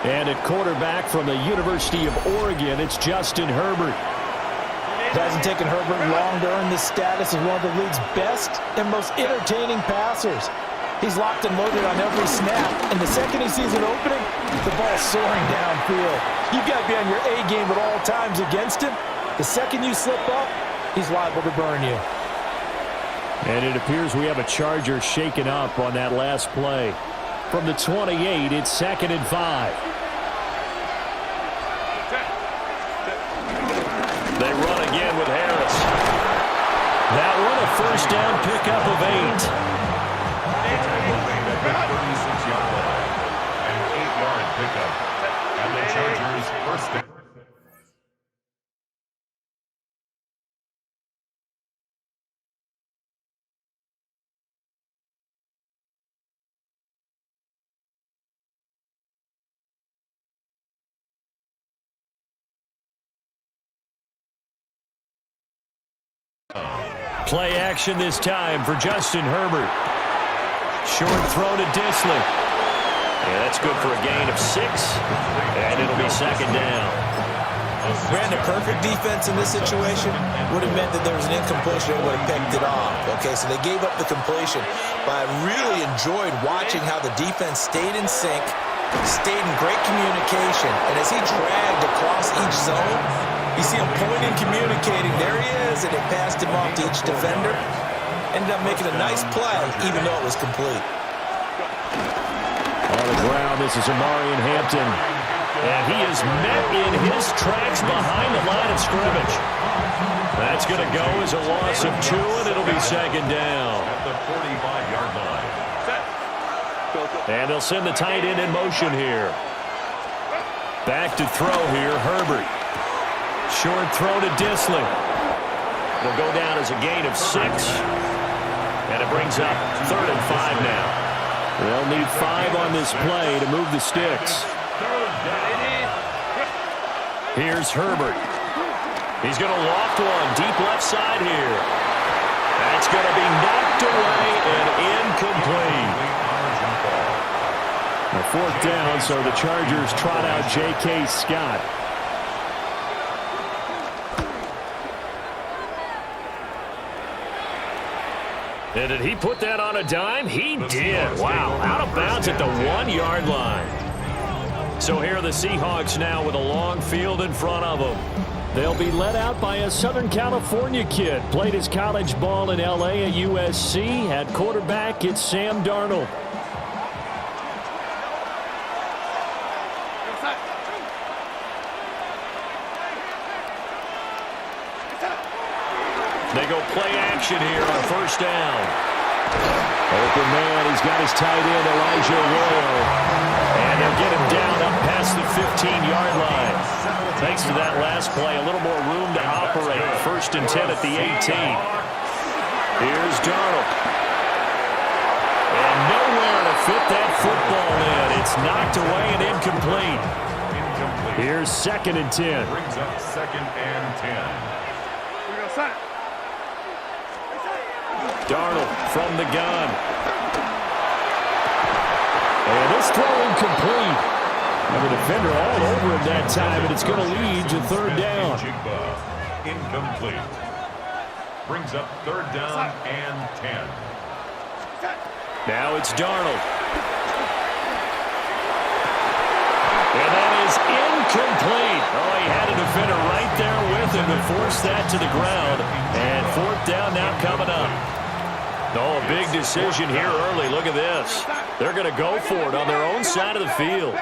And at quarterback from the University of Oregon, it's Justin Herbert. It hasn't taken Herbert long to earn this status as one of the league's best and most entertaining passers. He's locked and loaded on every snap, and the second he sees an opening, the ball's soaring downfield. You've got to be on your A game at all times against him. The second you slip up, he's liable to burn you. And it appears we have a Charger shaken up on that last play. From the 28, it's 2nd and 5. They run again with Harris. That one a first down pickup of 8. It's moving at the 36-yard line. An 8-yard pickup. And the Chargers first down. Play action this time for Justin Herbert. Short throw to Disley. Yeah, that's good for a gain of 6. And it'll be 2nd down. Brandon, perfect defense in this situation would have meant that there was an incompletion and would have picked it off. Okay, so they gave up the completion. But I really enjoyed watching how the defense stayed in sync, stayed in great communication. And as he dragged across each zone, you see him pointing, communicating. There he is, and it passed him off to each defender. Ended up making a nice play, even though it was complete. On the ground, this is Amarian Hampton. And he is met in his tracks behind the line of scrimmage. That's going to go as a loss of 2, and it'll be 2nd down. At the 45-yard line. And they'll send the tight end in motion here. Back to throw here, Herbert. Short throw to Disley. It'll go down as a gain of 6. And it brings up 3rd and 5 now. They'll need 5 on this play to move the sticks. Here's Herbert. He's going to loft one deep left side here. That's going to be knocked away and incomplete. A 4th down, so the Chargers trot out J.K. Scott. And did he put that on a dime? He did. Wow, out of bounds at the 1-yard line. So here are the Seahawks now with a long field in front of them. They'll be led out by a Southern California kid. Played his college ball in L.A. at USC. At quarterback, it's Sam Darnold. They go play action here on first down. Open man, he's got his tight end, Elijah Arroyo. And they'll get him down up past the 15-yard line. Thanks to that last play, a little more room to operate. First and 10 at the 18. Here's Darnold. And nowhere to fit that football in. It's knocked away and incomplete. Here's second and 10. Brings up second and 10. Darnold from the gun. And this throw incomplete. And the defender all over him that time, and it's going to lead to third down. Incomplete. Brings up third down and 10. Now it's Darnold. And that is incomplete. Oh, he had a defender right there with him to force that to the ground. And fourth down now coming up. Oh, a big decision here early. Look at this. They're going to go for it on their own side of the field.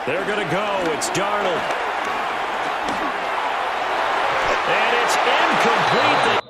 They're going to go. It's Darnold. And it's incomplete.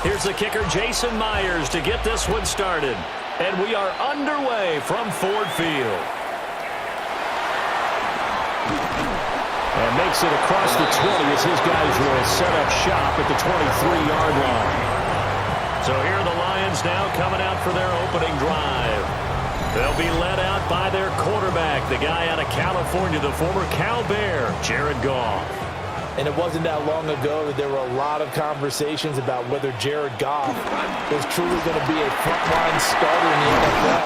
Here's the kicker, Jason Myers, to get this one started. And we are underway from Ford Field. And makes it across the 20 as his guys will set up shop at the 23-yard line. So here are the Lions now coming out for their opening drive. They'll be led out by their quarterback, the guy out of California, the former Cal Bear, Jared Goff. And it wasn't that long ago that there were a lot of conversations about whether Jared Goff was truly going to be a frontline starter in the NFL.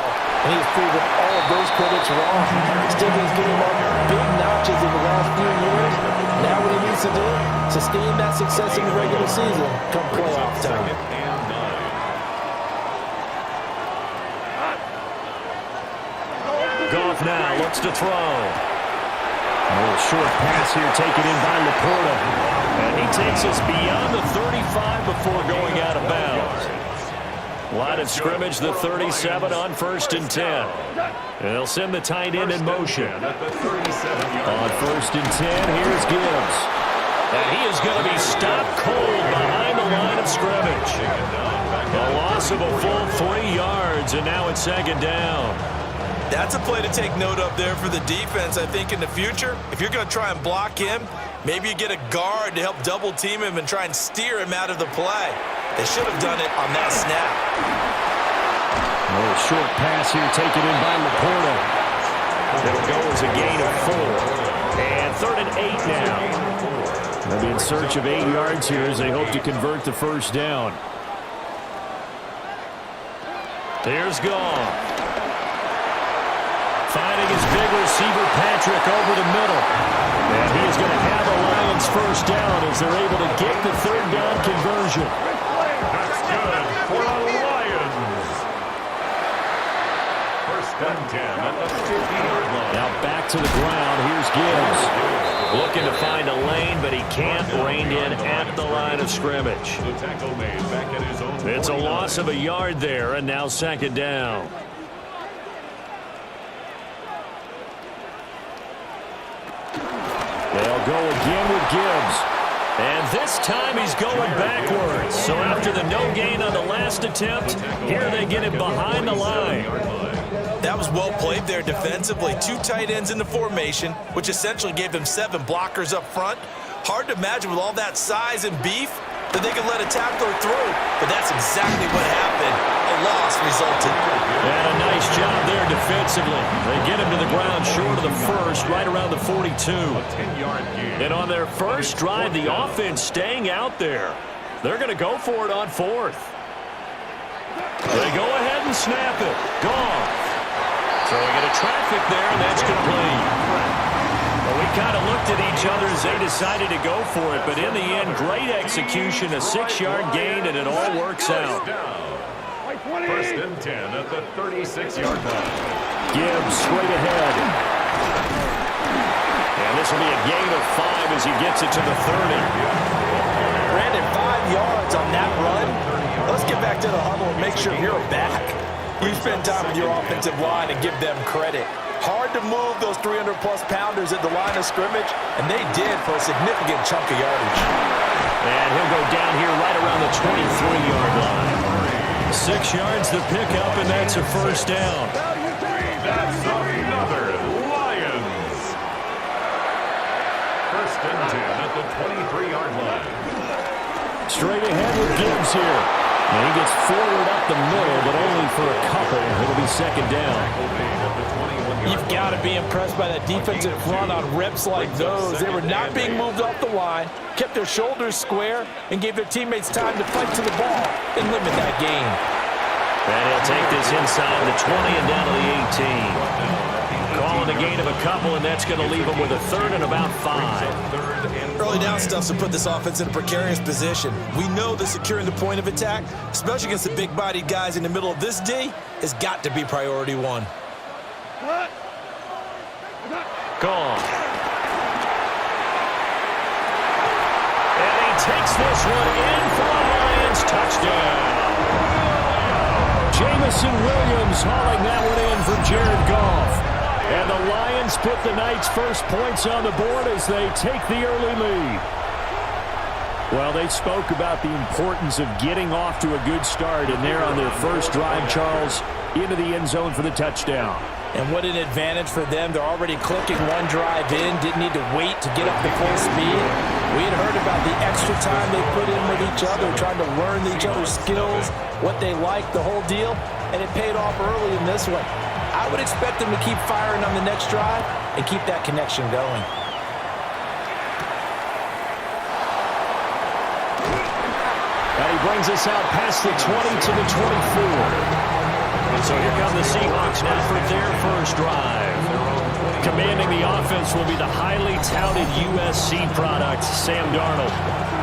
And he's proven all of those critics wrong. He's taken his game up big notches in the last few years. Now what he needs to do, sustain that success in the regular season come playoff time. Goff now looks to throw. A little short pass here taken in by Laporta. And he takes us beyond the 35 before going out of bounds. Line of scrimmage, the 37 on first and 10. And they'll send the tight end in motion. On first and 10, here's Gibbs. And he is going to be stopped cold behind the line of scrimmage. A loss of a full 3 yards, and now it's second down. That's a play to take note of there for the defense, I think, in the future. If you're going to try and block him, maybe you get a guard to help double-team him and try and steer him out of the play. They should have done it on that snap. A little short pass here taken in by Laporta. It'll go as a gain of 4. And 3rd and 8 now. They'll be in search of 8 yards here as they hope to convert the first down. Here's Goff. Finding his big receiver, Patrick, over the middle. And he is going to have the Lions first down as they're able to get the third down conversion. That's good for the Lions. First and 10 at the 50-yard line. Now back to the ground. Here's Gibbs. Looking to find a lane, but he can't rein in at the line of scrimmage. The tackle made back at his own. It's a loss of a yard there, and now second down. They'll go again with Gibbs. And this time he's going backwards. So after the no gain on the last attempt, here they get him behind the line. That was well played there defensively. 2 tight ends in the formation, which essentially gave them 7 blockers up front. Hard to imagine with all that size and beef that they could let a tackler through, but that's exactly what happened. A loss resulted. And a nice job there defensively. They get him to the ground short of the first, right around the 42. And on their first drive, the offense staying out there. They're going to go for it on 4th. They go ahead and snap it. Goff. Throwing into traffic there, and that's complete. Well, we kind of looked at each other as they decided to go for it, but in the end, great execution, a 6-yard gain, and it all works out. First and 10 at the 36-yard line. Gibbs straight ahead. And this will be a gain of 5 as he gets it to the 30. Brandon, 5 yards on that run. Let's get back to the huddle and make sure you're back. You spend time with your offensive line and give them credit. Hard to move those 300-plus pounders at the line of scrimmage, and they did for a significant chunk of yardage. And he'll go down here right around the 23-yard line. 6 yards the pickup, and that's a first down. That's another Lions. First and 10 at the 23-yard line. Straight ahead with Gibbs here. And he gets forward up the middle, but only for a couple. It'll be second down. You've got to be impressed by that defensive front on reps like those. They were not being moved off the line, kept their shoulders square, and gave their teammates time to fight to the ball and limit that gain. And he'll take this inside the 20 and down to the 18. Calling a gain of a couple, and that's going to leave him with a third and about 5. Early down stuff's to put this offense in a precarious position. We know that securing the point of attack, especially against the big-bodied guys in the middle of this D, has got to be priority 1. Gone. And he takes this one in for a Lions touchdown. Jamison Williams hauling that one in for Jared Goff. And the Lions put the night's first points on the board as they take the early lead. Well, they spoke about the importance of getting off to a good start, and they're on their first drive, Charles, into the end zone for the touchdown. And what an advantage for them. They're already clicking one drive in, didn't need to wait to get up to full speed. We had heard about the extra time they put in with each other, trying to learn each other's skills, what they like, the whole deal, and it paid off early in this one. I would expect them to keep firing on the next drive and keep that connection going. And he brings us out past the 20 to the 24. So here come the Seahawks now for their first drive. Commanding the offense will be the highly touted USC product, Sam Darnold.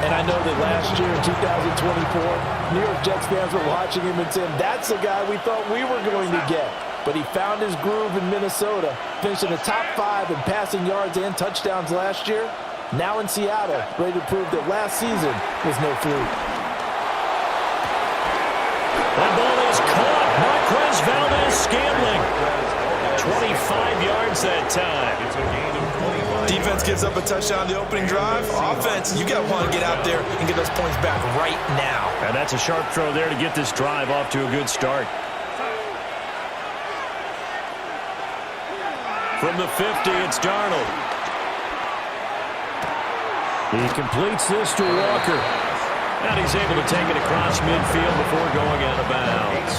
And I know that last year in 2024, New York Jets fans were watching him and saying, that's the guy we thought we were going to get. But he found his groove in Minnesota, finishing the top 5 in passing yards and touchdowns last year. Now in Seattle, ready to prove that last season was no fluke. That ball is caught. Marquez Valdez-Scantling. 25 yards that time. Defense gives up a touchdown on the opening drive. Offense, you got to want to get out there and get those points back right now. And that's a sharp throw there to get this drive off to a good start. From the 50, it's Darnold. He completes this to Walker. And he's able to take it across midfield before going out of bounds.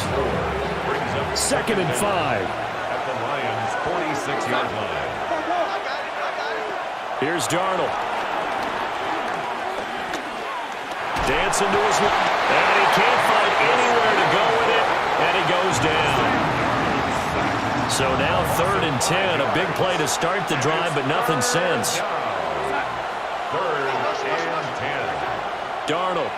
Second and 5. At the Lions' 46-yard line. Here's Darnold. Dancing to his left. And he can't find anywhere to go with it. And he goes down. So now 3rd and 10. A big play to start the drive, but nothing since. 3rd and 10. Darnold